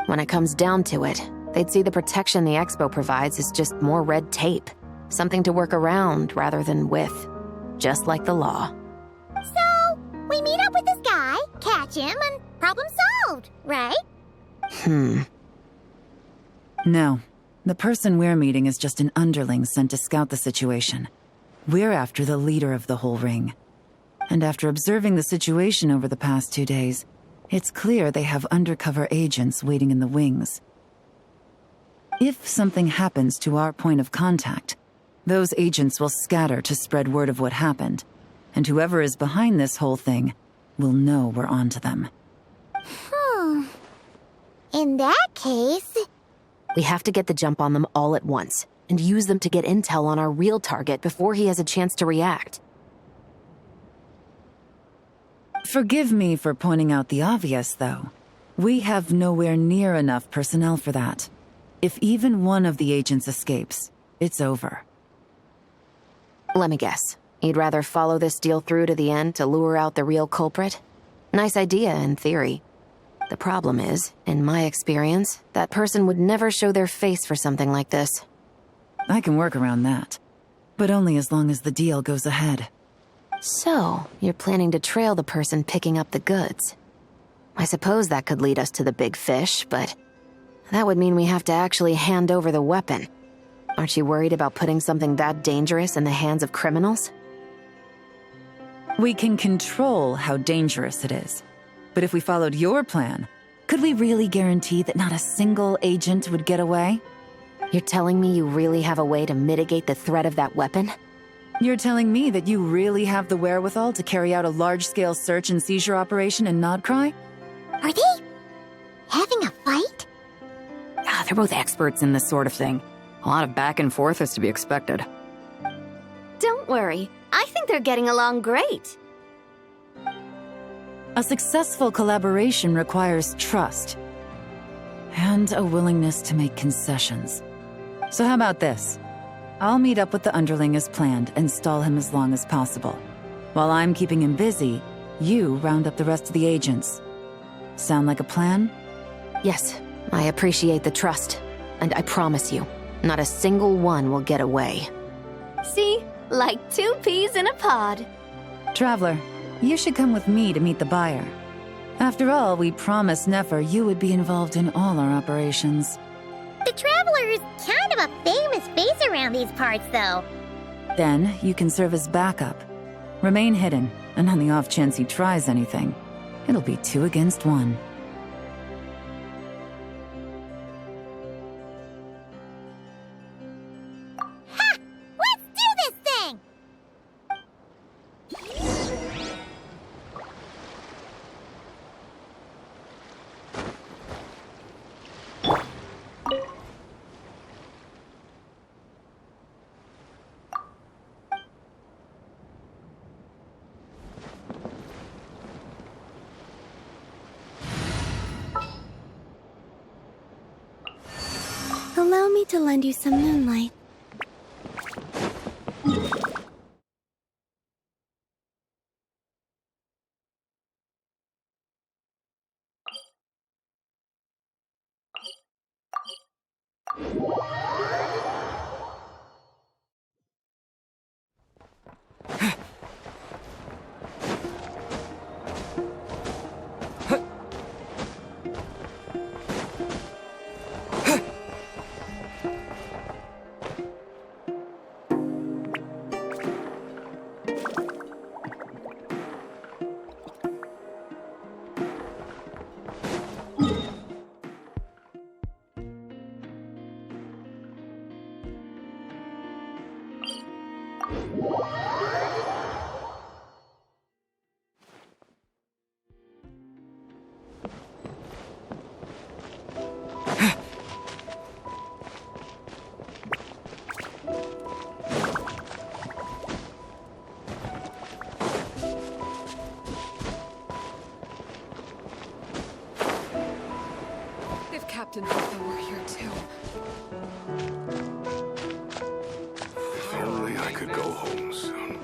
When it comes down to it, they'd see the protection the expo provides as just more red tape. Something to work around rather than with. Just like the law. So, we meet up with this guy, catch him, and problem solved, right? No. The person we're meeting is just an underling sent to scout the situation. We're after the leader of the whole ring. And after observing the situation over the past 2 days, it's clear they have undercover agents waiting in the wings. If something happens to our point of contact, those agents will scatter to spread word of what happened, and whoever is behind this whole thing will know we're onto them. In that case... We have to get the jump on them all at once, and use them to get intel on our real target before he has a chance to react. Forgive me for pointing out the obvious, though. We have nowhere near enough personnel for that. If even one of the agents escapes, it's over. Let me guess. You'd rather follow this deal through to the end to lure out the real culprit? Nice idea, in theory. The problem is, in my experience, that person would never show their face for something like this. I can work around that. But only as long as the deal goes ahead. So, you're planning to trail the person picking up the goods. I suppose that could lead us to the big fish, but that would mean we have to actually hand over the weapon. Aren't you worried about putting something that dangerous in the hands of criminals? We can control how dangerous it is. But if we followed your plan, could we really guarantee that not a single agent would get away? You're telling me you really have a way to mitigate the threat of that weapon? You're telling me that you really have the wherewithal to carry out a large-scale search and seizure operation in Nodcry? Are they having a fight? They're both experts in this sort of thing. A lot of back and forth is to be expected. Don't worry, I think they're getting along great. A successful collaboration requires trust. And a willingness to make concessions. So how about this? I'll meet up with the underling as planned and stall him as long as possible. While I'm keeping him busy, you round up the rest of the agents. Sound like a plan? Yes, I appreciate the trust. And I promise you, not a single one will get away. See? Like 2 peas in a pod. Traveler, you should come with me to meet the buyer. After all, we promised Nefer you would be involved in all our operations. The Traveler is kind of a famous face around these parts, though. Then, you can serve as backup. Remain hidden, and on the off chance he tries anything, it'll be 2 against 1. Ha! Let's do this thing! Allow me to lend you some moonlight. If Captain Nefer were here too. If only I could go home soon.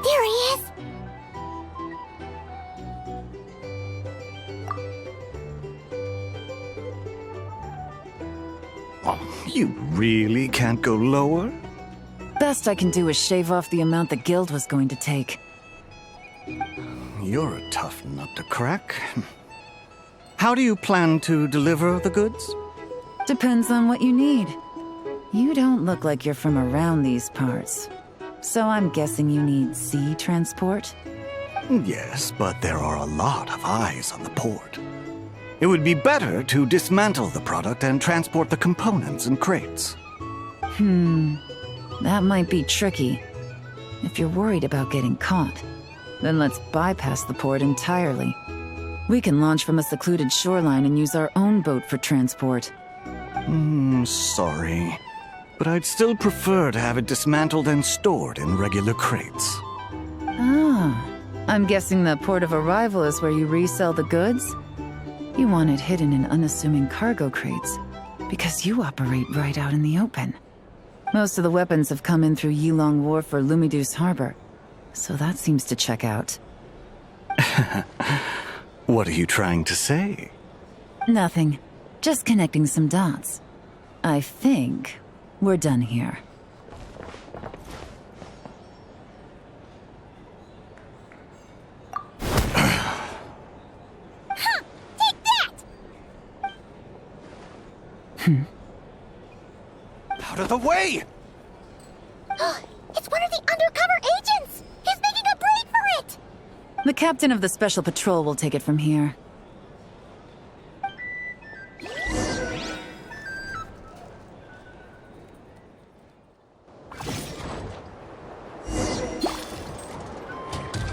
There he is! Oh, you really can't go lower? Best I can do is shave off the amount the guild was going to take. You're a tough nut to crack. How do you plan to deliver the goods? Depends on what you need. You don't look like you're from around these parts. So I'm guessing you need sea transport? Yes, but there are a lot of eyes on the port. It would be better to dismantle the product and transport the components in crates. That might be tricky. If you're worried about getting caught, then let's bypass the port entirely. We can launch from a secluded shoreline and use our own boat for transport. Sorry. But I'd still prefer to have it dismantled and stored in regular crates. Ah, I'm guessing the port of arrival is where you resell the goods? You want it hidden in unassuming cargo crates, because you operate right out in the open. Most of the weapons have come in through Yilong Wharf or Lumiduce Harbor, so that seems to check out. What are you trying to say? Nothing. Just connecting some dots. I think we're done here. Out of the way! It's one of the undercover agents! He's making a break for it! The captain of the Special Patrol will take it from here.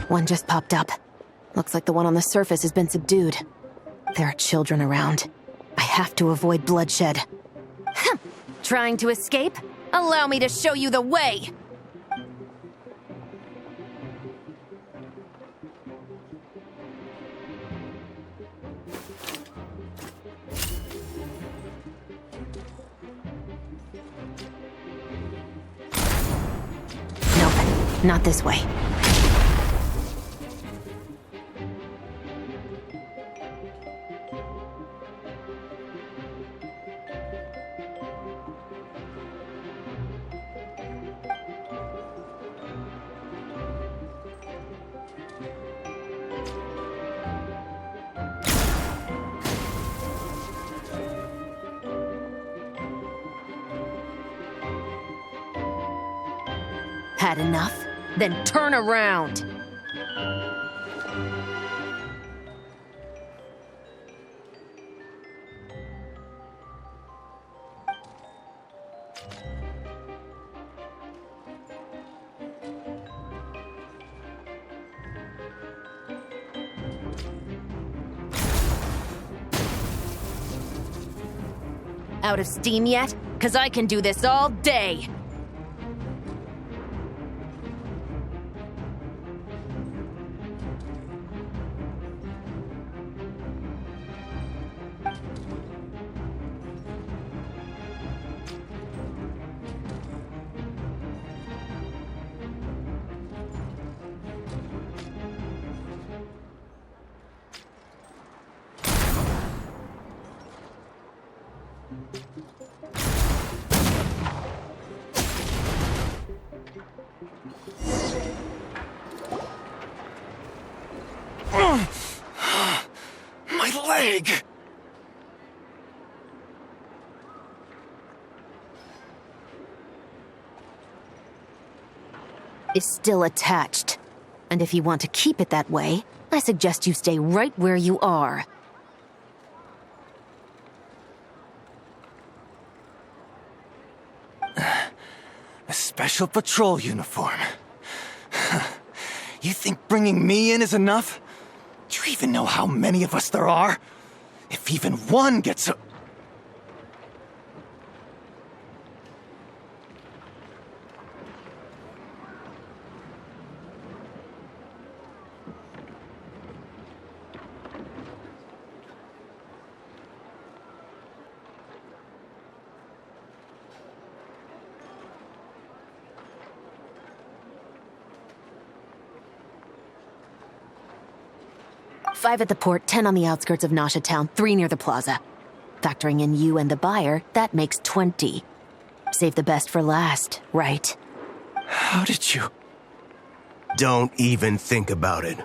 One just popped up. Looks like the one on the surface has been subdued. There are children around. I have to avoid bloodshed. Trying to escape? Allow me to show you the way! Nope, not this way. Had enough? Then turn around! Out of steam yet? 'Cause I can do this all day! My leg! Is still attached. And if you want to keep it that way, I suggest you stay right where you are. A special patrol uniform. You think bringing me in is enough? Do you even know how many of us there are? If even one gets a... Five at the port, 10 on the outskirts of Nasha Town, 3 near the plaza. Factoring in you and the buyer, that makes 20. Save the best for last, right? How did you... Don't even think about it.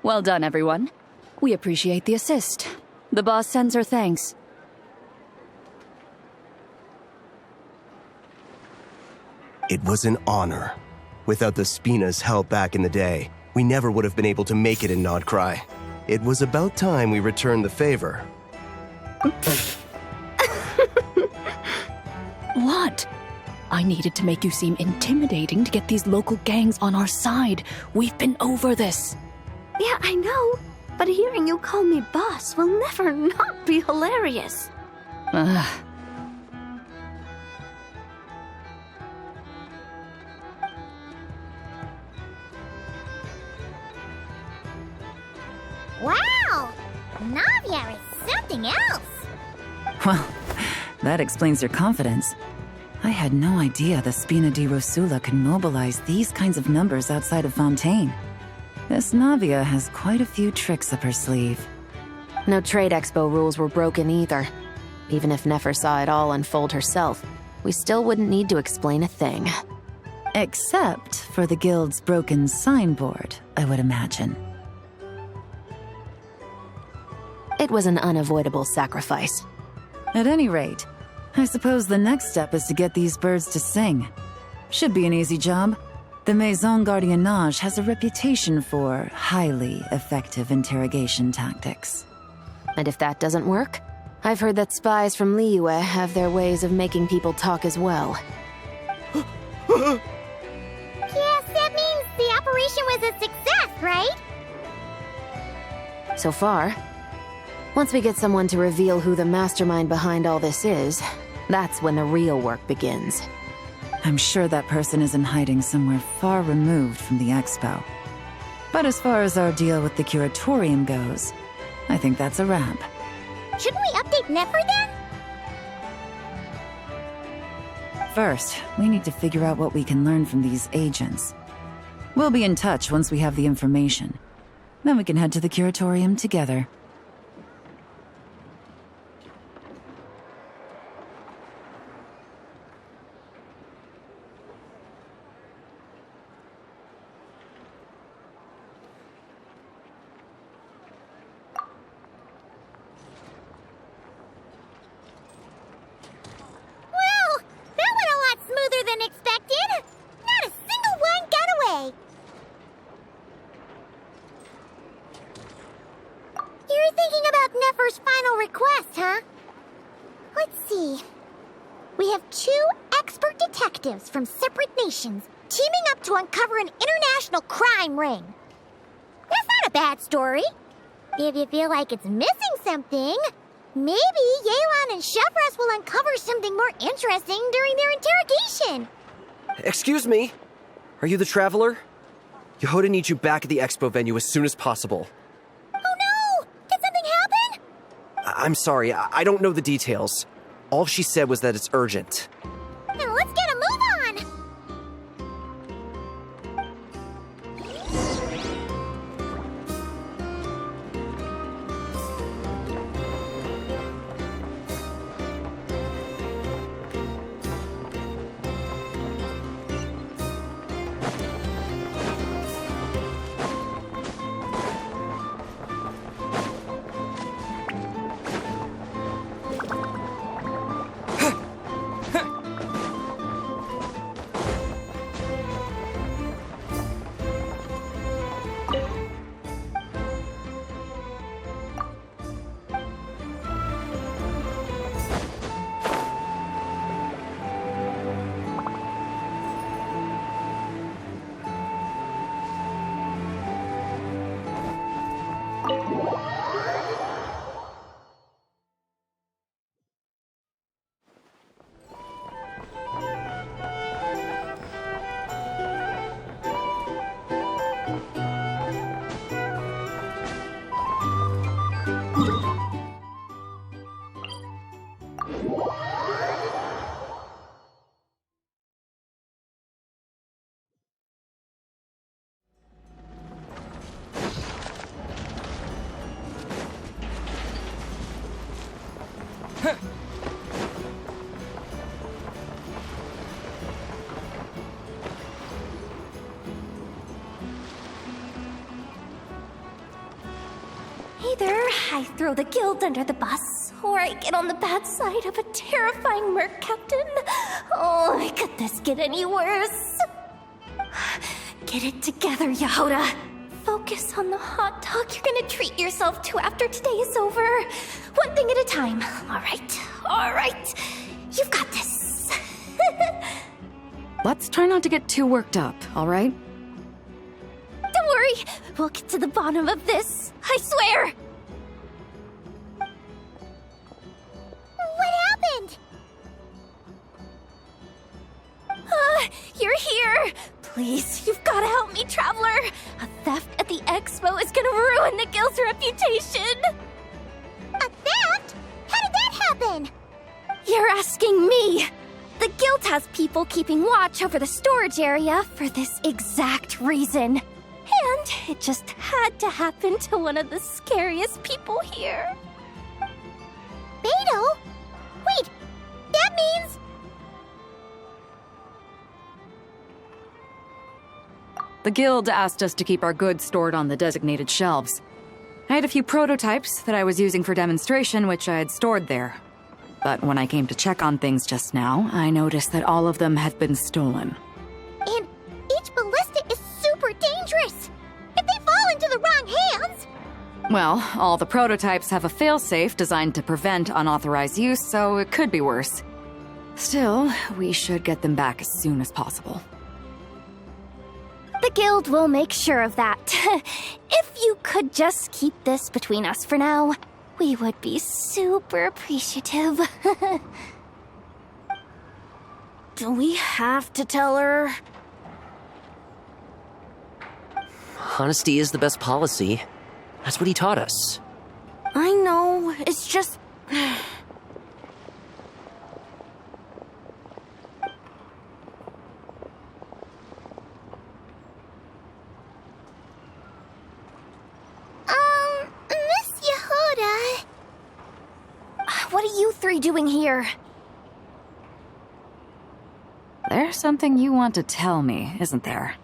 Well done, everyone. We appreciate the assist. The boss sends her thanks. It was an honor. Without the Spina's help back in the day, we never would have been able to make it in Nodcry. It was about time we returned the favor. What? I needed to make you seem intimidating to get these local gangs on our side. We've been over this. Yeah, I know. But hearing you call me boss will never not be hilarious. Ugh. Wow! Navia is something else! Well, that explains your confidence. I had no idea the Spina di Rosula could mobilize these kinds of numbers outside of Fontaine. This Navia has quite a few tricks up her sleeve. No trade expo rules were broken either. Even if Nefer saw it all unfold herself, we still wouldn't need to explain a thing. Except for the guild's broken signboard, I would imagine. It was an unavoidable sacrifice. At any rate, I suppose the next step is to get these birds to sing. Should be an easy job. The Maison Gardiennage has a reputation for highly effective interrogation tactics. And if that doesn't work, I've heard that spies from Liyue have their ways of making people talk as well. Yes, that means the operation was a success, right? So far. Once we get someone to reveal who the mastermind behind all this is, that's when the real work begins. I'm sure that person is in hiding somewhere far removed from the expo. But as far as our deal with the Curatorium goes, I think that's a wrap. Shouldn't we update Nefer then? First, we need to figure out what we can learn from these agents. We'll be in touch once we have the information. Then we can head to the Curatorium together. huh? Let's see. We have 2 expert detectives from separate nations teaming up to uncover an international crime ring. That's not a bad story. If you feel like it's missing something, maybe Yelan and Chevros will uncover something more interesting during their interrogation. Excuse me? Are you the Traveler? Yehoda needs you back at the expo venue as soon as possible. Oh no! Did something happen? I'm sorry, I don't know the details. All she said was that it's urgent. Now let's get a move on! Either I throw the guild under the bus, or I get on the bad side of a terrifying merc captain. Oh, could this get any worse? Get it together, Yehoda. Focus on the hot dog you're gonna treat yourself to after today is over. One thing at a time. All right. You've got this. Let's try not to get too worked up, all right? Don't worry. We'll get to the bottom of this. I swear. What happened? You're here. Please, you've got to help me, Traveler. A theft at the expo is gonna ruin the guild's reputation. A theft? How did that happen? You're asking me. The guild has people keeping watch over the storage area for this exact reason. And it just had to happen to one of the scariest people here. Beto? Wait, that means... The guild asked us to keep our goods stored on the designated shelves. I had a few prototypes that I was using for demonstration, which I had stored there. But when I came to check on things just now, I noticed that all of them had been stolen. And each ballista is super dangerous! If they fall into the wrong hands... Well, all the prototypes have a failsafe designed to prevent unauthorized use, so it could be worse. Still, we should get them back as soon as possible. The guild will make sure of that. If you could just keep this between us for now, we would be super appreciative. Do we have to tell her? Honesty is the best policy. That's what he taught us. I know, it's just... Miss Yehoda... What are you three doing here? There's something you want to tell me, isn't there?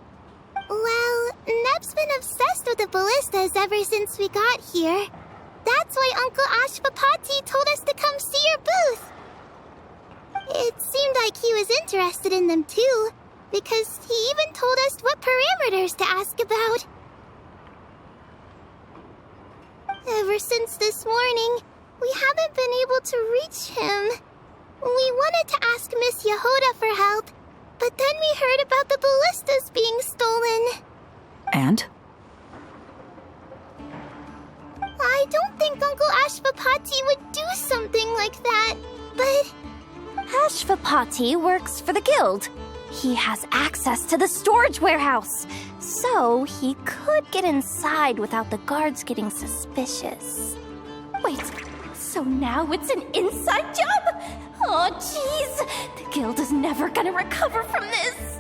Well, Neb's been obsessed with the ballistas ever since we got here. That's why Uncle Ashvapati told us to come see your booth. It seemed like he was interested in them too, because he even told us what parameters to ask about. Ever since this morning, We haven't been able to reach him. We wanted to ask Miss Yehoda for help, but then we heard about the ballistas being stolen. And? I don't think Uncle Ashvapati would do something like that, but... Ashvapati works for the guild. He has access to the storage warehouse, so he could get inside without the guards getting suspicious. Wait, so now it's an inside job? Oh, jeez, the guild is never gonna recover from this.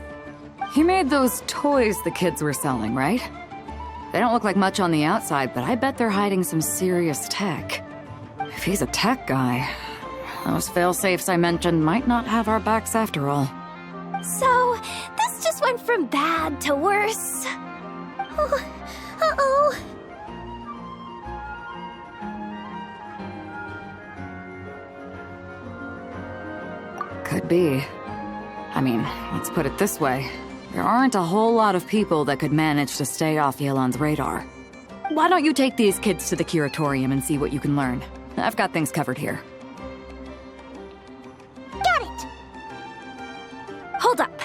He made those toys the kids were selling, right? They don't look like much on the outside, but I bet they're hiding some serious tech. If he's a tech guy, those fail-safes I mentioned might not have our backs after all. So, this just went from bad to worse. Oh, uh-oh. Could be. I mean, let's put it this way. There aren't a whole lot of people that could manage to stay off Yelan's radar. Why don't you take these kids to the Curatorium and see what you can learn? I've got things covered here. Got it! Hold up.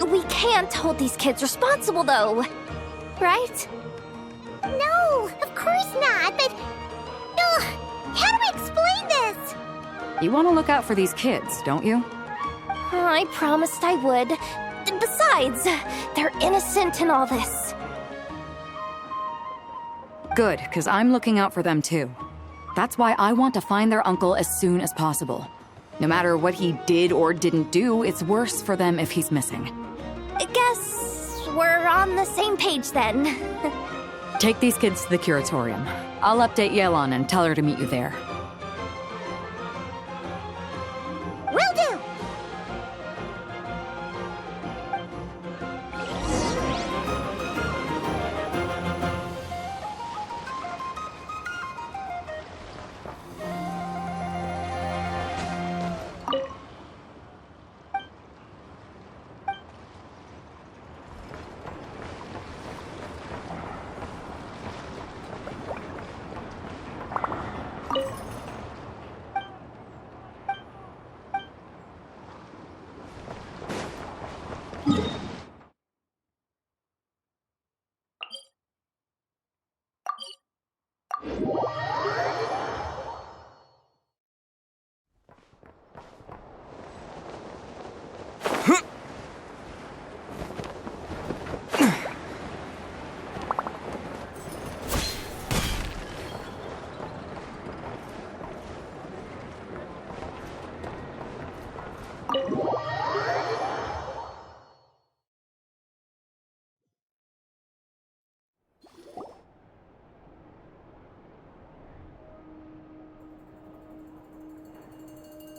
We can't hold these kids responsible, though. Right? No, of course not, but... how do we explain this? You want to look out for these kids, don't you? I promised I would. Besides, they're innocent in all this. Good, because I'm looking out for them too. That's why I want to find their uncle as soon as possible. No matter what he did or didn't do, it's worse for them if he's missing. I guess we're on the same page then. Take these kids to the Curatorium. I'll update Yelan and tell her to meet you there. Will do!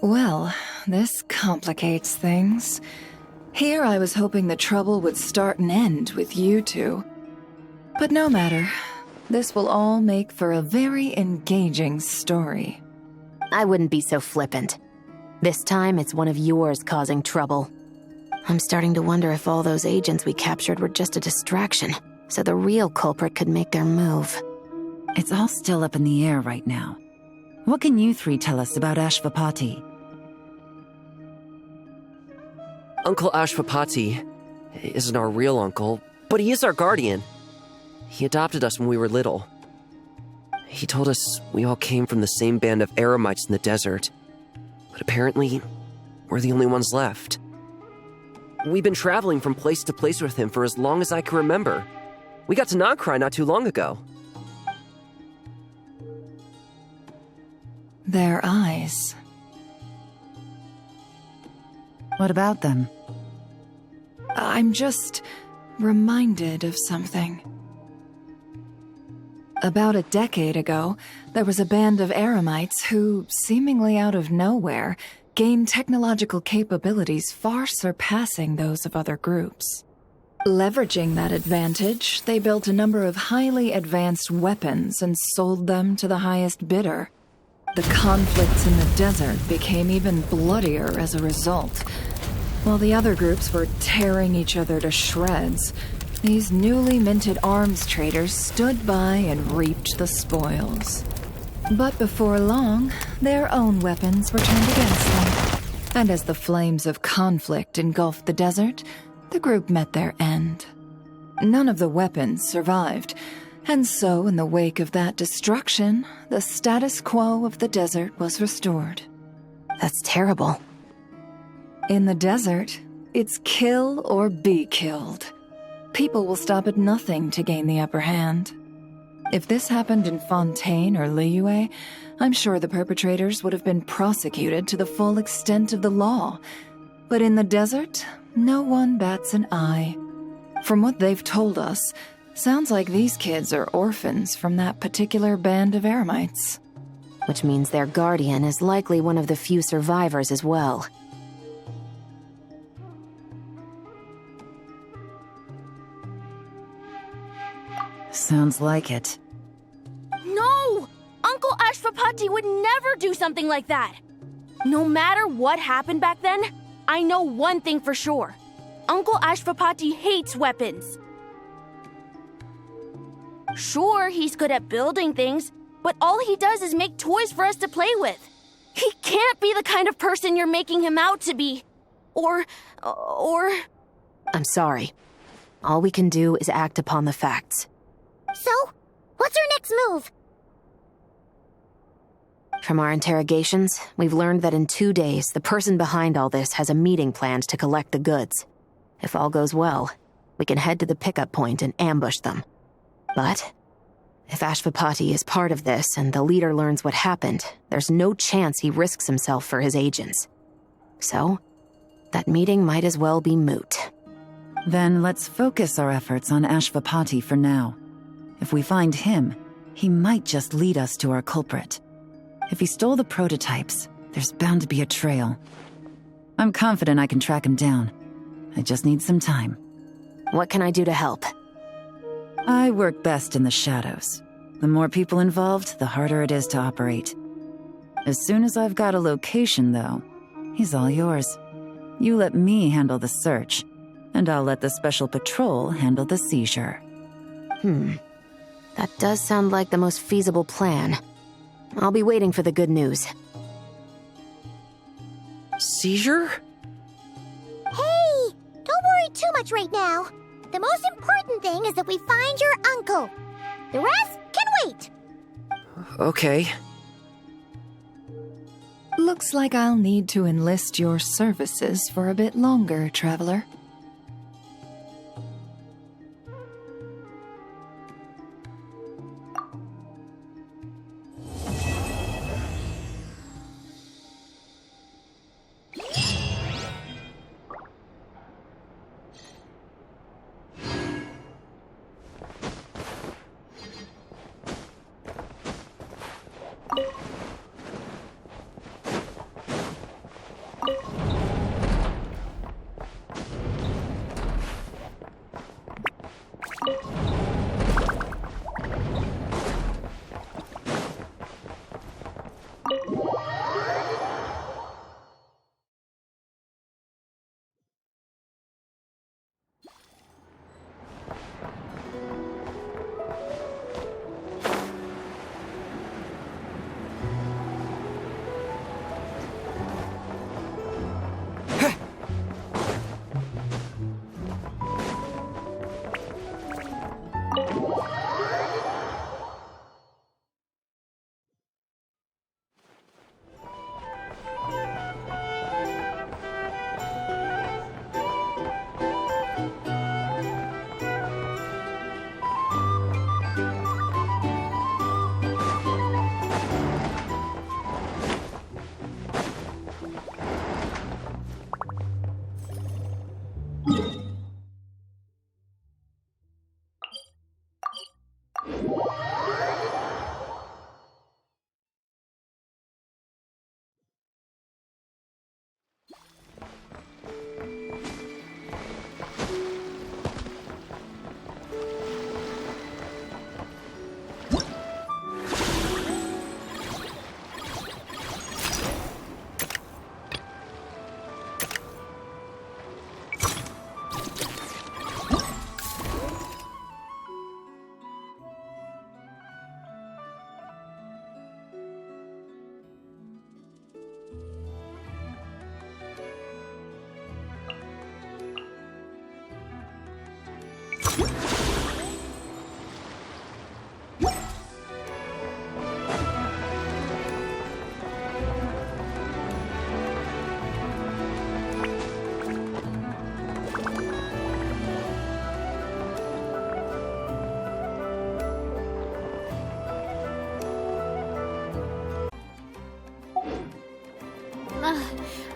Well, this complicates things. Here I was hoping the trouble would start and end with you two. But no matter. This will all make for a very engaging story. I wouldn't be so flippant. This time, it's one of yours causing trouble. I'm starting to wonder if all those agents we captured were just a distraction, so the real culprit could make their move. It's all still up in the air right now. What can you three tell us about Ashvapati? Uncle Ashvapati isn't our real uncle, but he is our guardian. He adopted us when we were little. He told us we all came from the same band of eremites in the desert. But apparently, we're the only ones left. We've been traveling from place to place with him for as long as I can remember. We got to Nagcry not too long ago. Their eyes. What about them? I'm just reminded of something. About a decade ago, there was a band of eremites who, seemingly out of nowhere, gained technological capabilities far surpassing those of other groups. Leveraging that advantage, they built a number of highly advanced weapons and sold them to the highest bidder. The conflicts in the desert became even bloodier as a result. While the other groups were tearing each other to shreds, these newly minted arms traders stood by and reaped the spoils. But before long, their own weapons were turned against them. And as the flames of conflict engulfed the desert, the group met their end. None of the weapons survived, and so in the wake of that destruction, the status quo of the desert was restored. That's terrible. In the desert, it's kill or be killed. People will stop at nothing to gain the upper hand. If this happened in Fontaine or Liyue, I'm sure the perpetrators would have been prosecuted to the full extent of the law. But in the desert, no one bats an eye. From what they've told us, sounds like these kids are orphans from that particular band of eremites. Which means their guardian is likely one of the few survivors as well. Sounds like it. No! Uncle Ashfapati would never do something like that! No matter what happened back then, I know one thing for sure. Uncle Ashfapati hates weapons. Sure, he's good at building things, but all he does is make toys for us to play with. He can't be the kind of person you're making him out to be. Or... I'm sorry. All we can do is act upon the facts. So, what's our next move? From our interrogations, we've learned that in 2 days, the person behind all this has a meeting planned to collect the goods. If all goes well, we can head to the pickup point and ambush them. But if Ashfapati is part of this and the leader learns what happened, there's no chance he risks himself for his agents. So, that meeting might as well be moot. Then let's focus our efforts on Ashfapati for now. If we find him, he might just lead us to our culprit. If he stole the prototypes, there's bound to be a trail. I'm confident I can track him down. I just need some time. What can I do to help? I work best in the shadows. The more people involved, the harder it is to operate. As soon as I've got a location, though, he's all yours. You let me handle the search, and I'll let the special patrol handle the seizure. That does sound like the most feasible plan. I'll be waiting for the good news. Seizure? Hey! Don't worry too much right now. The most important thing is that we find your uncle. The rest can wait. Okay. Looks like I'll need to enlist your services for a bit longer, Traveler.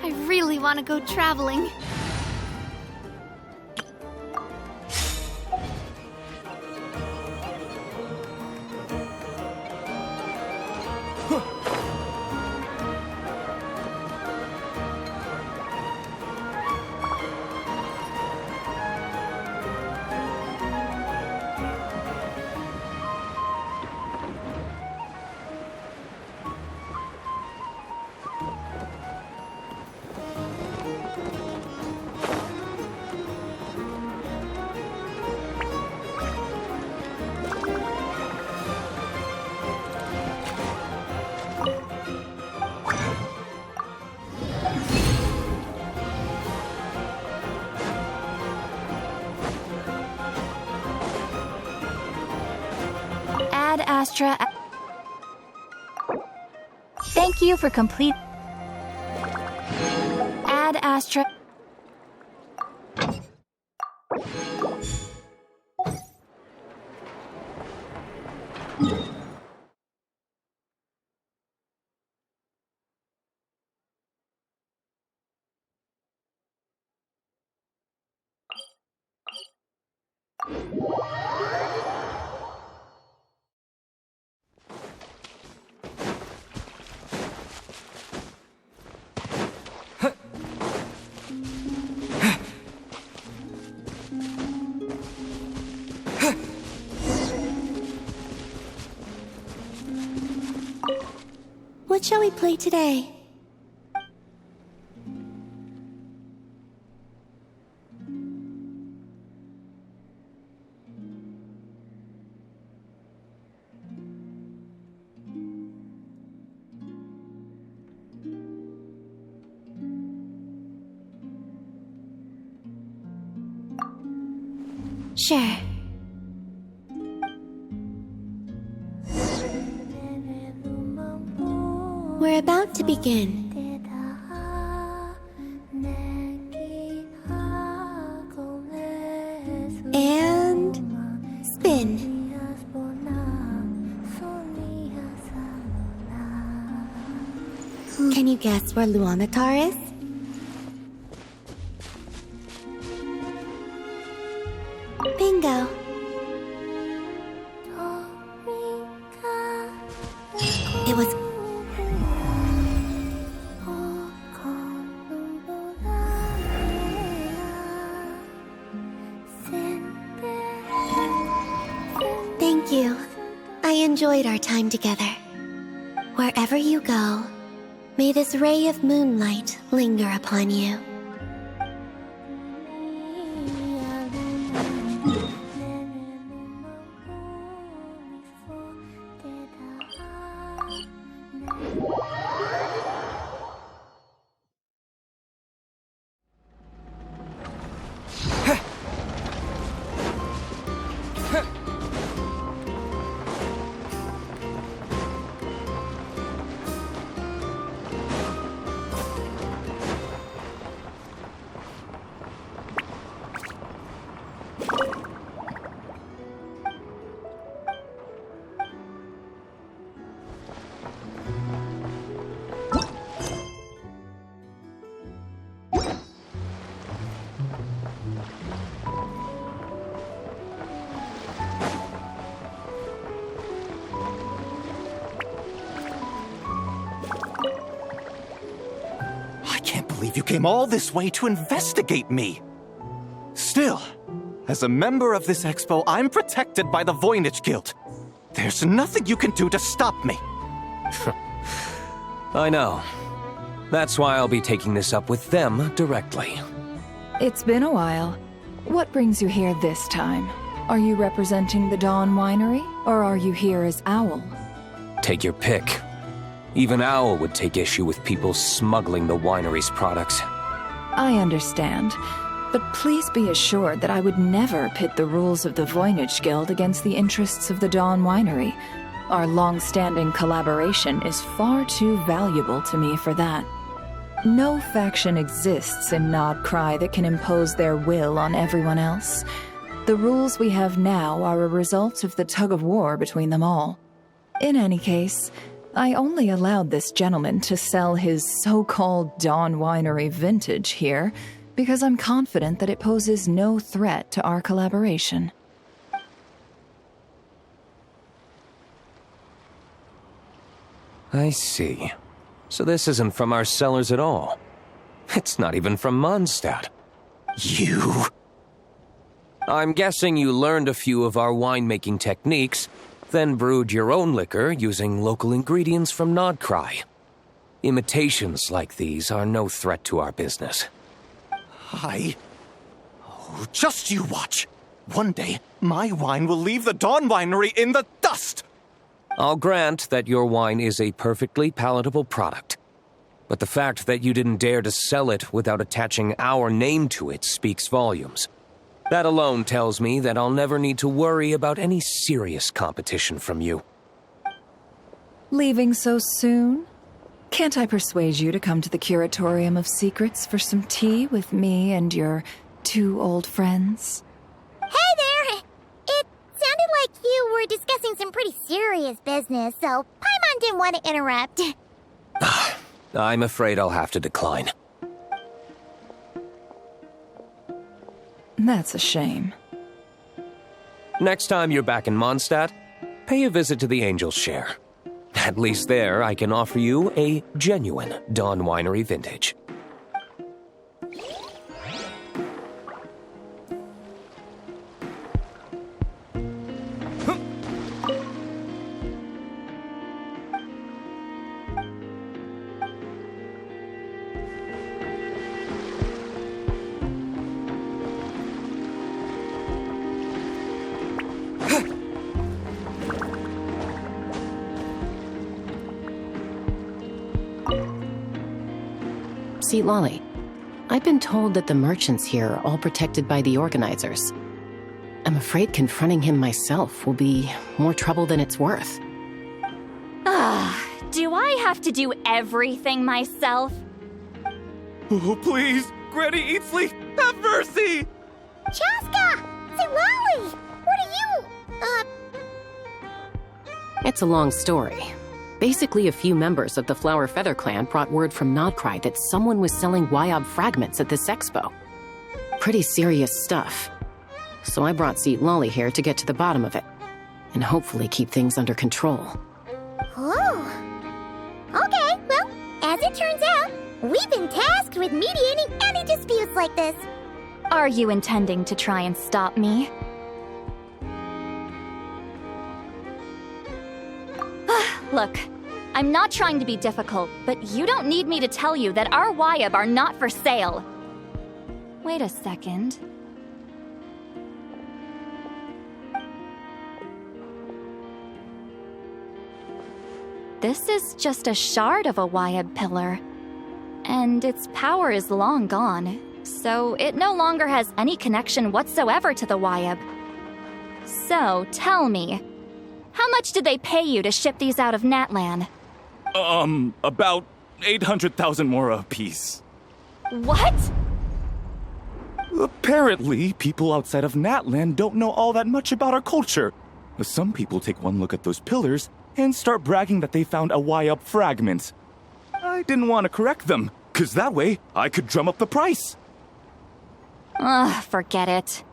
I really want to go traveling. Ad Astra. Thank you for complete. Ad Astra. What shall we play today? Sure. We're about to begin. And spin. Can you guess where Luomitar is? Bingo. It was... Thank you. I enjoyed our time together. Wherever you go, may this ray of moonlight linger upon you. You came all this way to investigate me. Still, as a member of this expo, I'm protected by the Voynich Guild. There's nothing you can do to stop me. I know. That's why I'll be taking this up with them directly. It's been a while. What brings you here this time? Are you representing the Dawn Winery, or are you here as Owl? Take your pick. Even Owl would take issue with people smuggling the winery's products. I understand. But please be assured that I would never pit the rules of the Voynich Guild against the interests of the Dawn Winery. Our long-standing collaboration is far too valuable to me for that. No faction exists in Nodcry that can impose their will on everyone else. The rules we have now are a result of the tug-of-war between them all. In any case, I only allowed this gentleman to sell his so-called Dawn Winery vintage here because I'm confident that it poses no threat to our collaboration. I see. So this isn't from our cellars at all. It's not even from Mondstadt. You... I'm guessing you learned a few of our winemaking techniques, then brewed your own liquor using local ingredients from Nodcry. Imitations like these are no threat to our business. Oh, just you watch. One day, my wine will leave the Dawn Winery in the dust! I'll grant that your wine is a perfectly palatable product. But the fact that you didn't dare to sell it without attaching our name to it speaks volumes. That alone tells me that I'll never need to worry about any serious competition from you. Leaving so soon? Can't I persuade you to come to the Curatorium of Secrets for some tea with me and your 2 old friends? Hey there! It sounded like you were discussing some pretty serious business, so Paimon didn't want to interrupt. I'm afraid I'll have to decline. That's a shame. Next time you're back in Mondstadt, pay a visit to the Angel's Share. At least there, I can offer you a genuine Dawn Winery vintage. See, Lolly, I've been told that the merchants here are all protected by the organizers. I'm afraid confronting him myself will be more trouble than it's worth. Do I have to do everything myself? Oh, please! Granny Eatsley, have mercy! Chaska! Say, Lolly! What are you, It's a long story. Basically, a few members of the Flower Feather clan brought word from Nodcry that someone was selling Wyob fragments at this expo. Pretty serious stuff. So I brought Seat Lolly here to get to the bottom of it, and hopefully keep things under control. Oh. Okay, well, as it turns out, we've been tasked with mediating any disputes like this. Are you intending to try and stop me? Look, I'm not trying to be difficult, but you don't need me to tell you that our Wyob are not for sale. Wait a second. This is just a shard of a Wyob pillar, and its power is long gone, so it no longer has any connection whatsoever to the Wyob. So, tell me, how much did they pay you to ship these out of Natlan? About 800,000 more apiece. What? Apparently, people outside of Natlan don't know all that much about our culture. Some people take one look at those pillars and start bragging that they found a Wyob fragment. I didn't want to correct them, because that way I could drum up the price. Ugh, forget it.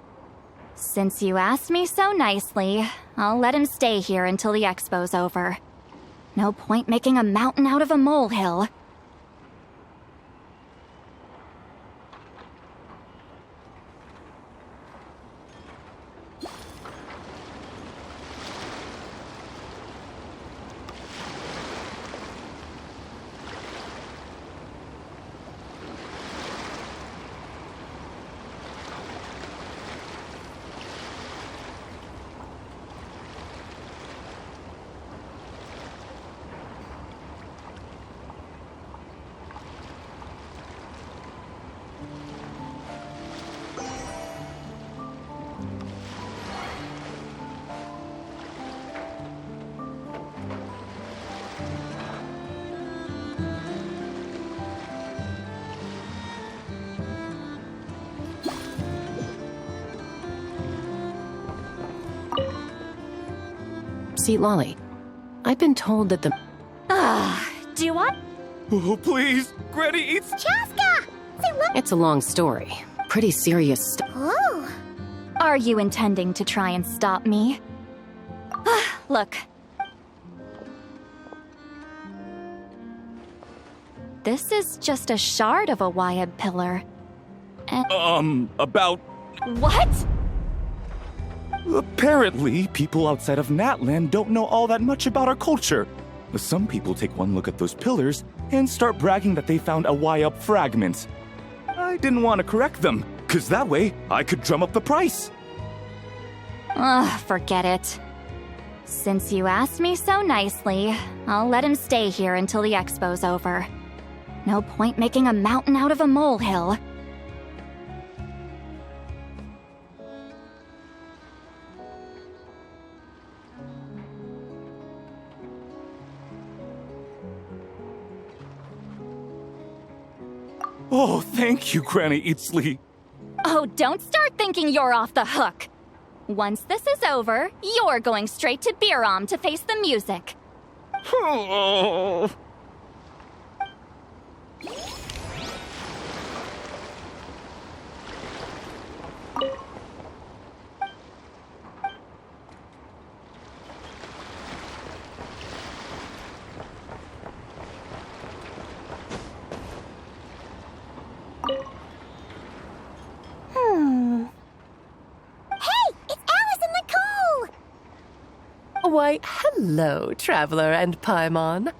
Since you asked me so nicely, I'll let him stay here until the expo's over. No point making a mountain out of a molehill. let's eat lolly. I've been told that the... Do you want? Oh, please! Granny eats... Chaska! Say, look! It's a long story. Pretty serious stuff. Oh. Are you intending to try and stop me? Look. This is just a shard of a Wyeb pillar. About... What? Apparently, people outside of Natland don't know all that much about our culture. Some people take one look at those pillars and start bragging that they found a Wyeb fragment. I didn't want to correct them, because that way I could drum up the price. Forget it. Since you asked me so nicely, I'll let him stay here until the expo's over. No point making a mountain out of a molehill. Oh, thank you, Granny Eatsley. Oh, don't start thinking you're off the hook. Once this is over, you're going straight to Biram to face the music. Hey, it's Alice and Nicole! Why, hello, Traveler and Paimon.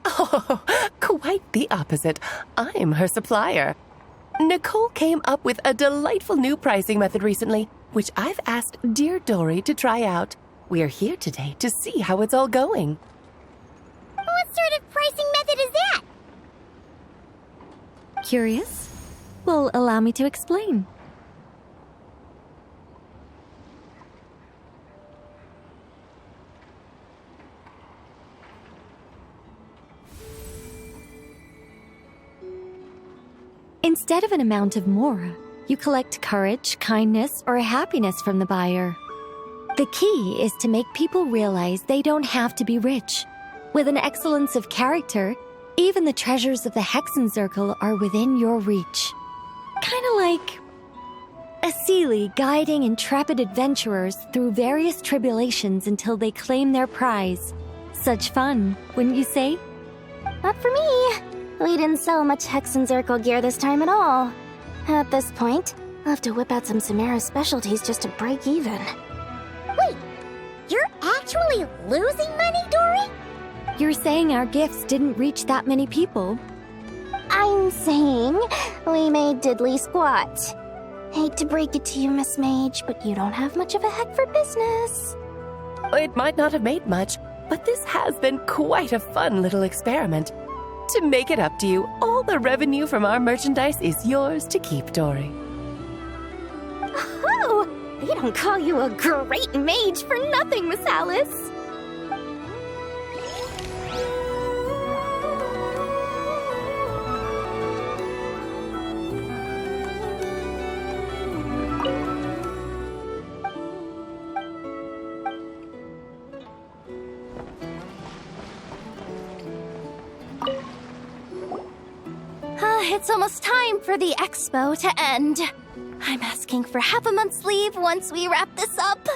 Oh, quite the opposite. I'm her supplier. Nicole came up with a delightful new pricing method recently, which I've asked dear Dory to try out. We're here today to see how it's all going. What sort of pricing method is that? Curious? Well, allow me to explain. Instead of an amount of mora, you collect courage, kindness, or happiness from the buyer. The key is to make people realize they don't have to be rich. With an excellence of character, even the treasures of the Hexen Circle are within your reach. Kinda like a Seelie guiding intrepid adventurers through various tribulations until they claim their prize. Such fun, wouldn't you say? Not for me. We didn't sell much Hexen Circle gear this time at all. At this point, I'll have to whip out some Samara specialties just to break even. Wait, you're actually losing money, Dory? You're saying our gifts didn't reach that many people? I'm saying we made diddly squat. Hate to break it to you, Miss Mage, but you don't have much of a head for business. It might not have made much, but this has been quite a fun little experiment. To make it up to you, all the revenue from our merchandise is yours to keep, Dory. Oh, they don't call you a great mage for nothing, Miss Alice. It's almost time for the expo to end. I'm asking for half a month's leave once we wrap this up.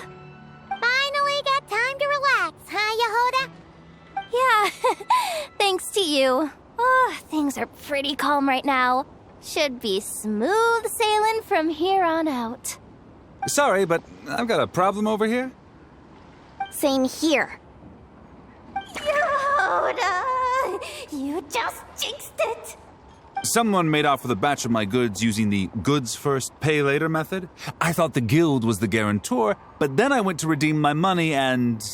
Finally got time to relax, huh, Yehoda? Yeah, thanks to you. Oh, things are pretty calm right now. Should be smooth sailing from here on out. Sorry, but I've got a problem over here. Same here. Yehoda! You just jinxed it! Someone made off with a batch of my goods using the goods first, pay later method. I thought the guild was the guarantor, but then I went to redeem my money and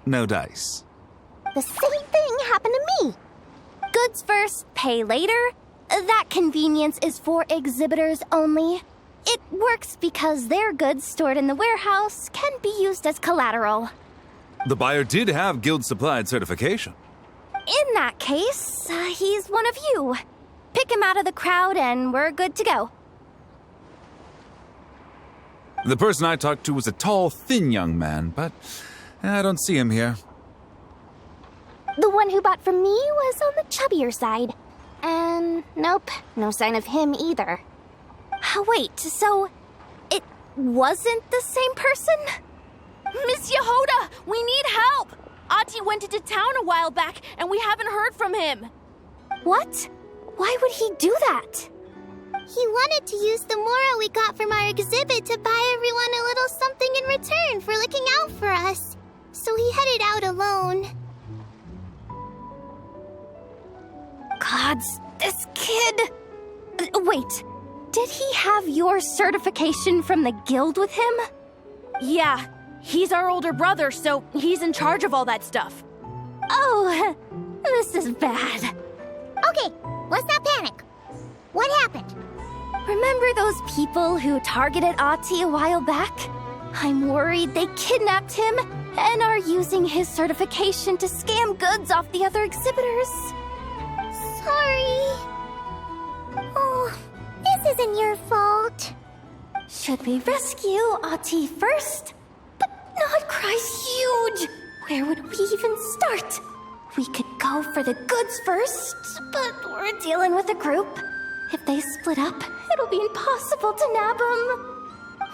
no dice. The same thing happened to me. Goods first, pay later? That convenience is for exhibitors only. It works because their goods stored in the warehouse can be used as collateral. The buyer did have guild-supplied certification. In that case, he's one of you. Pick him out of the crowd and we're good to go. The person I talked to was a tall, thin young man, but I don't see him here. The one who bought from me was on the chubbier side. And nope, no sign of him either. Wait, so it wasn't the same person? Miss Yehoda, we need help! Ati went into town a while back, and we haven't heard from him. What? Why would he do that? He wanted to use the moral we got from our exhibit to buy everyone a little something in return for looking out for us. So he headed out alone. Gods, this kid... Wait, did he have your certification from the guild with him? Yeah, he's our older brother, so he's in charge of all that stuff. Oh, this is bad. Okay, let's not panic. What happened? Remember those people who targeted Ati a while back? I'm worried they kidnapped him and are using his certification to scam goods off the other exhibitors. Sorry. Oh, this isn't your fault. Should we rescue Ati first? But Nodcry's huge. Where would we even start? We could go for the goods first, but we're dealing with a group. If they split up, it'll be impossible to nab them.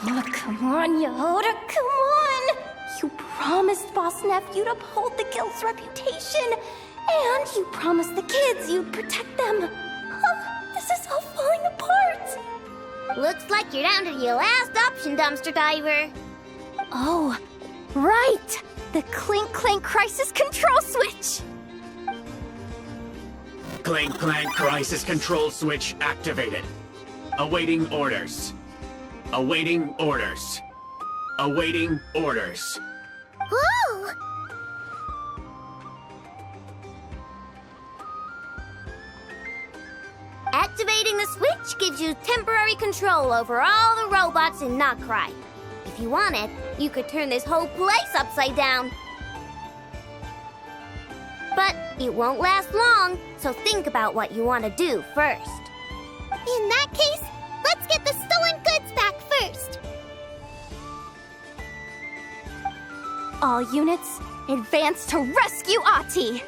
Oh, come on, Yehoda, come on! You promised Boss Nephew to uphold the guild's reputation, and you promised the kids you'd protect them. This is all falling apart. Looks like you're down to your last option, dumpster diver. Oh, right! The Clink Clank Crisis Control Switch! Clank Clank Crisis Control Switch activated. Awaiting orders. Awaiting orders. Awaiting orders. Whoa! Activating the switch gives you temporary control over all the robots in Nodcry. If you wanted, you could turn this whole place upside down. But it won't last long, so think about what you want to do first. In that case, let's get the stolen goods back first. All units, advance to rescue Ati!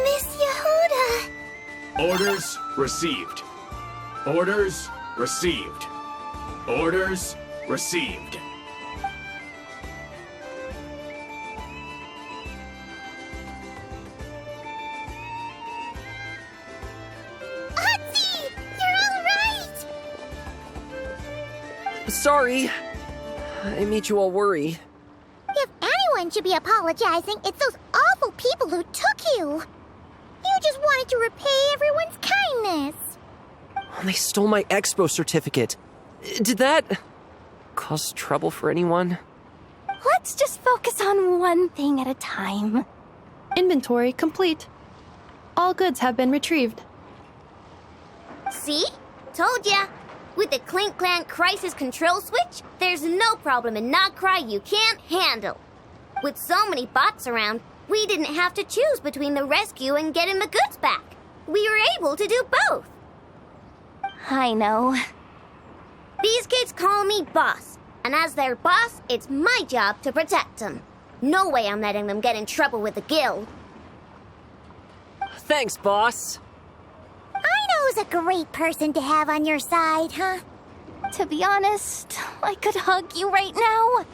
Miss Yehoda! Orders received. Orders received. Orders received. Ati! You're all right! Sorry. I made you all worry. If anyone should be apologizing, it's those awful people who took you. You just wanted to repay everyone's kindness. They stole my expo certificate. Did that cause trouble for anyone? Let's just focus on one thing at a time. Inventory complete. All goods have been retrieved. See? Told ya. With the Clink Clank Crisis Control Switch, there's no problem in Nodcry you can't handle. With so many bots around, we didn't have to choose between the rescue and getting the goods back. We were able to do both. I know. These kids call me boss, and as their boss, it's my job to protect them. No way I'm letting them get in trouble with the guild. Thanks, boss. Who's a great person to have on your side, huh? To be honest, I could hug you right now.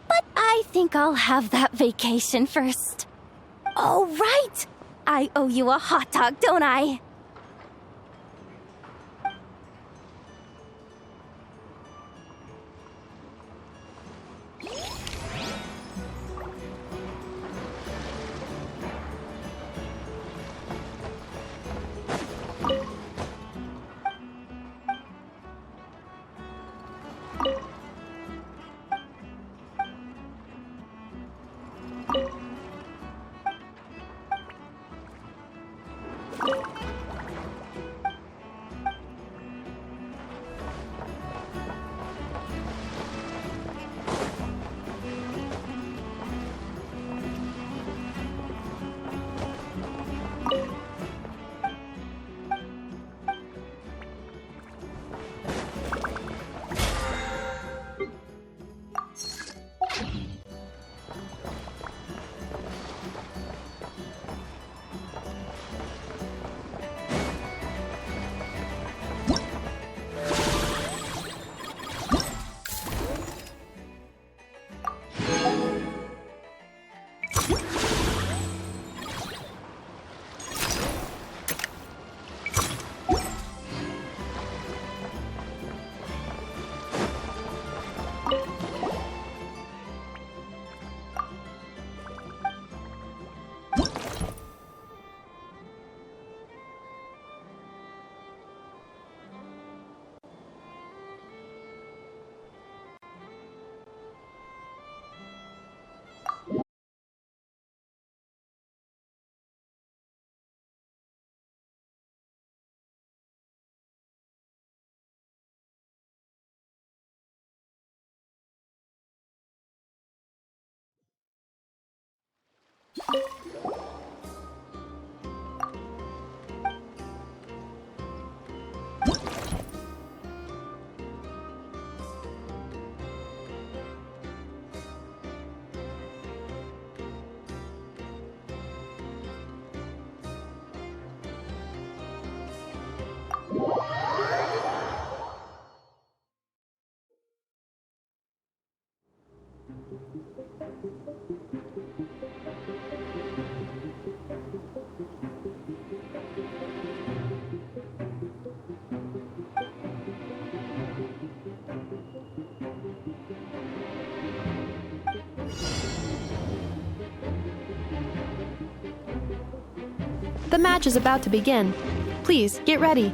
But I think I'll have that vacation first. Oh, right! I owe you a hot dog, don't I? The match is about to begin. Please, get ready.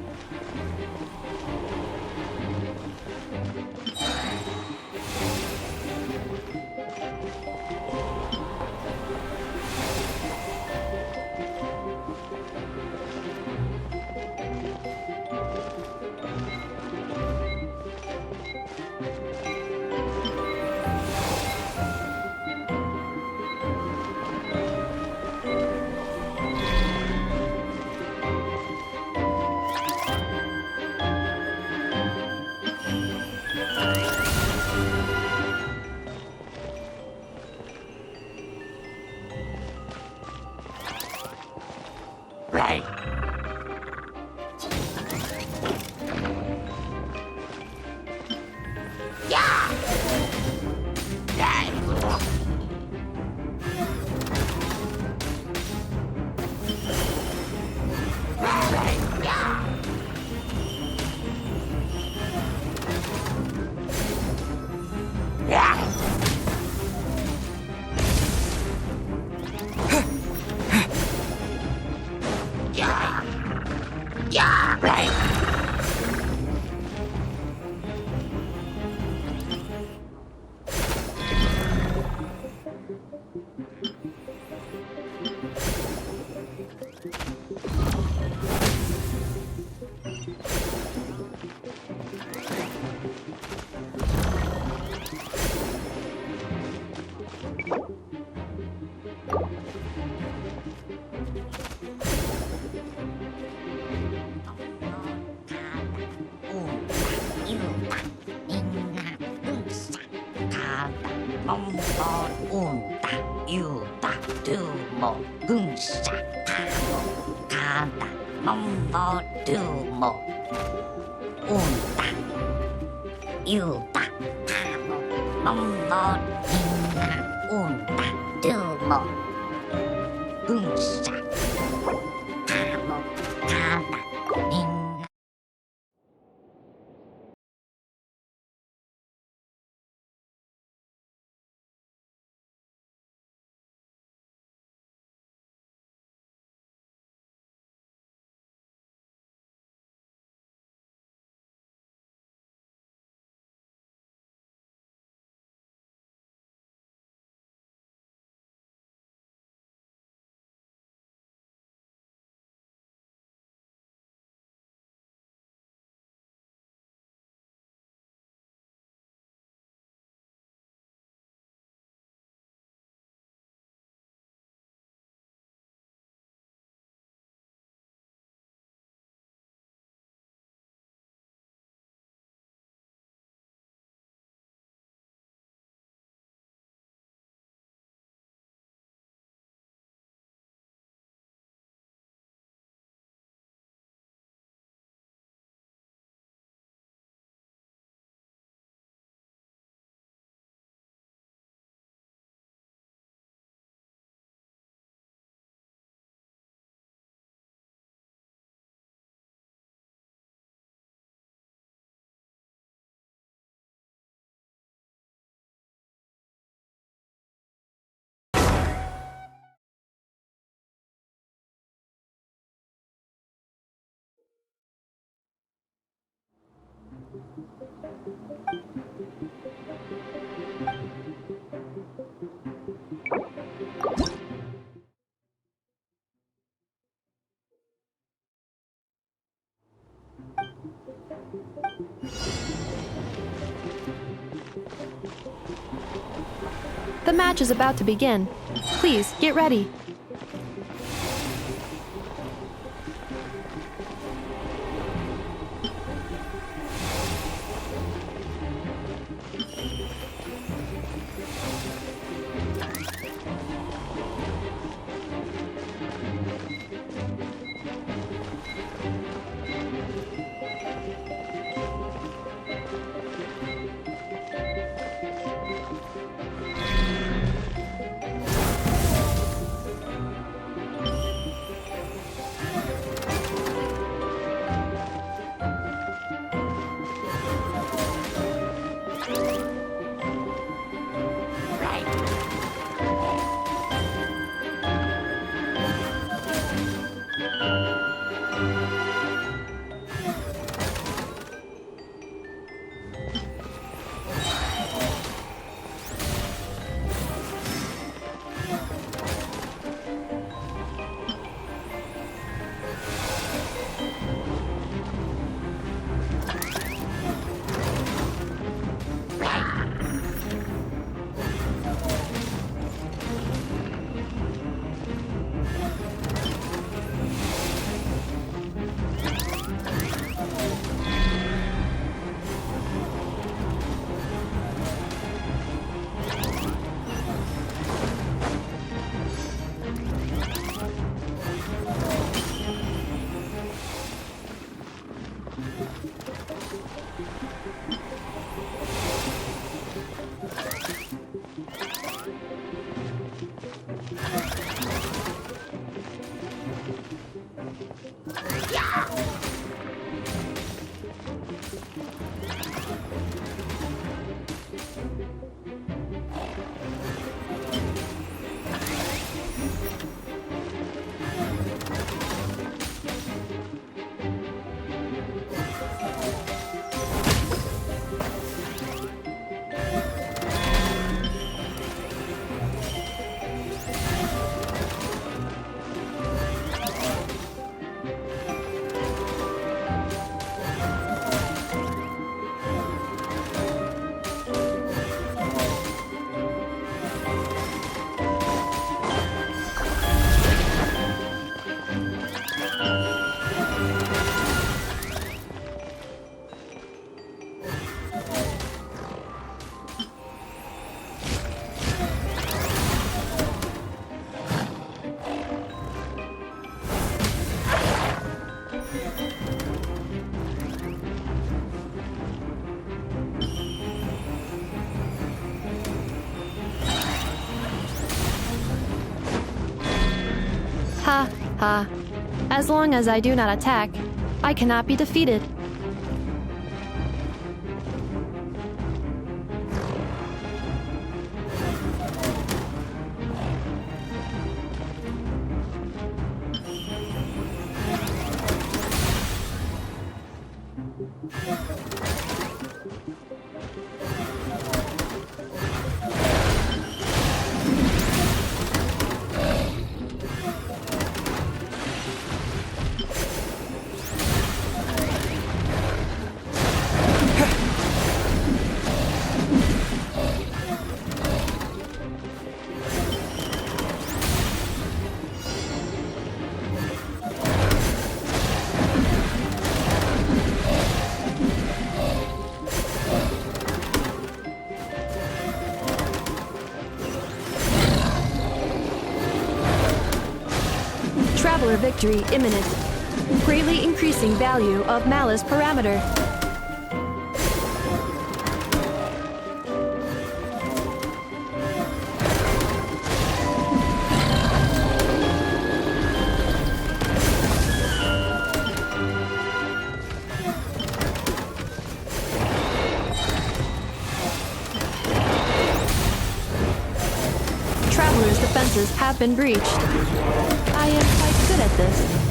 The match is about to begin. Please, get ready. Ha, ha. As long as I do not attack, I cannot be defeated. Traveler victory imminent. Greatly increasing value of Malice parameter. Traveler's defenses have been breached. I am quite good at this.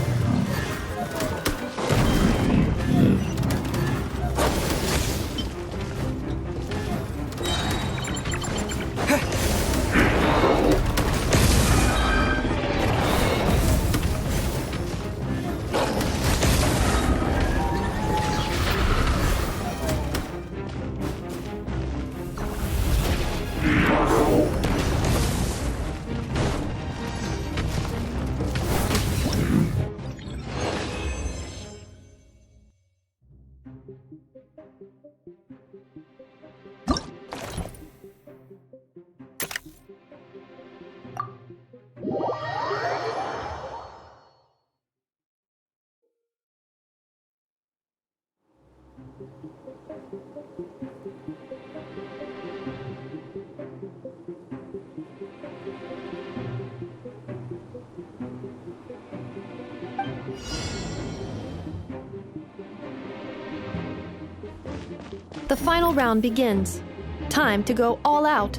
The final round begins. Time to go all out.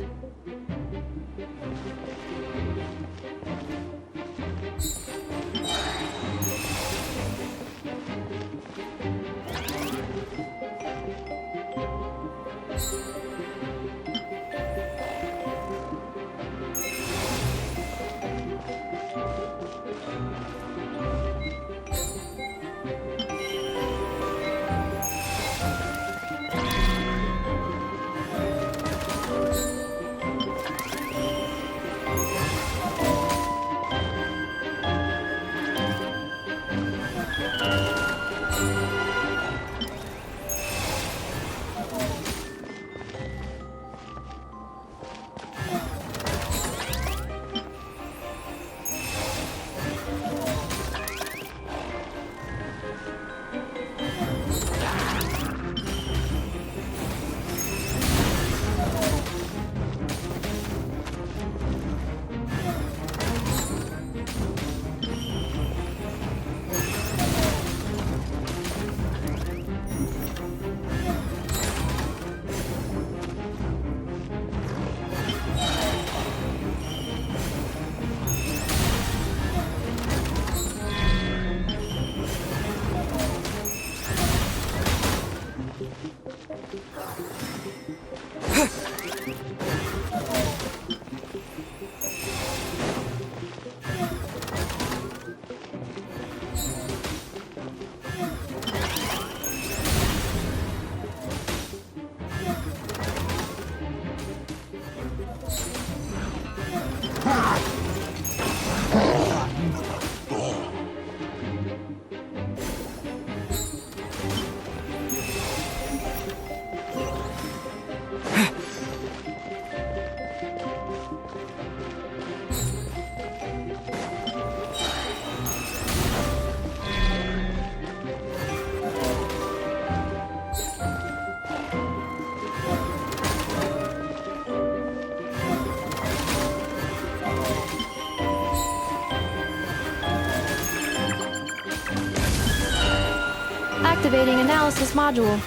activating analysis module.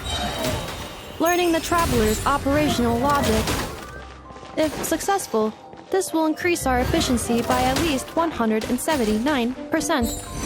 Learning the Traveler's operational logic. If successful, this will increase our efficiency by at least 179%.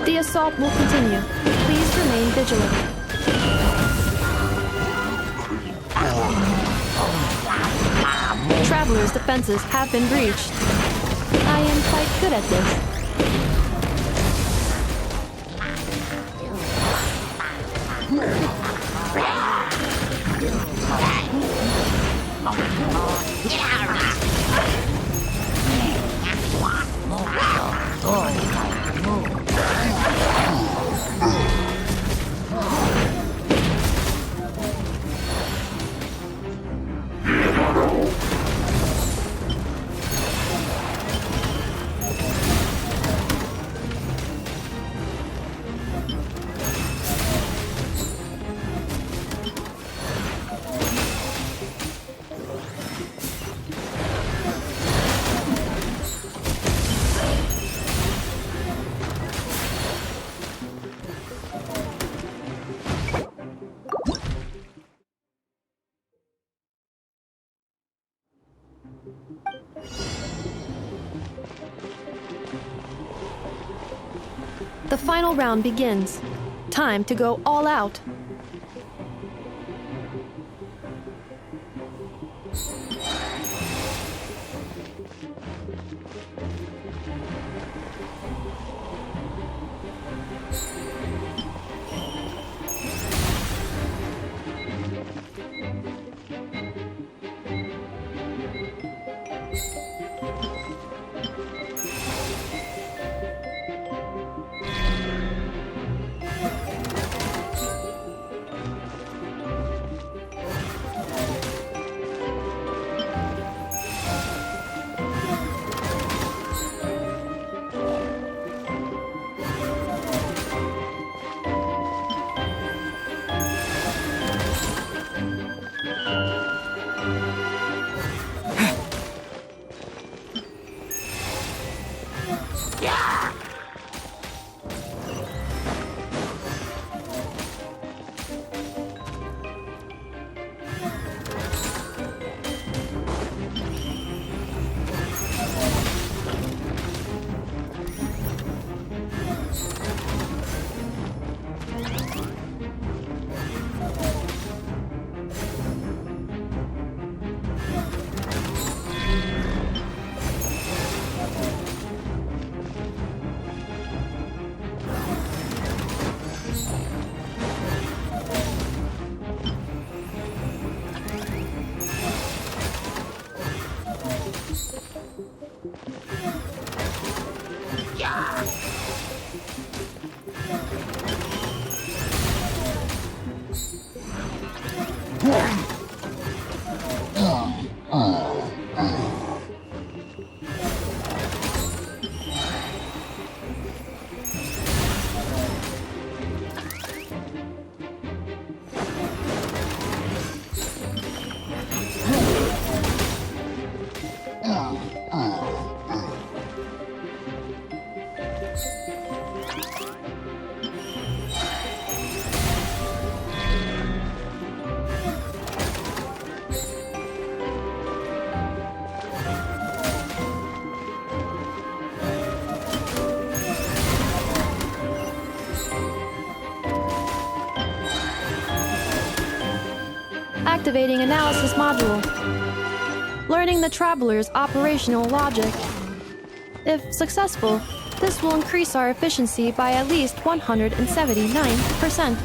The assault will continue. Please remain vigilant. Traveler's defenses have been breached. I am quite good at this. The final round begins. Time to go all out. Activating analysis module. Learning the Traveler's operational logic. If successful, this will increase our efficiency by at least 179%.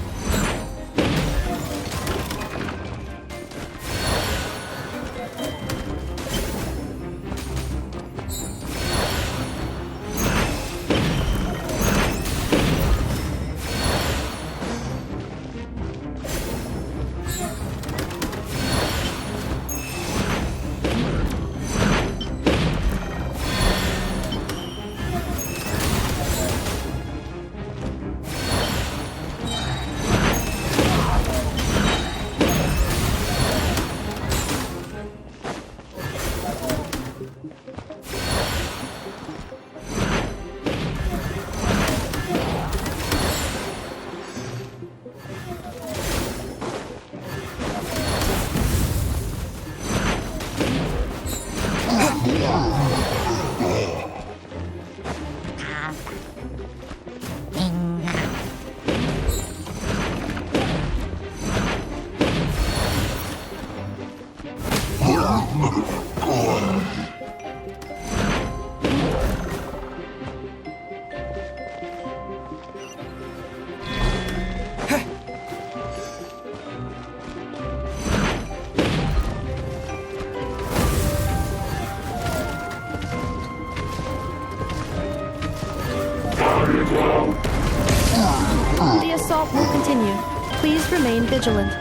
The assault will continue. Please remain vigilant.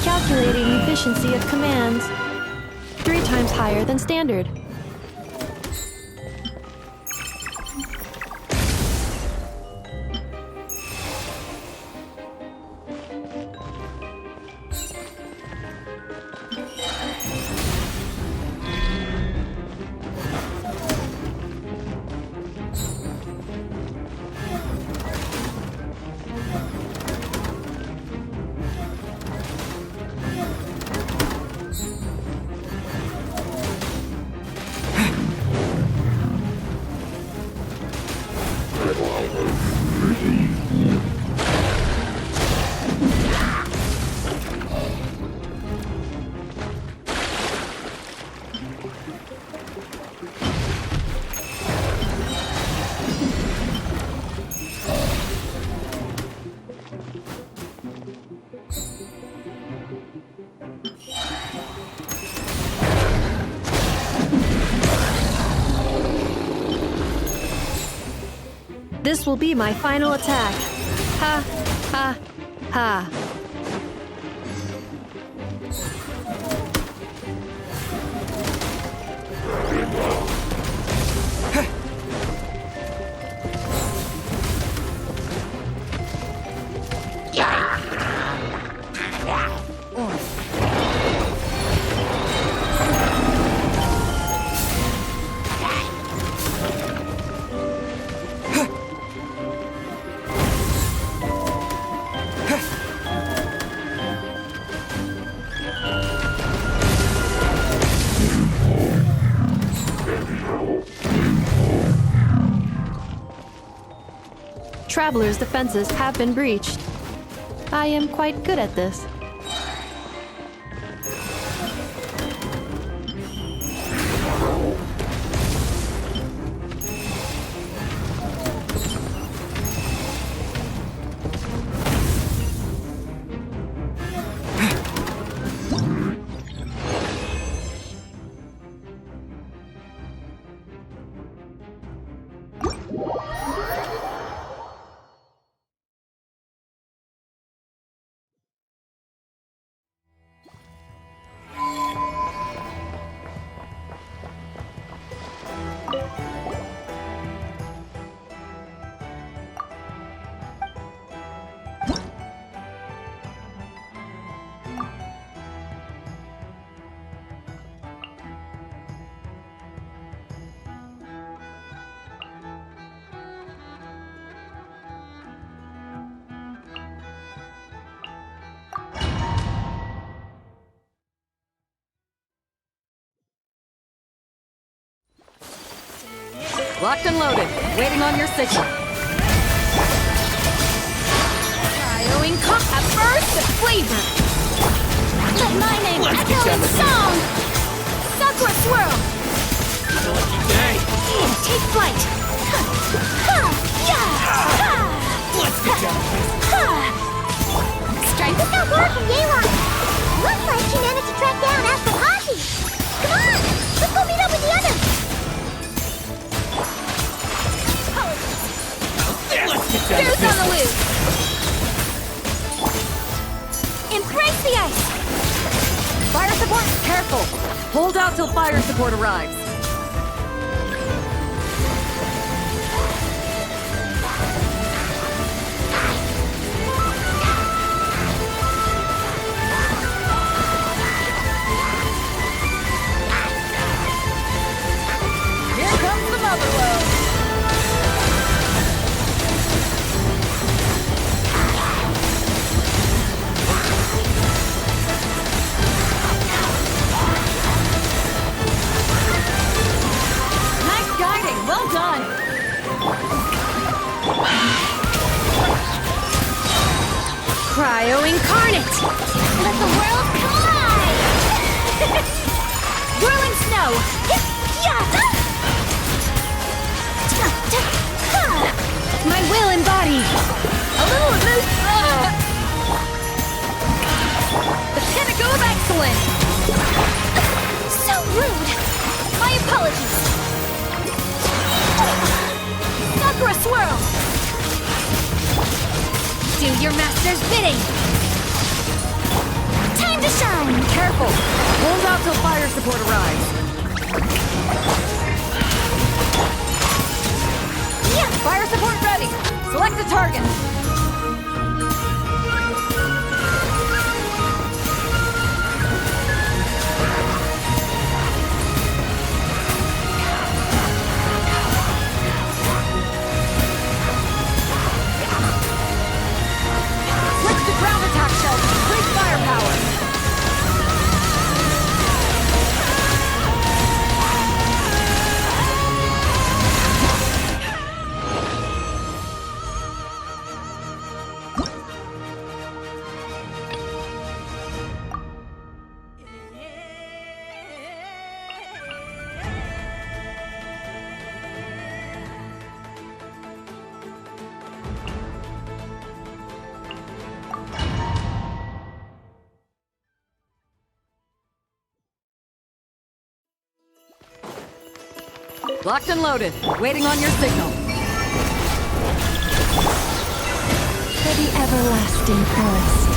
Calculating efficiency of commands. 3 times higher than standard. This will be my final attack. Ha, ha, ha. Traveler's defenses have been breached. I am quite good at this. Locked and loaded, waiting on your signal. Cryoing cup at first flavor. Let my name echo in song! Sakura Swirl! Take flight! Strength is not working, Yelan. Looks like she managed to track down Ashwapati. Come on, let's go meet up with the others. Screws on the loose! Embrace the ice! Fire support, careful! Hold out till fire support arrives. Here comes the mother load! Well done! Cryo Incarnate! Let the world collide! Whirling Snow! My will embodied! A little loose! The pinnacle of excellence! So rude! My apologies! Sakura Swirl! Do your master's bidding! Time to shine! Careful! Hold out till fire support arrives. Yeah. Fire support ready! Select a target! Ground attack shells! Great firepower! Locked and loaded. Waiting on your signal. For the everlasting forest.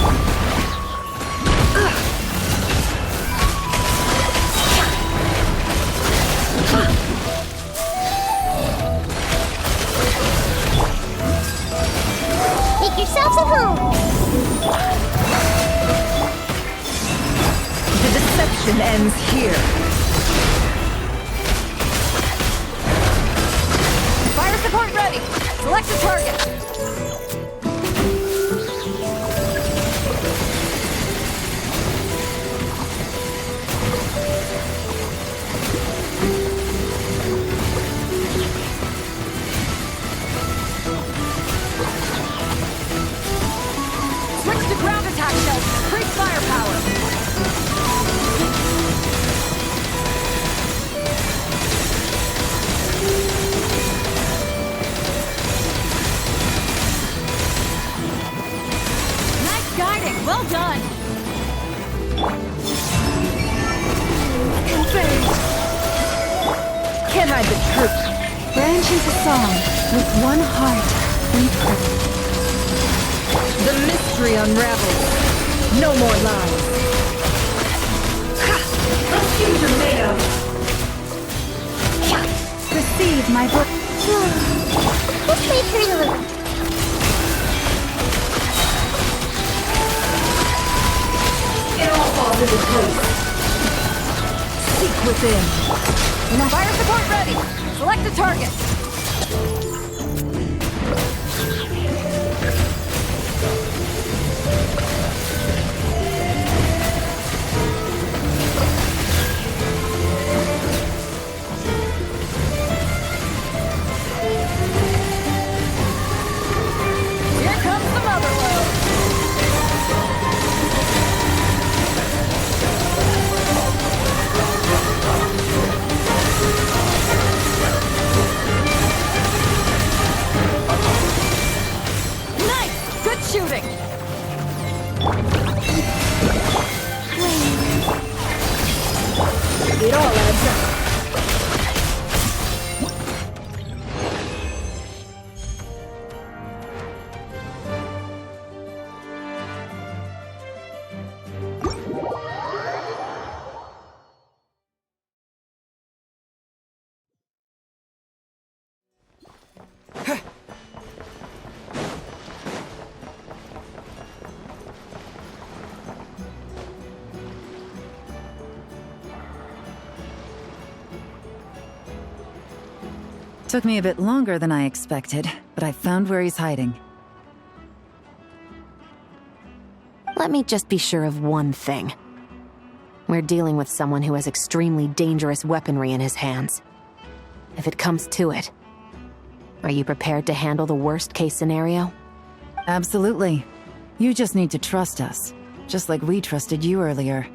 Make yourselves at home. The deception ends here. Fire support ready! Select a target! Switch to ground attack shells! Increase firepower! Well done! Confirmed. Can't hide the truth. Branch into song with one heart and purpose. The mystery unravels. No more lies. Let's use tomato. Receive my book. Let's wait for you. It all falls into place. Seek within. Fire support ready! Select a target! Here comes the mother load! Took me a bit longer than I expected, but I found where he's hiding. Let me just be sure of one thing. We're dealing with someone who has extremely dangerous weaponry in his hands. If it comes to it, are you prepared to handle the worst-case scenario? Absolutely. You just need to trust us, just like we trusted you earlier.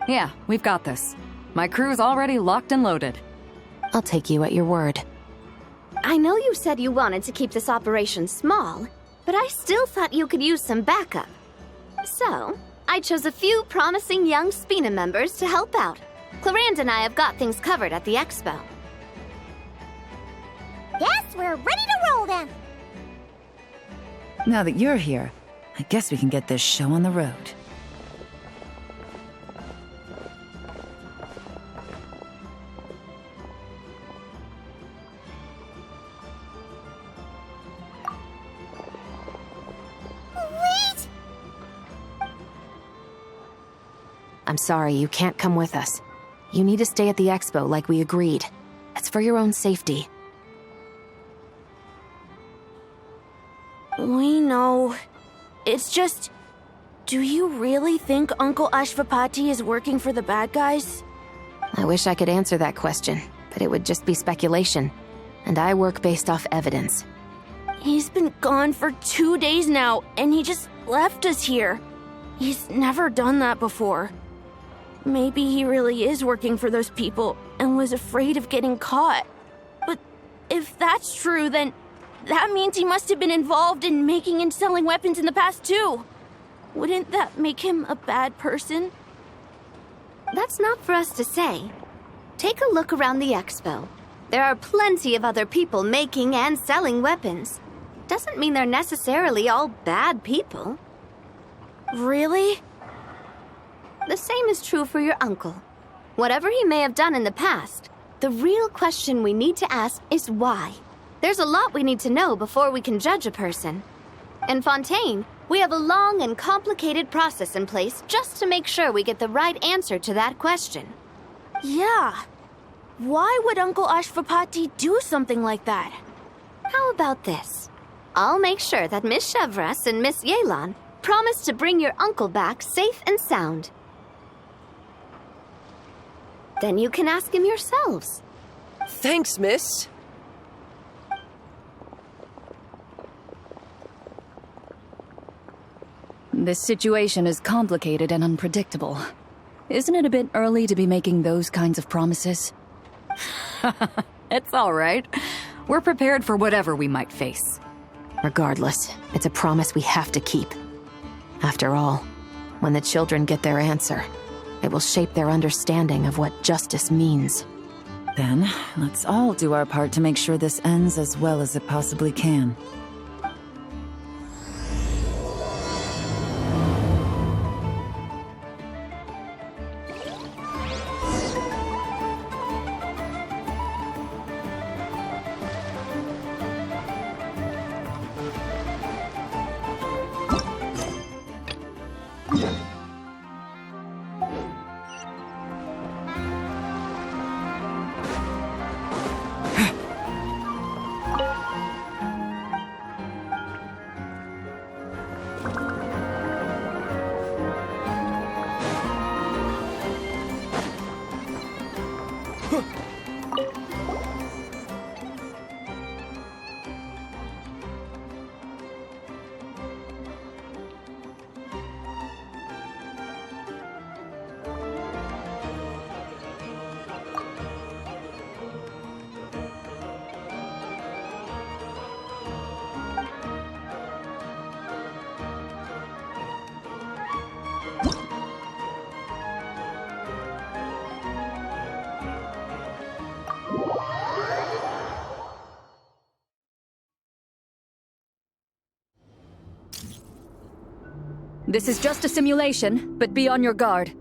Yeah, we've got this. My crew's already locked and loaded. I'll take you at your word. I know you said you wanted to keep this operation small, but I still thought you could use some backup. So, I chose a few promising young Spina members to help out. Clarand and I have got things covered at the expo. Yes, we're ready to roll then. Now that you're here, I guess we can get this show on the road. Wait! I'm sorry, you can't come with us. You need to stay at the expo like we agreed. It's for your own safety. We know. It's just... Do you really think Uncle Ashvapati is working for the bad guys? I wish I could answer that question, but it would just be speculation. And I work based off evidence. He's been gone for 2 days now, and he just left us here. He's never done that before. Maybe he really is working for those people and was afraid of getting caught. But if that's true, then that means he must have been involved in making and selling weapons in the past too. Wouldn't that make him a bad person? That's not for us to say. Take a look around the expo. There are plenty of other people making and selling weapons. Doesn't mean they're necessarily all bad people. Really? The same is true for your uncle. Whatever he may have done in the past, the real question we need to ask is why. There's a lot we need to know before we can judge a person. In Fontaine, we have a long and complicated process in place just to make sure we get the right answer to that question. Yeah. Why would Uncle Ashvapati do something like that? How about this? I'll make sure that Miss Chevras and Miss Yelan promise to bring your uncle back safe and sound. Then you can ask him yourselves. Thanks, miss. This situation is complicated and unpredictable. Isn't it a bit early to be making those kinds of promises? It's all right. We're prepared for whatever we might face. Regardless, it's a promise we have to keep. After all, when the children get their answer, it will shape their understanding of what justice means. Then, let's all do our part to make sure this ends as well as it possibly can. This is just a simulation, but be on your guard.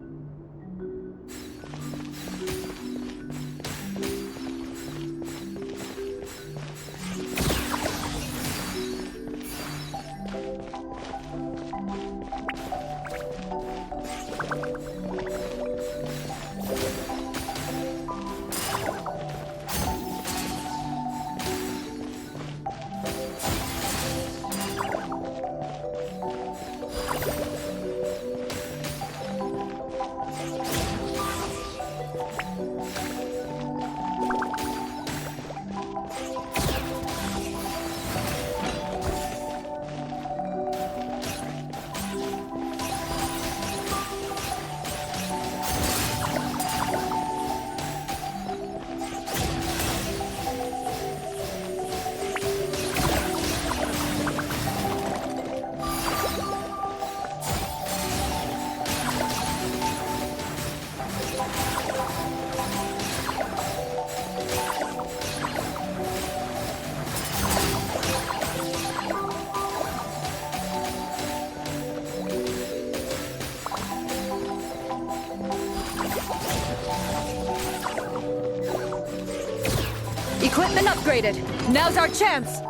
upgraded. Now's our chance.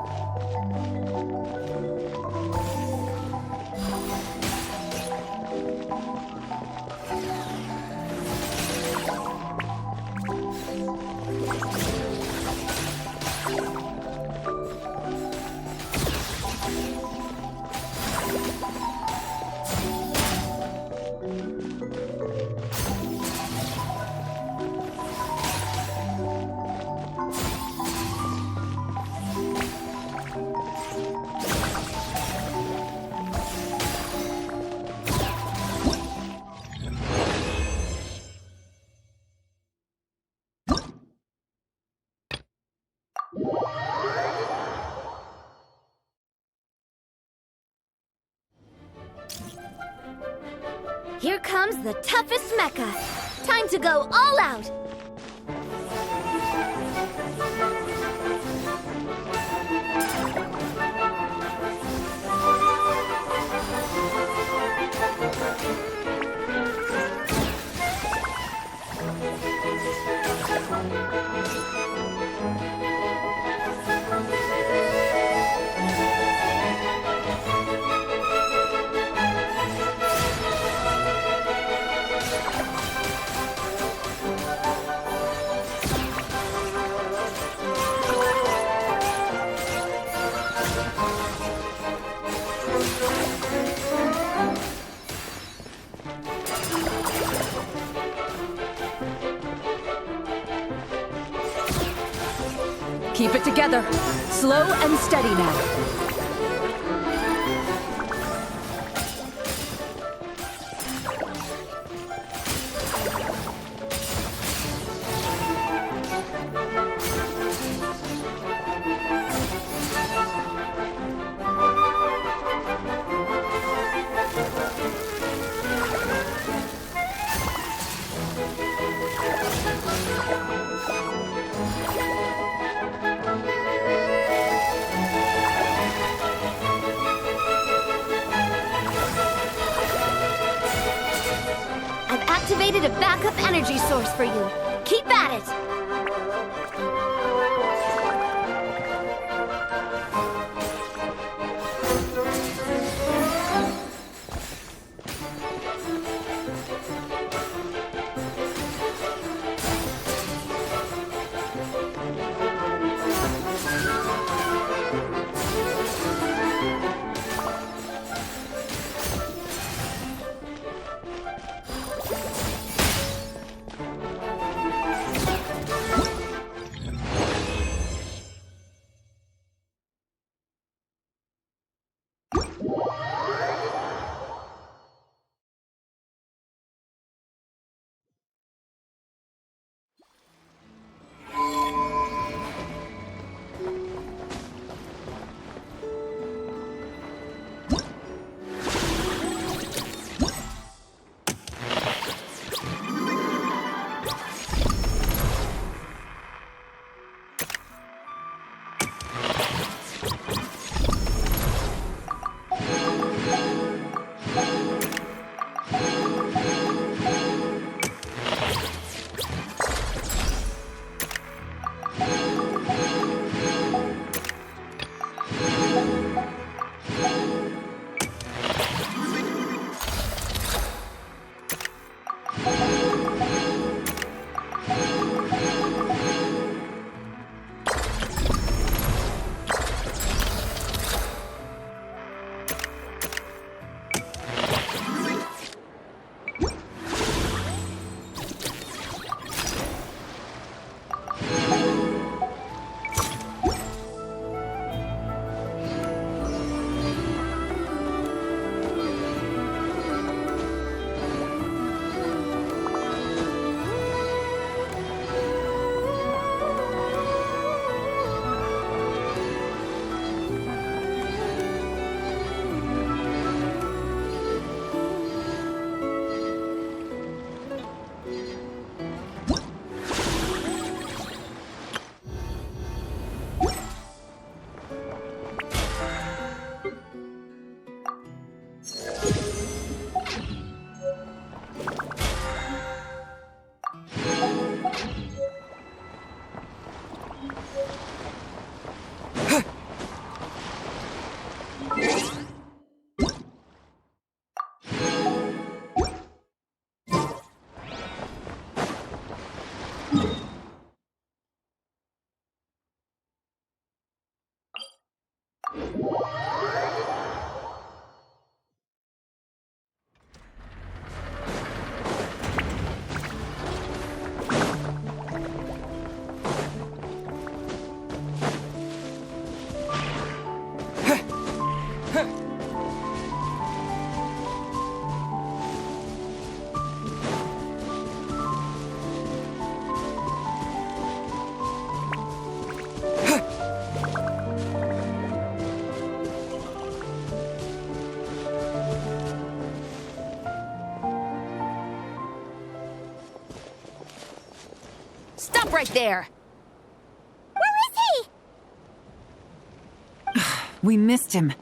Here comes the toughest mecha. Time to go all out. Keep it together. Slow and steady now. Activated a backup energy source for you. Keep at it! Stop right there! Where is he? We missed him.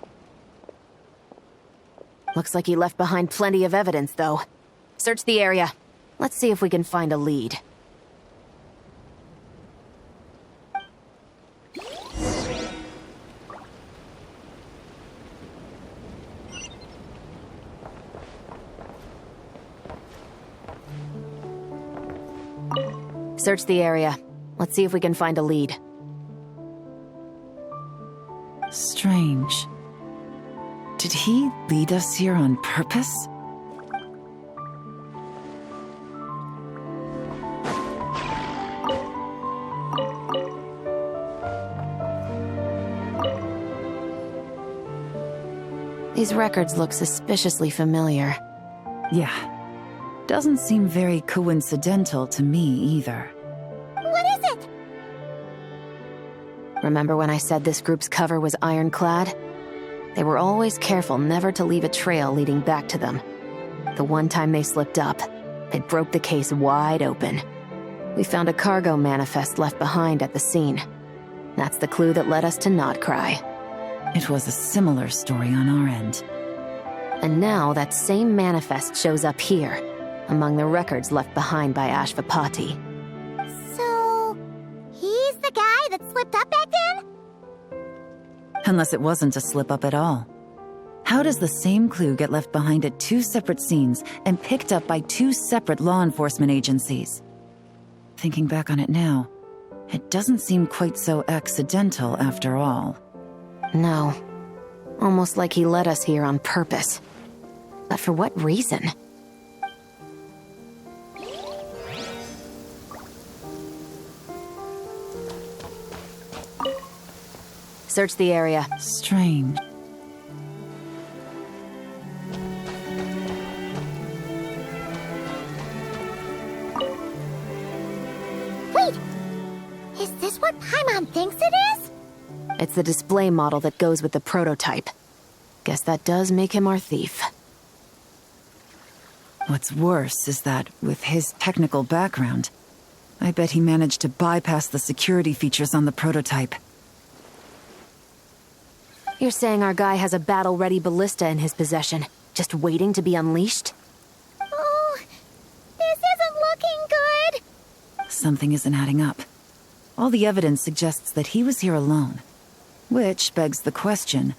Looks like he left behind plenty of evidence, though. Search the area. Let's see if we can find a lead. Search the area. Let's see if we can find a lead. Strange. Did he lead us here on purpose? These records look suspiciously familiar. Yeah. Doesn't seem very coincidental to me either. What is it? Remember when I said this group's cover was ironclad? They were always careful never to leave a trail leading back to them. The one time they slipped up, it broke the case wide open. We found a cargo manifest left behind at the scene. That's the clue that led us to Nodcry. It was a similar story on our end. And now that same manifest shows up here, among the records left behind by Ashvapati. So, he's the guy that slipped up back then? Unless it wasn't a slip-up at all. How does the same clue get left behind at two separate scenes and picked up by two separate law enforcement agencies? Thinking back on it now, it doesn't seem quite so accidental after all. No. Almost like he led us here on purpose. But for what reason? Search the area. Strange. Wait! Is this what Paimon thinks it is? It's the display model that goes with the prototype. Guess that does make him our thief. What's worse is that, with his technical background, I bet he managed to bypass the security features on the prototype. You're saying our guy has a battle-ready ballista in his possession, just waiting to be unleashed? Oh, this isn't looking good. Something isn't adding up. All the evidence suggests that he was here alone. Which begs the question,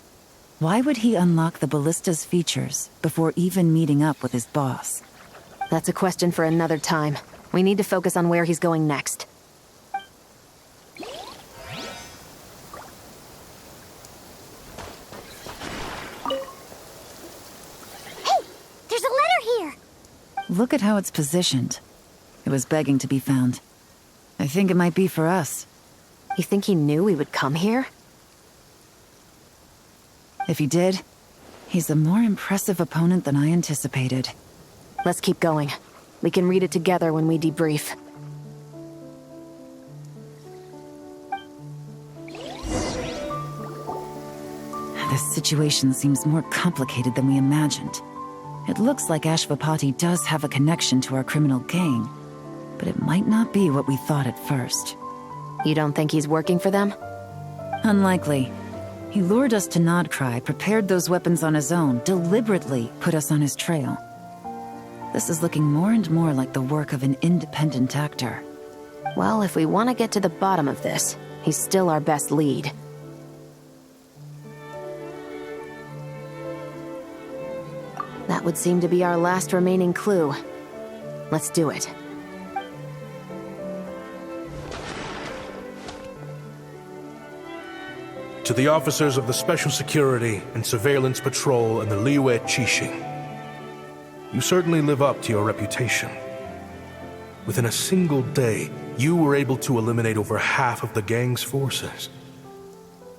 why would he unlock the ballista's features before even meeting up with his boss? That's a question for another time. We need to focus on where he's going next. Look at how it's positioned. It was begging to be found. I think it might be for us. You think he knew we would come here? If he did, he's a more impressive opponent than I anticipated. Let's keep going. We can read it together when we debrief. This situation seems more complicated than we imagined. It looks like Ashvapati does have a connection to our criminal gang, but it might not be what we thought at first. You don't think he's working for them? Unlikely. He lured us to Nodcry, prepared those weapons on his own, deliberately put us on his trail. This is looking more and more like the work of an independent actor. Well, if we want to get to the bottom of this, he's still our best lead. That would seem to be our last remaining clue. Let's do it. To the officers of the Special Security and Surveillance Patrol and the Liyue Qixing, you certainly live up to your reputation. Within a single day, you were able to eliminate over half of the gang's forces.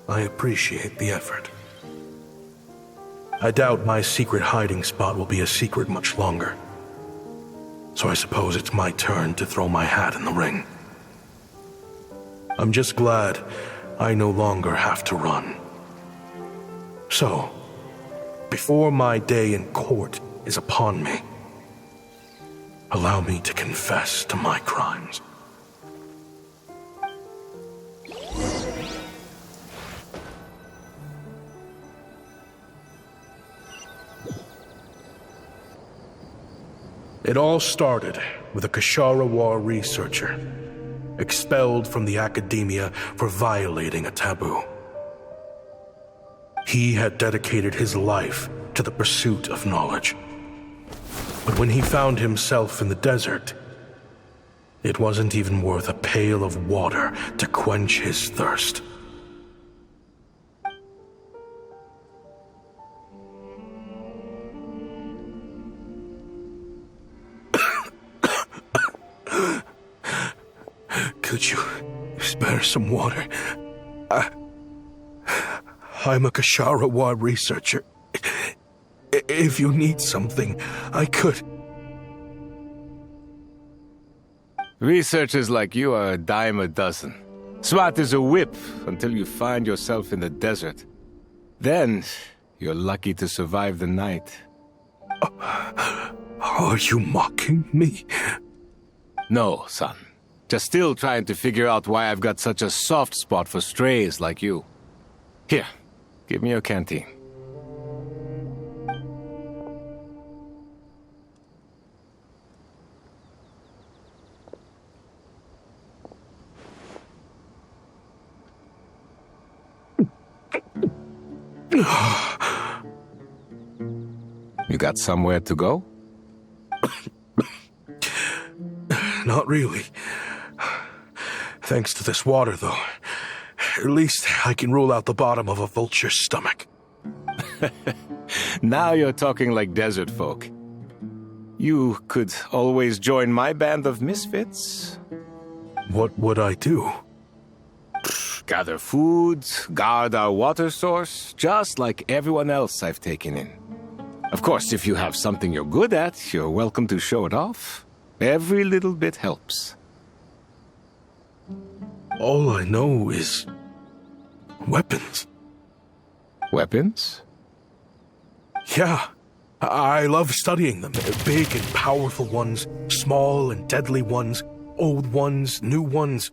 I appreciate the effort. I doubt my secret hiding spot will be a secret much longer. So I suppose it's my turn to throw my hat in the ring. I'm just glad I no longer have to run. So, before my day in court is upon me, allow me to confess to my crimes. It all started with a Ksharawar researcher, expelled from the academia for violating a taboo. He had dedicated his life to the pursuit of knowledge. But when he found himself in the desert, it wasn't even worth a pail of water to quench his thirst. Could you spare some water? I'm a Ksharawar researcher. If you need something, I could. Researchers like you are a dime a dozen. Smart as a whip until you find yourself in the desert. Then, you're lucky to survive the night. Are you mocking me? No, son. Just still trying to figure out why I've got such a soft spot for strays like you. Here, give me your canteen. You got somewhere to go? Not really. Thanks to this water, though. At least I can rule out the bottom of a vulture's stomach. Now you're talking like desert folk. You could always join my band of misfits. What would I do? Gather food, guard our water source, just like everyone else I've taken in. Of course, if you have something you're good at, you're welcome to show it off. Every little bit helps. All I know is weapons. Weapons? Yeah. I love studying them. Big and powerful ones, small and deadly ones, old ones, new ones.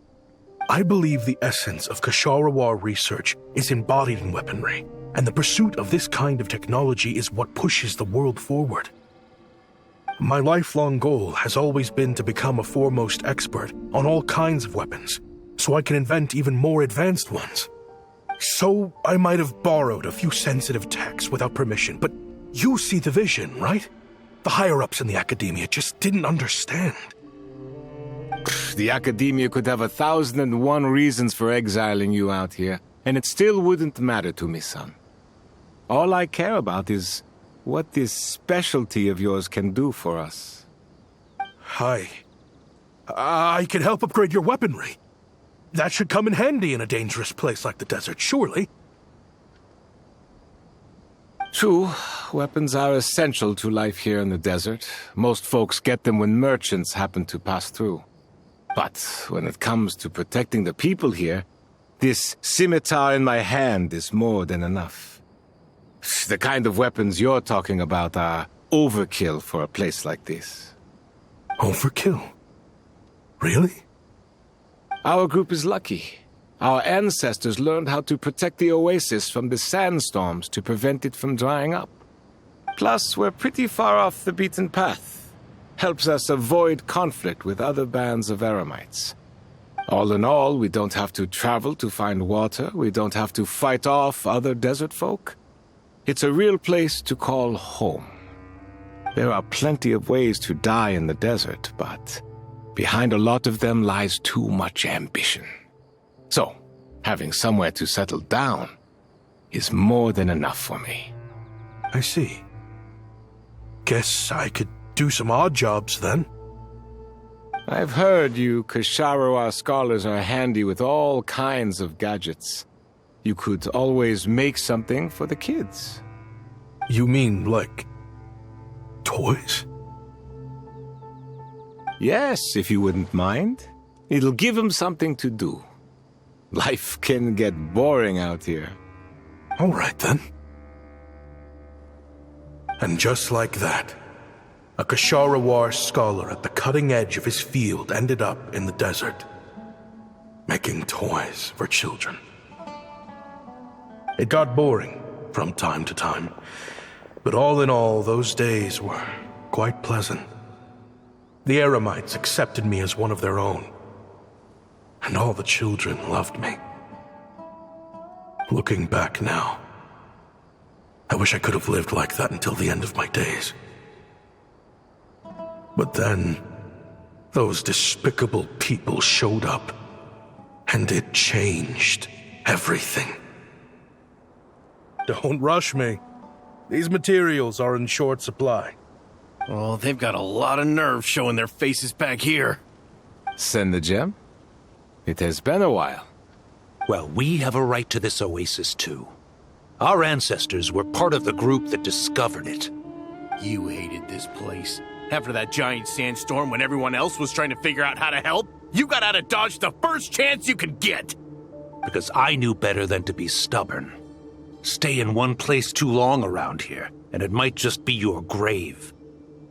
I believe the essence of Ksharawar research is embodied in weaponry, and the pursuit of this kind of technology is what pushes the world forward. My lifelong goal has always been to become a foremost expert on all kinds of weapons, so I can invent even more advanced ones. So I might have borrowed a few sensitive techs without permission, but you see the vision, right? The higher-ups in the academia just didn't understand. The academia could have 1,001 reasons for exiling you out here, and it still wouldn't matter to me, son. All I care about is what this specialty of yours can do for us. I can help upgrade your weaponry. That should come in handy in a dangerous place like the desert, surely. True, weapons are essential to life here in the desert. Most folks get them when merchants happen to pass through. But when it comes to protecting the people here, this scimitar in my hand is more than enough. The kind of weapons you're talking about are overkill for a place like this. Overkill? Really? Our group is lucky. Our ancestors learned how to protect the oasis from the sandstorms to prevent it from drying up. Plus, we're pretty far off the beaten path. Helps us avoid conflict with other bands of Eremites. All in all, we don't have to travel to find water. We don't have to fight off other desert folk. It's a real place to call home. There are plenty of ways to die in the desert, but behind a lot of them lies too much ambition. So, having somewhere to settle down is more than enough for me. I see. Guess I could do some odd jobs then. I've heard you Ksharowa scholars are handy with all kinds of gadgets. You could always make something for the kids. You mean, like, toys? Yes, if you wouldn't mind. It'll give them something to do. Life can get boring out here. All right, then. And just like that, a Ksharowa scholar at the cutting edge of his field ended up in the desert, making toys for children. It got boring from time to time, but all in all, those days were quite pleasant. The Eremites accepted me as one of their own, and all the children loved me. Looking back now, I wish I could have lived like that until the end of my days. But then, those despicable people showed up, and it changed everything. Don't rush me. These materials are in short supply. Oh, they've got a lot of nerve showing their faces back here. Send the gem? It has been a while. Well, we have a right to this oasis, too. Our ancestors were part of the group that discovered it. You hated this place. After that giant sandstorm when everyone else was trying to figure out how to help, you got out of Dodge the first chance you could get! Because I knew better than to be stubborn. Stay in one place too long around here, and it might just be your grave.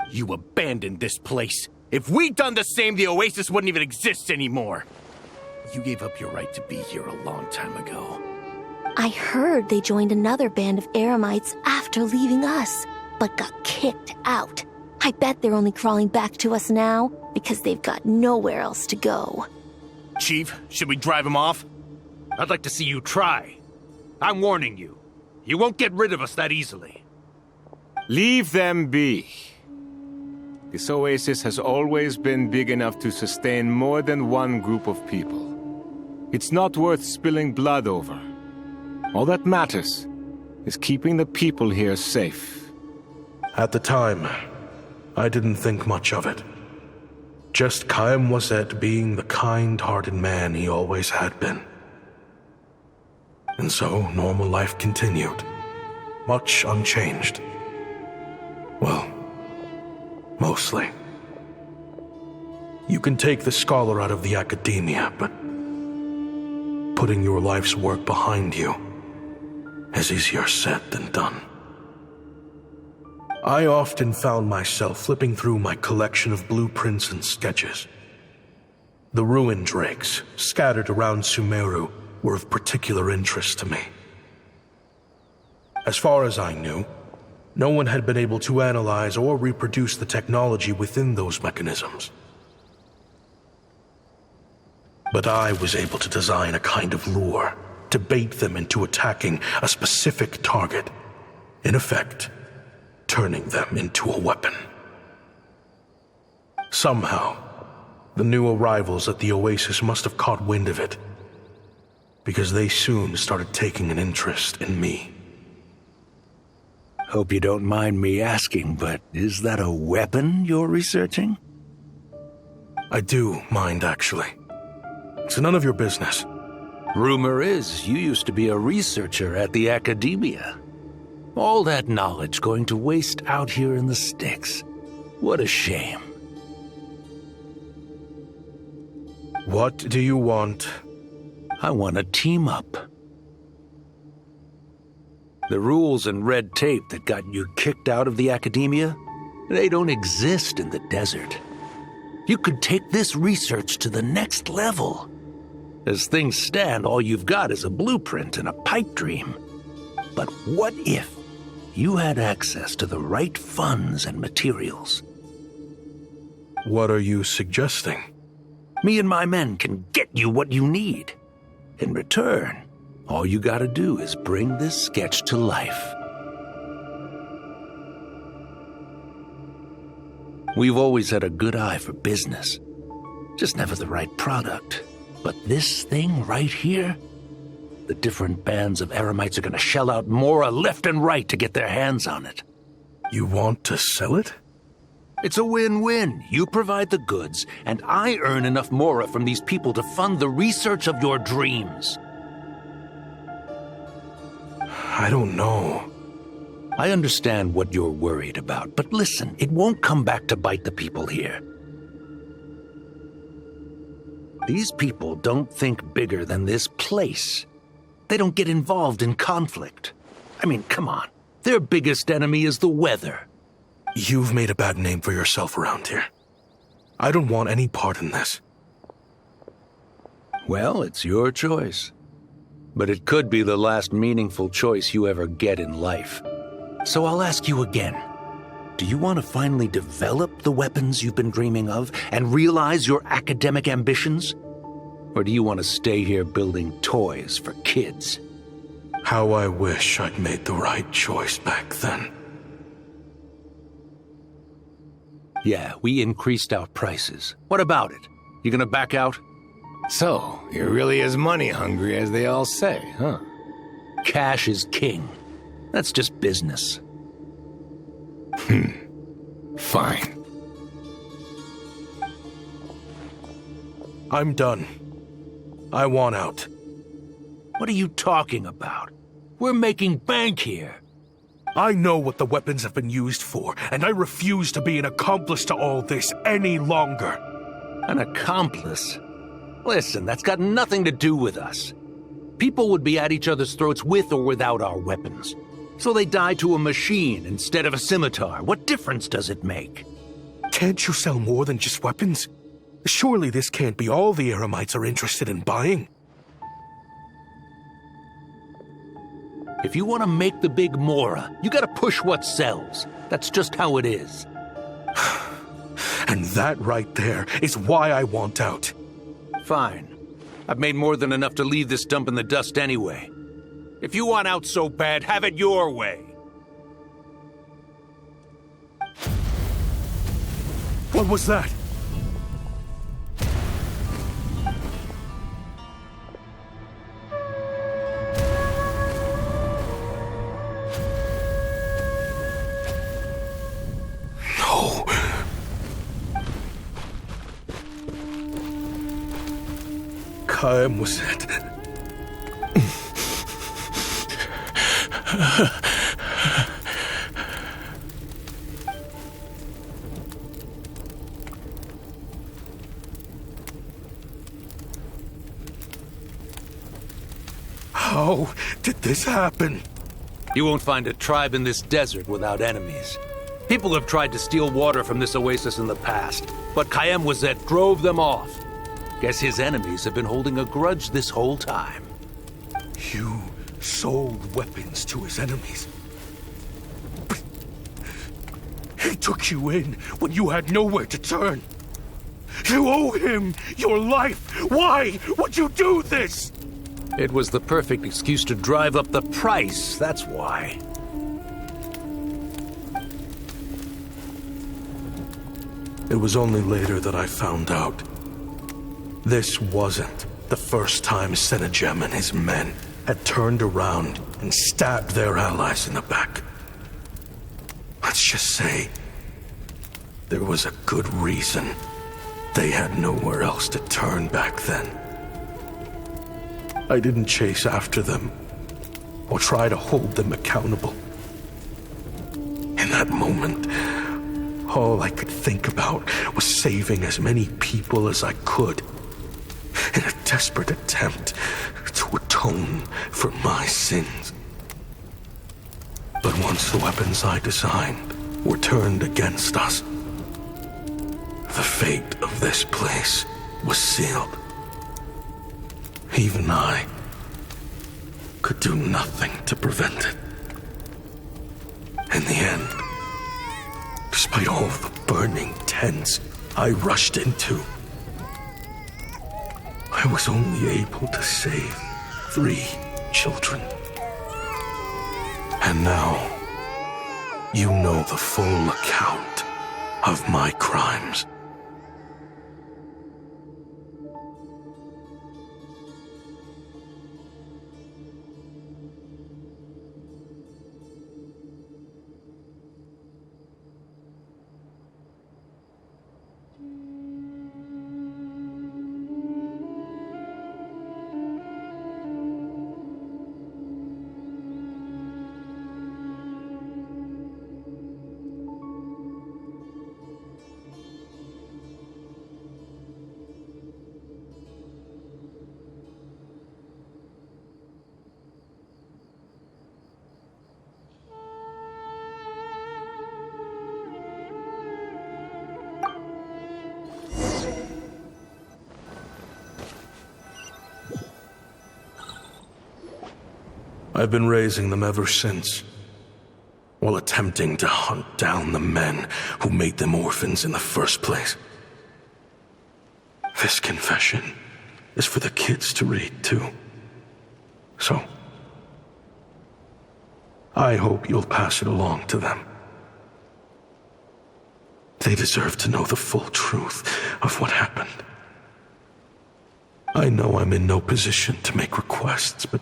You abandoned this place. If we'd done the same, the oasis wouldn't even exist anymore. You gave up your right to be here a long time ago. I heard they joined another band of Eremites after leaving us, but got kicked out. I bet they're only crawling back to us now because they've got nowhere else to go. Chief, should we drive him off? I'd like to see you try. I'm warning you. You won't get rid of us that easily. Leave them be. This oasis has always been big enough to sustain more than one group of people. It's not worth spilling blood over. All that matters is keeping the people here safe. At the time, I didn't think much of it. Just Chaim Wazet being the kind-hearted man he always had been. And so, normal life continued, much unchanged. Well, mostly. You can take the scholar out of the academia, but putting your life's work behind you is easier said than done. I often found myself flipping through my collection of blueprints and sketches. The ruin drakes scattered around Sumeru were of particular interest to me. As far as I knew, no one had been able to analyze or reproduce the technology within those mechanisms. But I was able to design a kind of lure to bait them into attacking a specific target, in effect, turning them into a weapon. Somehow, the new arrivals at the oasis must have caught wind of it, because they soon started taking an interest in me. Hope you don't mind me asking, but is that a weapon you're researching? I do mind, actually. It's none of your business. Rumor is you used to be a researcher at the academia. All that knowledge going to waste out here in the sticks. What a shame. What do you want? I want to team up. The rules and red tape that got you kicked out of the academia, they don't exist in the desert. You could take this research to the next level. As things stand, all you've got is a blueprint and a pipe dream. But what if you had access to the right funds and materials? What are you suggesting? Me and my men can get you what you need. In return, all you gotta do is bring this sketch to life. We've always had a good eye for business, just never the right product. But this thing right here, The different bands of Eremites are gonna shell out Mora left and right to get their hands on it. You want to sell it? It's a win-win. You provide the goods, and I earn enough Mora from these people to fund the research of your dreams. I don't know. I understand what you're worried about, but listen, it won't come back to bite the people here. These people don't think bigger than this place. They don't get involved in conflict. I mean, come on. Their biggest enemy is the weather. You've made a bad name for yourself around here. I don't want any part in this. Well, it's your choice. But it could be the last meaningful choice you ever get in life. So I'll ask you again. Do you want to finally develop the weapons you've been dreaming of and realize your academic ambitions? Or do you want to stay here building toys for kids? How I wish I'd made the right choice back then. Yeah, we increased our prices. What about it? You gonna back out? So, you're really as money hungry as they all say, huh? Cash is king. That's just business. Fine. I'm done. I want out. What are you talking about? We're making bank here. I know what the weapons have been used for, and I refuse to be an accomplice to all this any longer. An accomplice? Listen, that's got nothing to do with us. People would be at each other's throats with or without our weapons. So they die to a machine instead of a scimitar. What difference does it make? Can't you sell more than just weapons? Surely this can't be all the Eremites are interested in buying. If you want to make the big Mora, you gotta push what sells. That's just how it is. And that right there is why I want out. Fine. I've made more than enough to leave this dump in the dust anyway. If you want out so bad, have it your way. What was that? No. Kaim was it. How did this happen? You won't find a tribe in this desert without enemies. People have tried to steal water from this oasis in the past, but Kaim Wazet drove them off. Guess his enemies have been holding a grudge this whole time. You sold weapons to his enemies. But he took you in when you had nowhere to turn. You owe him your life. Why would you do this? It was the perfect excuse to drive up the price, that's why. It was only later that I found out. This wasn't the first time Senegem and his men had turned around and stabbed their allies in the back. Let's just say there was a good reason they had nowhere else to turn back then. I didn't chase after them or try to hold them accountable. In that moment, all I could think about was saving as many people as I could in a desperate attempt to atone for my sins. But once the weapons I designed were turned against us, the fate of this place was sealed. Even I could do nothing to prevent it. In the end, despite all the burning tents I rushed into, I was only able to save 3 children. And now, you know the full account of my crimes. I've been raising them ever since, while attempting to hunt down the men who made them orphans in the first place. This confession is for the kids to read, too. So, I hope you'll pass it along to them. They deserve to know the full truth of what happened. I know I'm in no position to make requests, but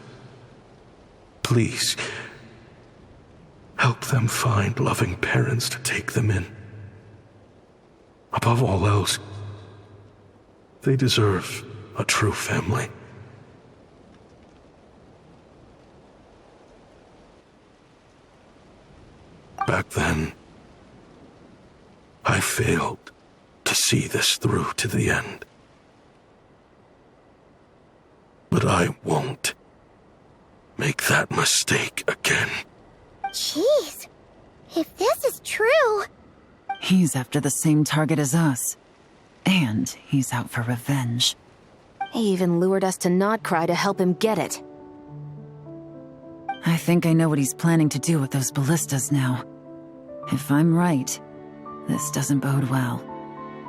please, help them find loving parents to take them in. Above all else, they deserve a true family. Back then, I failed to see this through to the end. But I won't make that mistake again. Jeez, if this is true... He's after the same target as us. And he's out for revenge. He even lured us to Nodcry to help him get it. I think I know what he's planning to do with those ballistas now. If I'm right, this doesn't bode well.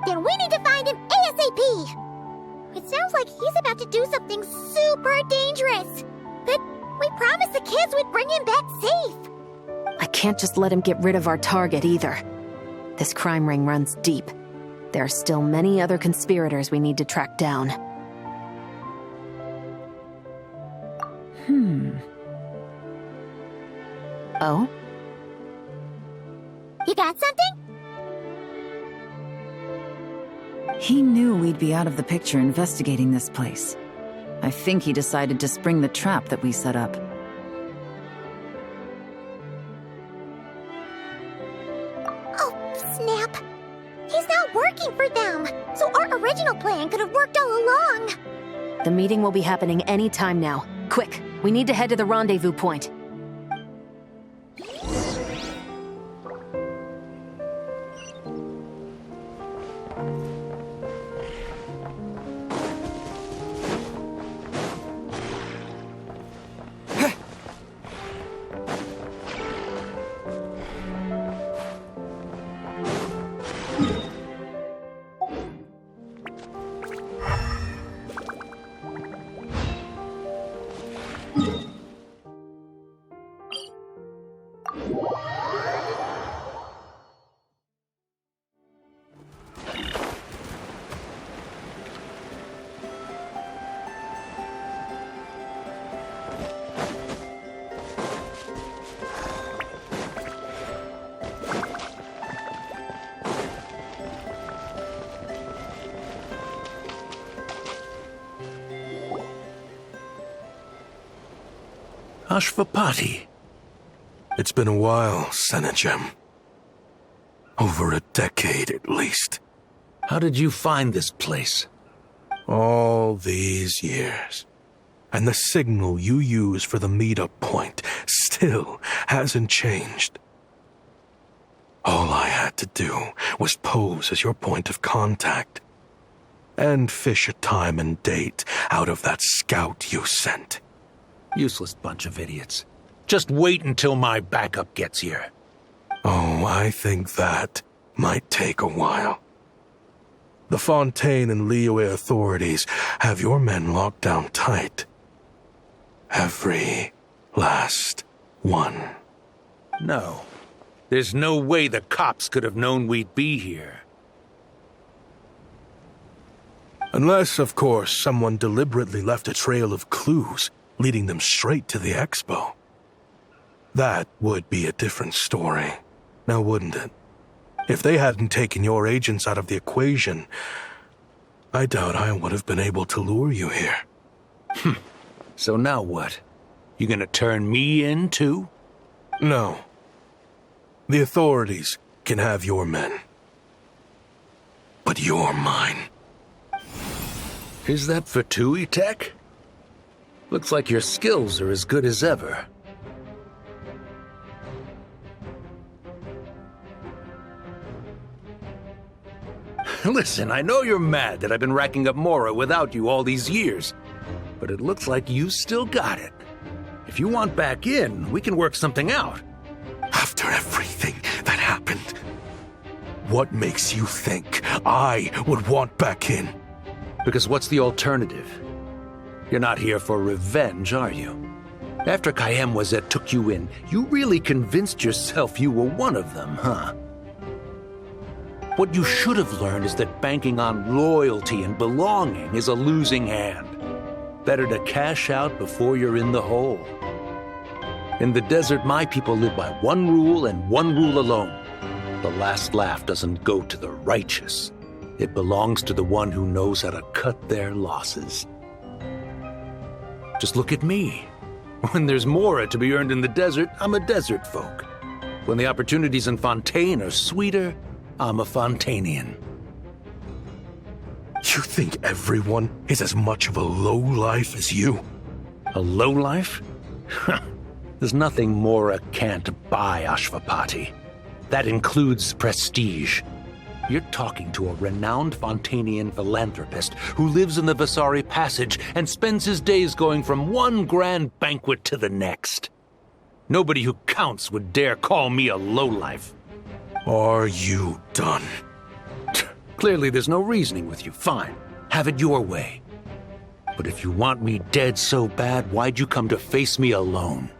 Then we need to find him ASAP! It sounds like he's about to do something super dangerous. But we promised the kids we'd bring him back safe. I can't just let him get rid of our target either. This crime ring runs deep. There are still many other conspirators we need to track down. Oh? You got something? He knew we'd be out of the picture investigating this place. I think he decided to spring the trap that we set up. Oh, snap. He's not working for them, so our original plan could have worked all along. The meeting will be happening any time now. Quick, we need to head to the rendezvous point. Ashvapati. It's been a while, Senegem. Over a decade at least. How did you find this place? All these years. And the signal you use for the meetup point still hasn't changed. All I had to do was pose as your point of contact. And fish a time and date out of that scout you sent. Useless bunch of idiots. Just wait until my backup gets here. Oh, I think that might take a while. The Fontaine and Liyue authorities have your men locked down tight. Every last one. No. There's no way the cops could have known we'd be here. Unless, of course, someone deliberately left a trail of clues leading them straight to the expo. That would be a different story, now wouldn't it? If they hadn't taken your agents out of the equation, I doubt I would have been able to lure you here. So now what? You gonna turn me in, too? No. The authorities can have your men. But you're mine. Is that for Tui Tech? Looks like your skills are as good as ever. Listen, I know you're mad that I've been racking up Mora without you all these years, but it looks like you still got it. If you want back in, we can work something out. After everything that happened, what makes you think I would want back in? Because what's the alternative? You're not here for revenge, are you? After Kayemwazet took you in, you really convinced yourself you were one of them, huh? What you should have learned is that banking on loyalty and belonging is a losing hand. Better to cash out before you're in the hole. In the desert, my people live by one rule and one rule alone. The last laugh doesn't go to the righteous. It belongs to the one who knows how to cut their losses. Just look at me. When there's Mora to be earned in the desert, I'm a desert folk. When the opportunities in Fontaine are sweeter, I'm a Fontanian. You think everyone is as much of a lowlife as you? A lowlife? There's nothing Mora can't buy, Ashvapati. That includes prestige. You're talking to a renowned Fontanian philanthropist who lives in the Vasari Passage and spends his days going from one grand banquet to the next. Nobody who counts would dare call me a lowlife. Are you done? Clearly there's no reasoning with you. Fine. Have it your way. But if you want me dead so bad, why'd you come to face me alone?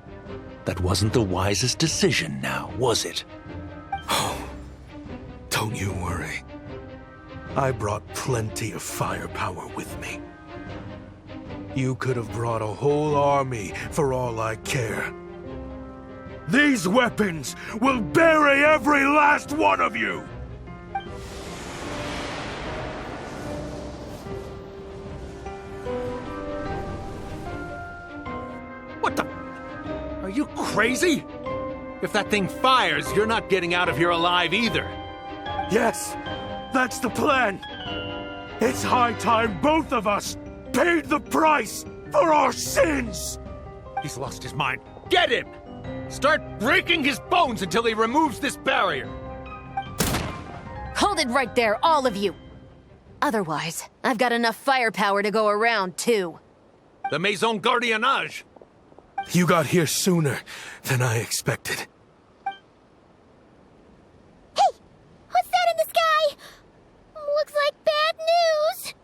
That wasn't the wisest decision now, was it? Don't you worry. I brought plenty of firepower with me. You could have brought a whole army for all I care. These weapons will bury every last one of you! What the? Are you crazy? If that thing fires, you're not getting out of here alive either. Yes, that's the plan. It's high time both of us paid the price for our sins. He's lost his mind. Get him! Start breaking his bones until he removes this barrier. Hold it right there, all of you. Otherwise, I've got enough firepower to go around, too. The Maison Gardiennage. You got here sooner than I expected. What's that in the sky? Looks like bad news.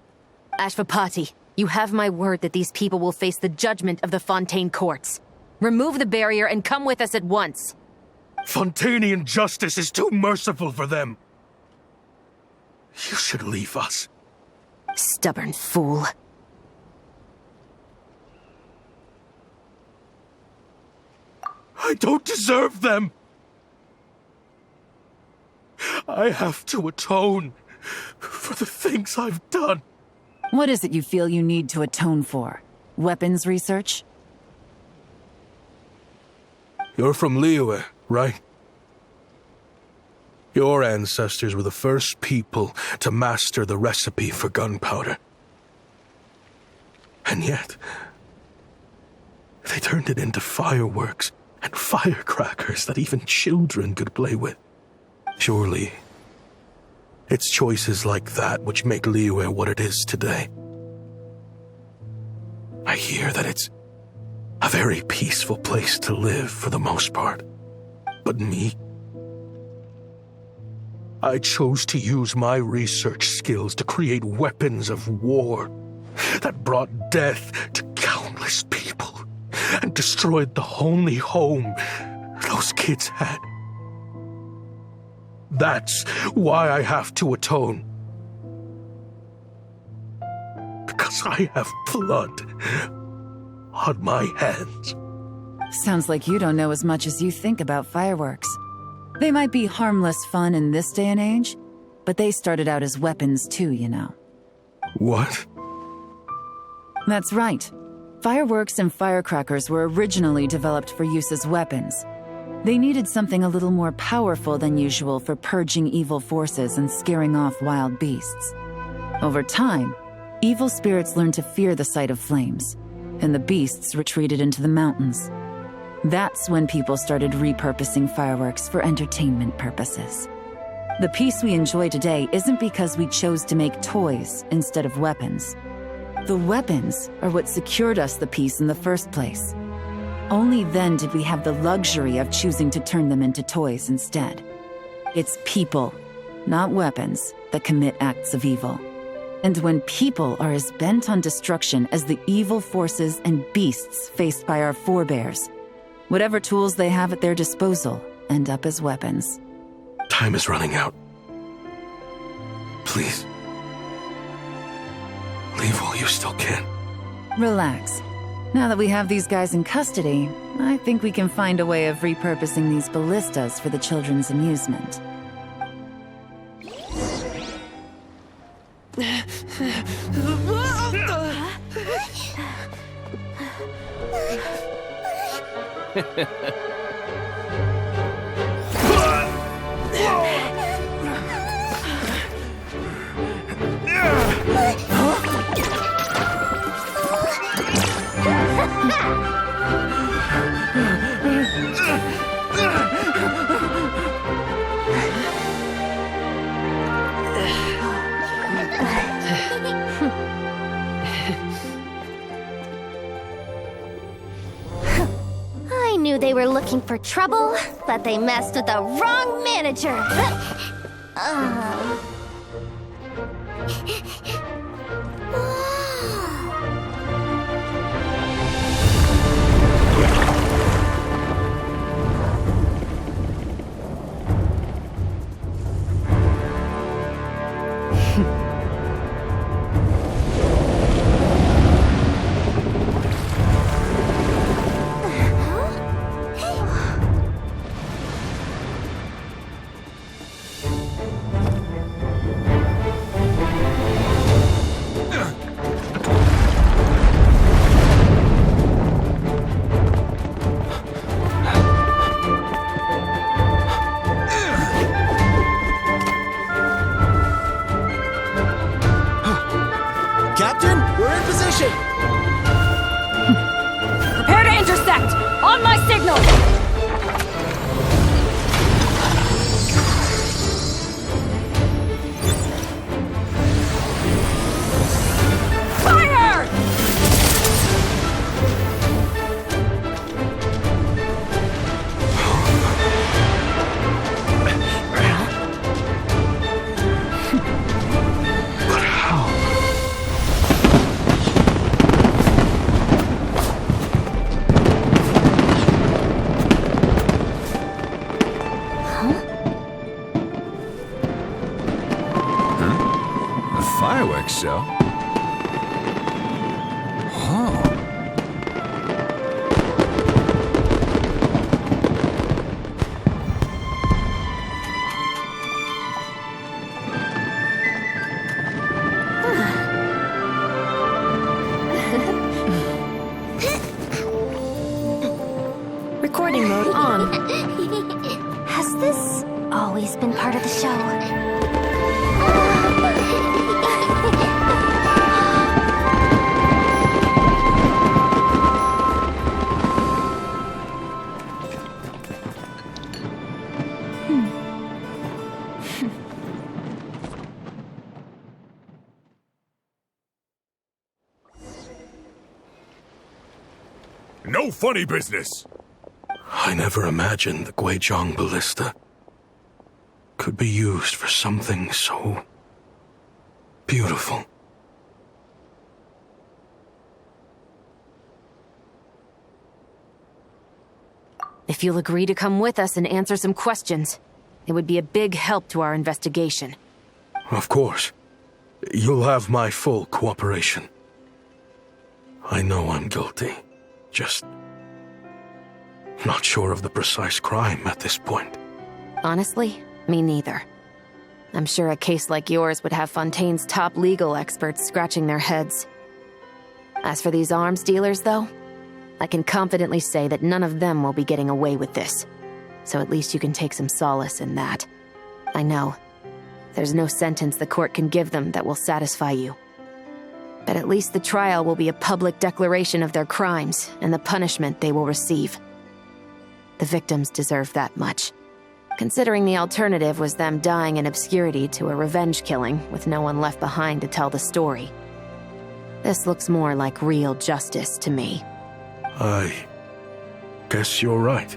Ashvapati, you have my word that these people will face the judgment of the Fontaine courts. Remove the barrier and come with us at once. Fontanian justice is too merciful for them. You should leave us. Stubborn fool. I don't deserve them. I have to atone for the things I've done. What is it you feel you need to atone for? Weapons research? You're from Liyue, right? Your ancestors were the first people to master the recipe for gunpowder. And yet, they turned it into fireworks and firecrackers that even children could play with. Surely, it's choices like that which make Liyue what it is today. I hear that it's a very peaceful place to live for the most part. But me? I chose to use my research skills to create weapons of war that brought death to countless people and destroyed the only home those kids had. That's why I have to atone. Because I have blood on my hands. Sounds like you don't know as much as you think about fireworks. They might be harmless fun in this day and age, but they started out as weapons too, you know. What? That's right. Fireworks and firecrackers were originally developed for use as weapons. They needed something a little more powerful than usual for purging evil forces and scaring off wild beasts. Over time, evil spirits learned to fear the sight of flames, and the beasts retreated into the mountains. That's when people started repurposing fireworks for entertainment purposes. The peace we enjoy today isn't because we chose to make toys instead of weapons. The weapons are what secured us the peace in the first place. Only then did we have the luxury of choosing to turn them into toys instead. It's people, not weapons, that commit acts of evil. And when people are as bent on destruction as the evil forces and beasts faced by our forebears, whatever tools they have at their disposal end up as weapons. Time is running out. Please. Leave while you still can. Relax. Now that we have these guys in custody, I think we can find a way of repurposing these ballistas for the children's amusement. I knew they were looking for trouble, but they messed with the wrong manager. Captain, we're in position! Prepare to intersect! On my signal! Fire! But how? Fireworks show? Oh. Recording mode on. Has this always been part of the show? No funny business! I never imagined the Guizhong ballista could be used for something so beautiful. If you'll agree to come with us and answer some questions, it would be a big help to our investigation. Of course. You'll have my full cooperation. I know I'm guilty. Just not sure of the precise crime at this point. Honestly, me neither. I'm sure a case like yours would have Fontaine's top legal experts scratching their heads. As for these arms dealers, though, I can confidently say that none of them will be getting away with this. So at least you can take some solace in that. I know. There's no sentence the court can give them that will satisfy you. But at least the trial will be a public declaration of their crimes and the punishment they will receive. The victims deserve that much, considering the alternative was them dying in obscurity to a revenge killing with no one left behind to tell the story. This looks more like real justice to me. I Guess you're right.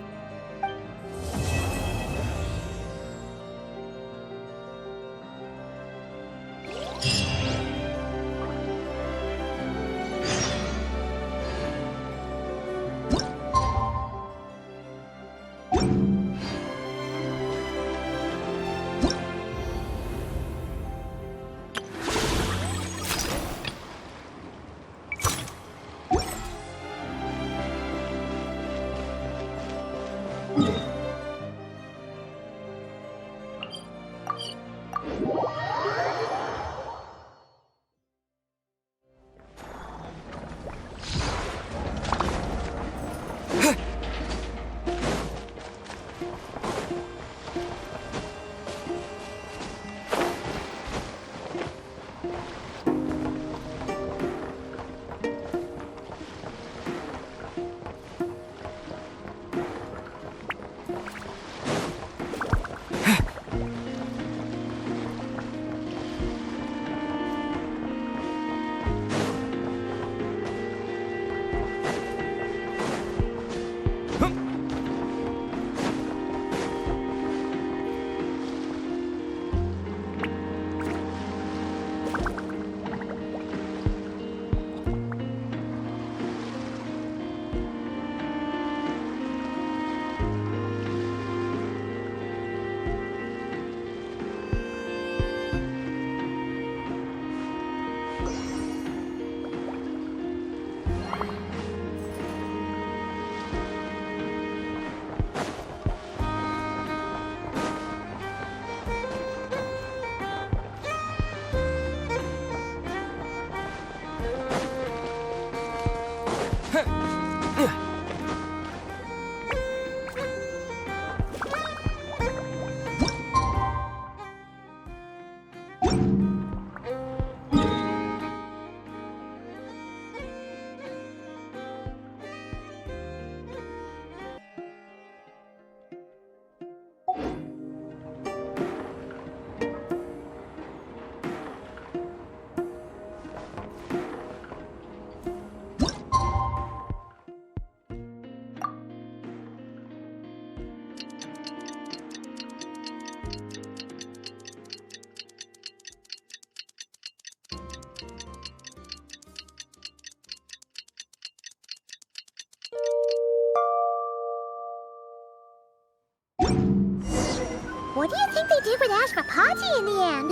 What do you think they did with Ashvapati in the end?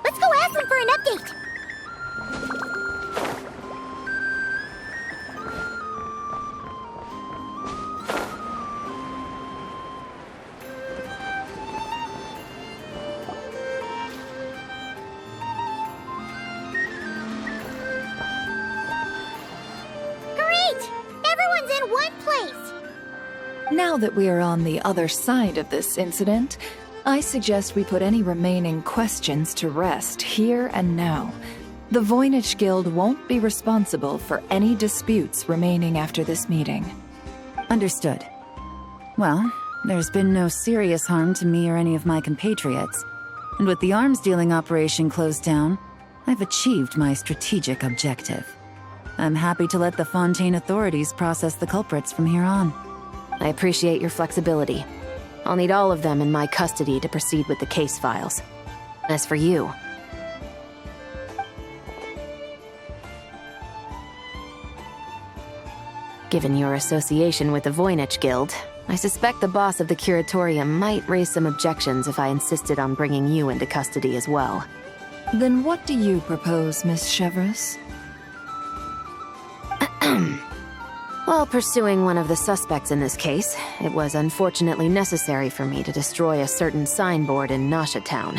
Let's go ask them for an update. Great! Everyone's in one place. Now that we are on the other side of this incident, I suggest we put any remaining questions to rest here and now. The Voynich Guild won't be responsible for any disputes remaining after this meeting. Understood. Well, there's been no serious harm to me or any of my compatriots. And with the arms dealing operation closed down, I've achieved my strategic objective. I'm happy to let the Fontaine authorities process the culprits from here on. I appreciate your flexibility. I'll need all of them in my custody to proceed with the case files. As for you... Given your association with the Voynich Guild, I suspect the boss of the Curatorium might raise some objections if I insisted on bringing you into custody as well. Then what do you propose, Miss Chevreuse? While pursuing one of the suspects in this case, it was unfortunately necessary for me to destroy a certain signboard in Nasha Town.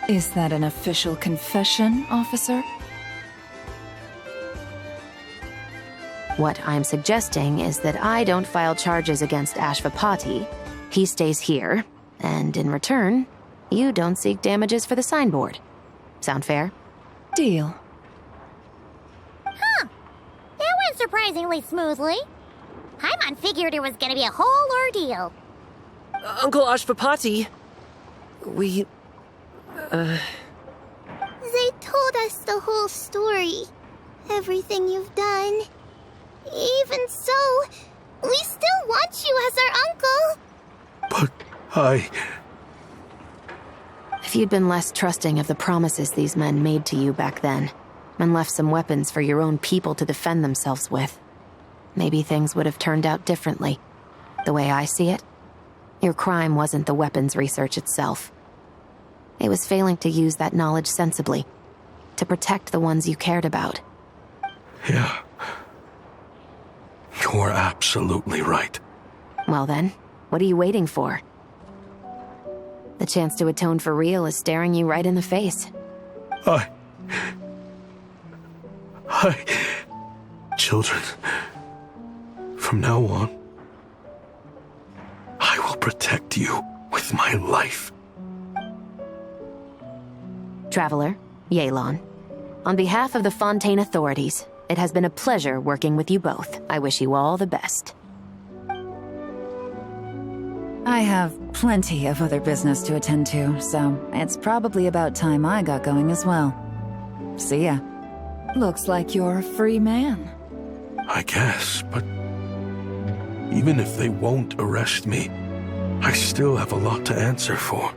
Is that an official confession, officer? What I'm suggesting is that I don't file charges against Ashvapati, he stays here, and in return, you don't seek damages for the signboard. Sound fair? Deal. Huh. That went surprisingly smoothly. Paimon figured it was gonna be a whole ordeal. Uncle Ashvapati, we... They told us the whole story. Everything you've done. Even so, We still want you as our uncle. But If you'd been less trusting of the promises these men made to you back then, and left some weapons for your own people to defend themselves with, maybe things would have turned out differently. The way I see it, your crime wasn't the weapons research itself. It was failing to use that knowledge sensibly, to protect the ones you cared about. Yeah. You're absolutely right. Well then, what are you waiting for? The chance to atone for real is staring you right in the face. Children, from now on, I will protect you with my life. Traveler, Yelan, on behalf of the Fontaine authorities, it has been a pleasure working with you both. I wish you all the best. I have plenty of other business to attend to, so it's probably about time I got going as well. See ya. Looks like you're a free man. I guess, but even if they won't arrest me, I still have a lot to answer for.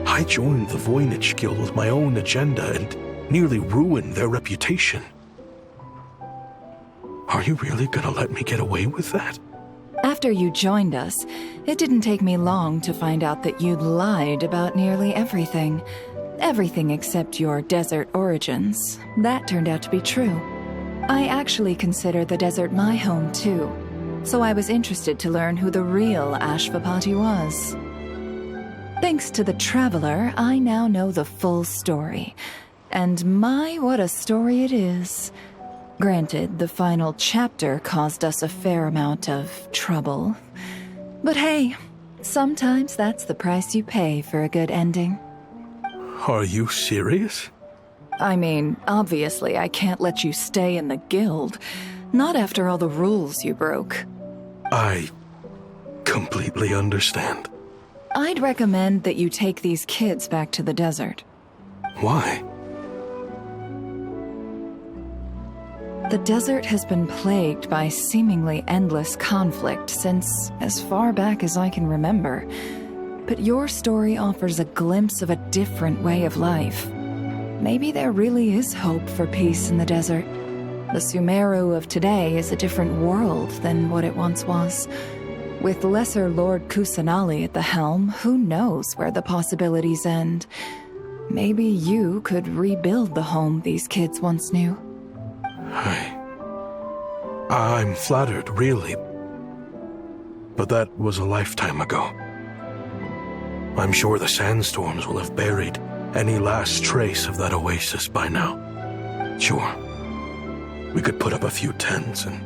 I joined the Voynich Guild with my own agenda and nearly ruined their reputation. Are you really gonna let me get away with that? After you joined us, it didn't take me long to find out that you'd lied about nearly everything. Everything except your desert origins. That turned out to be true. I actually consider the desert my home too, so I was interested to learn who the real Ashvapati was. Thanks to the Traveler, I now know the full story. And my, what a story it is. Granted, the final chapter caused us a fair amount of trouble. But hey, sometimes that's the price you pay for a good ending. Are you serious? I mean, obviously I can't let you stay in the guild. Not after all the rules you broke. I completely understand. I'd recommend that you take these kids back to the desert. Why? The desert has been plagued by seemingly endless conflict since as far back as I can remember. But your story offers a glimpse of a different way of life. Maybe there really is hope for peace in the desert. The Sumeru of today is a different world than what it once was. With Lesser Lord Kusanali at the helm, who knows where the possibilities end? Maybe you could rebuild the home these kids once knew. I'm flattered, really. But that was a lifetime ago. I'm sure the sandstorms will have buried any last trace of that oasis by now. Sure, we could put up a few tents and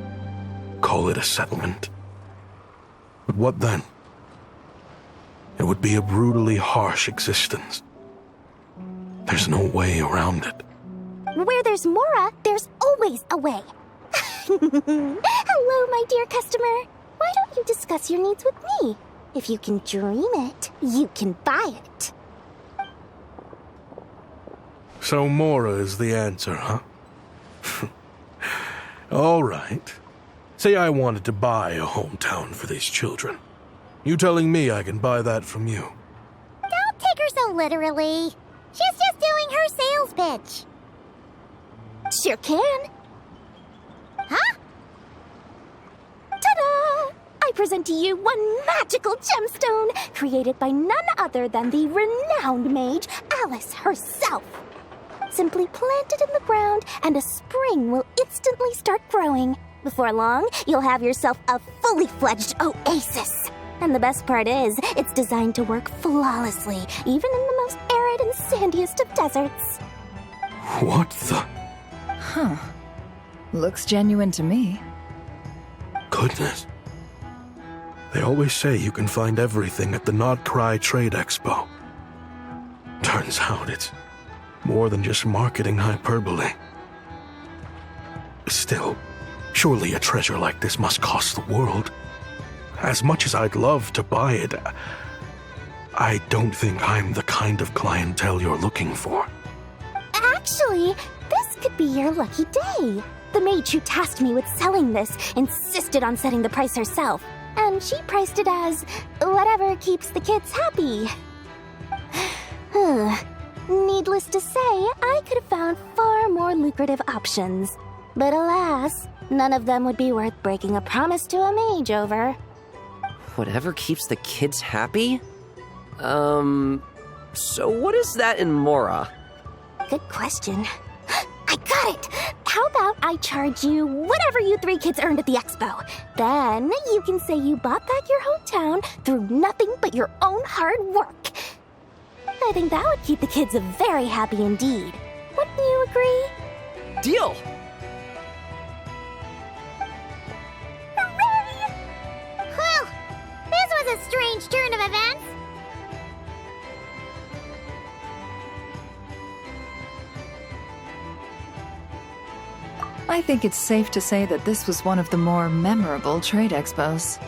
call it a settlement. But what then? It would be a brutally harsh existence. There's no way around it. Where there's Mora, there's always a way. Hello, my dear customer. Why don't you discuss your needs with me? If you can dream it, you can buy it. So Mora is the answer, huh? All right. Say I wanted to buy a hometown for these children. You telling me I can buy that from you? Don't take her so literally. She's just doing her sales pitch. Sure can. Huh? Ta-da! I present to you one magical gemstone created by none other than the renowned mage Alice herself. Simply plant it in the ground and a spring will instantly start growing. Before long, you'll have yourself a fully fledged oasis. And the best part is, it's designed to work flawlessly, even in the most arid and sandiest of deserts. What the? Huh. Looks genuine to me. Goodness. They always say you can find everything at the Not Cry Trade Expo. Turns out it's more than just marketing hyperbole. Still, surely a treasure like this must cost the world. As much as I'd love to buy it, I don't think I'm the kind of clientele you're looking for. Actually, this could be your lucky day. The mage who tasked me with selling this insisted on setting the price herself, and she priced it as whatever keeps the kids happy. Needless to say, I could have found far more lucrative options. But alas, none of them would be worth breaking a promise to a mage over. Whatever keeps the kids happy? So what is that in Mora? Good question. I got it! How about I charge you whatever you 3 kids earned at the expo? Then you can say you bought back your hometown through nothing but your own hard work. I think that would keep the kids very happy indeed. Wouldn't you agree? Deal! Hooray! Well, this was a strange turn of events. I think it's safe to say that this was one of the more memorable trade expos.